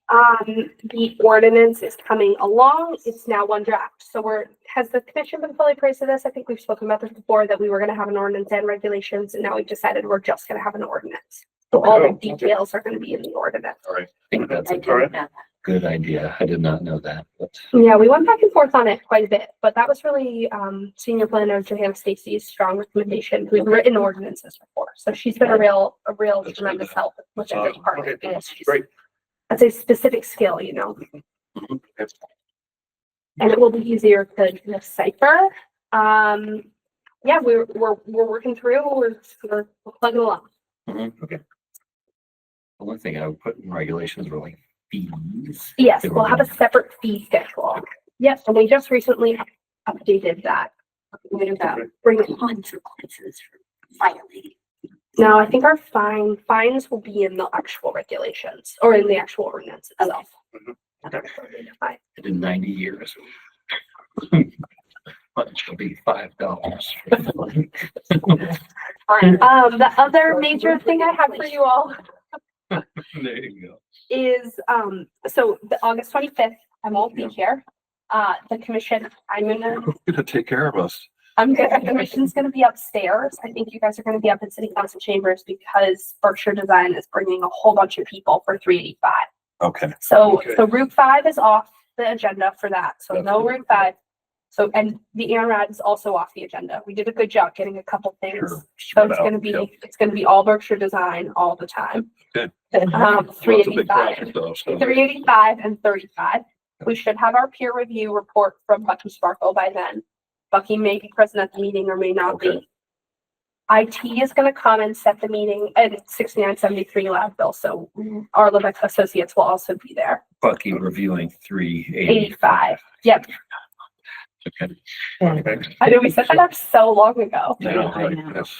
The ordinance is coming along. It's now one draft. So has the commission been fully appraised of this? I think we've spoken about this before, that we were gonna have an ordinance and regulations, and now we've decided we're just gonna have an ordinance. So all the details are gonna be in the ordinance. All right. I think that's I a didn't know. good idea. I did not know that, but Yeah, we went back and forth on it quite a bit, but that was really, senior planner Johanna Stacy's strong recommendation. We've written ordinances before, so she's been a real That's tremendous good. help with That's the awesome. department. Okay, And she's- great. That's a specific skill, you know, That's and it will be easier to decipher. Yeah, we're working through, we're plugging along. okay. The one thing I would put in regulations were like fees. Yes, They were we'll have a gonna- separate fee schedule. Yes, and we just recently updated that. We're gonna bring it on. Consequences for violating. No, I think our fines will be in the actual regulations or in the actual ordinance itself. Fine. In 90 years. But it should be $5. The other major thing I have for you all There you go. is, so the August 25th, I won't be here. The commission, Gonna take care of us. the commission's gonna be upstairs. I think you guys are gonna be up in city council chambers because Berkshire Design is bringing a whole bunch of people for 385. Okay. So, Okay. so Route 5 is off the agenda for that. So That's no good. Route 5. So, and the ANRAD is also off the agenda. We did a good job getting a couple things. Sure. So Spread it's out, gonna be, yep. it's gonna be all Berkshire Design all the time. Good. Um, Lots of big 385. projects though, so. 385 and 35. We should have our peer review report from Bucky Sparkle by then. Bucky may be present at the meeting or may not Okay. be. IT is gonna come and set the meeting at 6973 Loudville, so our Lebec associates will also be there. Bucky reviewing 380. 85, yep. Okay. I know we set that up so long ago. I know, right, yes.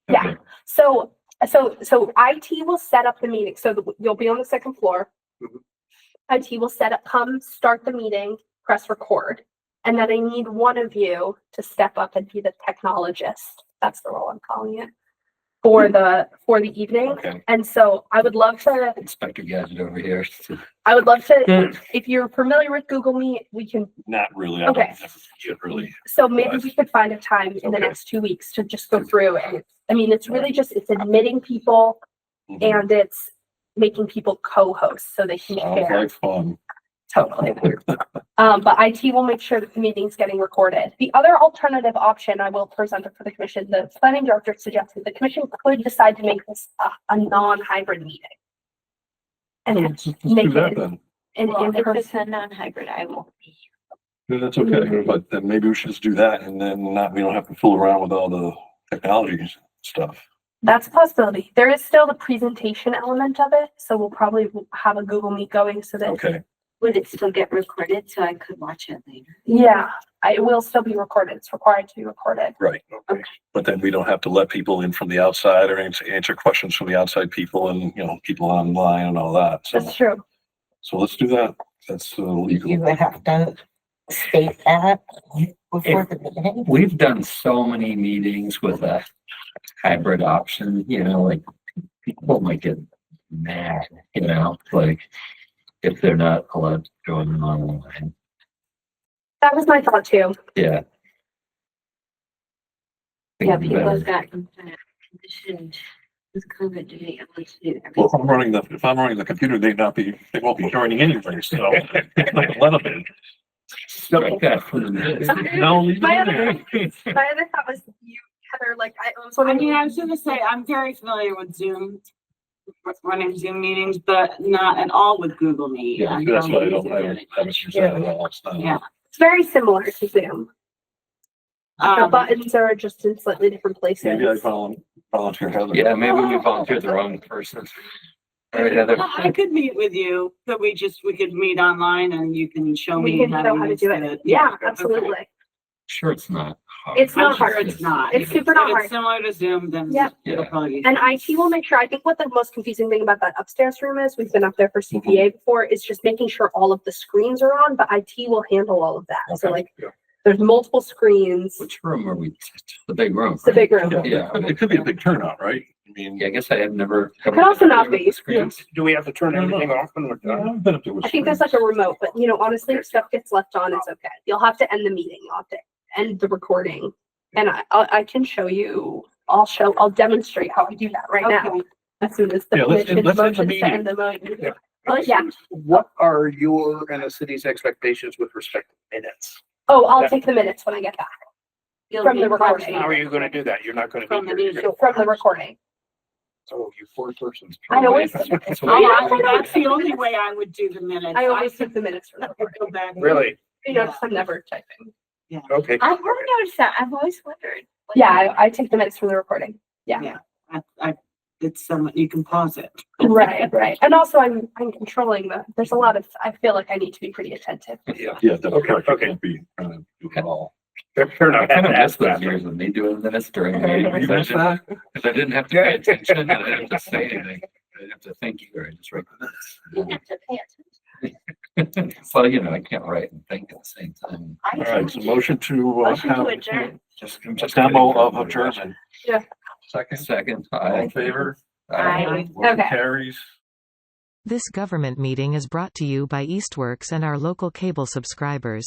Yeah. Okay. So IT will set up the meeting, so you'll be on the second floor. IT will come start the meeting, press record, and then I need one of you to step up and be the technologist. That's the role I'm calling it for the evening. Okay. And so I would love to, Inspector Gadget over here. if you're familiar with Google Meet, we can, Not really. Okay. I've never yet really. so maybe we could find a time in the Okay. next 2 weeks to just go through it. I mean, it's really just, it's admitting people Mhm. and it's making people co-hosts so they can Sounds share. like fun. Totally. But IT will make sure that the meeting's getting recorded. The other alternative option I will present it for the commission, the planning director suggested the commission could decide to make this a non-hybrid meeting. And Let's do make that it then. in If it's person. a non-hybrid, I won't be here. Yeah, that's okay, but then maybe we should just do that and then we don't have to fool around with all the technology stuff. That's a possibility. There is still the presentation element of it, so we'll probably have a Google Meet going so that. Okay. Would it still get recorded so I could watch it later? Yeah, it will still be recorded. It's required to be recorded. Right. Okay. But then we don't have to let people in from the outside or answer questions from the outside people and, people online and all that. So, That's true. so let's do that. That's legal. You would have to state that before the meeting. We've done so many meetings with a hybrid option, like people might get mad, like if they're not allowed to join online. That was my thought too. Yeah. Yeah, people have gotten conditioned with COVID to be able to do everything. Well, if I'm running the computer, they won't be joining anyway. So like let them in. Strike that for the minute. No, leave My it in other there. thought was you, Heather, like I was I wondering. mean, I was gonna say, I'm very familiar with Zoom, running Zoom meetings, but not at all with Google Meet. Yeah, that's why I haven't used that at all. It's not- Yeah. It's very similar to Zoom. The Um, buttons are just in slightly different places. Maybe I volunteer Heather. Yeah, maybe we volunteered the wrong person. All right, Heather. I could meet with you, but we could meet online and you can show We me can show how to do it. Yeah, absolutely. Sure, it's not hard. It's I'm not sure hard. it's not. It's If super not if hard. it's similar to Zoom, then Yeah. it'll probably be. And IT will make sure, I think what the most confusing thing about that upstairs room is, we've been up there for CPA before, is just making sure all of the screens are on, but IT will handle all of that. So like, there's multiple screens. Which room are we? The big room. It's the big room. Yeah. It could be a big turnout, right? I mean, Yeah, I guess I have never. Could also not be. Do we have to turn everything off when we're done? I think there's like a remote, but honestly, if stuff gets left on, it's okay. You'll have to end the meeting. You'll have to end the recording. And I can show you, I'll demonstrate how I do that right now. As soon as the commission motions to end the meeting. But yeah. What are your and the city's expectations with respect to minutes? Oh, I'll take the minutes when I get back. From the recording. How are you gonna do that? You're not gonna From be the here. meeting, from the recording. Oh, you poor persons. I always, That's the only way I would do the minutes. I always take the minutes from the recording. Go back. Really? I'm never typing. Yeah. Okay. I've never noticed that. I've always wondered. Yeah, I take the minutes from the recording. Yeah. Yeah. It's you can pause it. Right. And also I'm controlling there's a lot of, I feel like I need to be pretty attentive. Yeah, definitely. Okay. Can't be trying to do it all. Fair enough. I kind of missed those years when they do minutes during the meeting. You missed that? Because I didn't have to pay attention and I didn't have to say anything. I didn't have to think either. I just write the You have to pay minutes. Well, I can't write and think at the same time. All right, so motion to Motion to have adjourn. Just demo of adjournment. Yeah. Second. All in favor? Aye. Motion Okay. carries. This government meeting is brought to you by Eastworks and our local cable subscribers.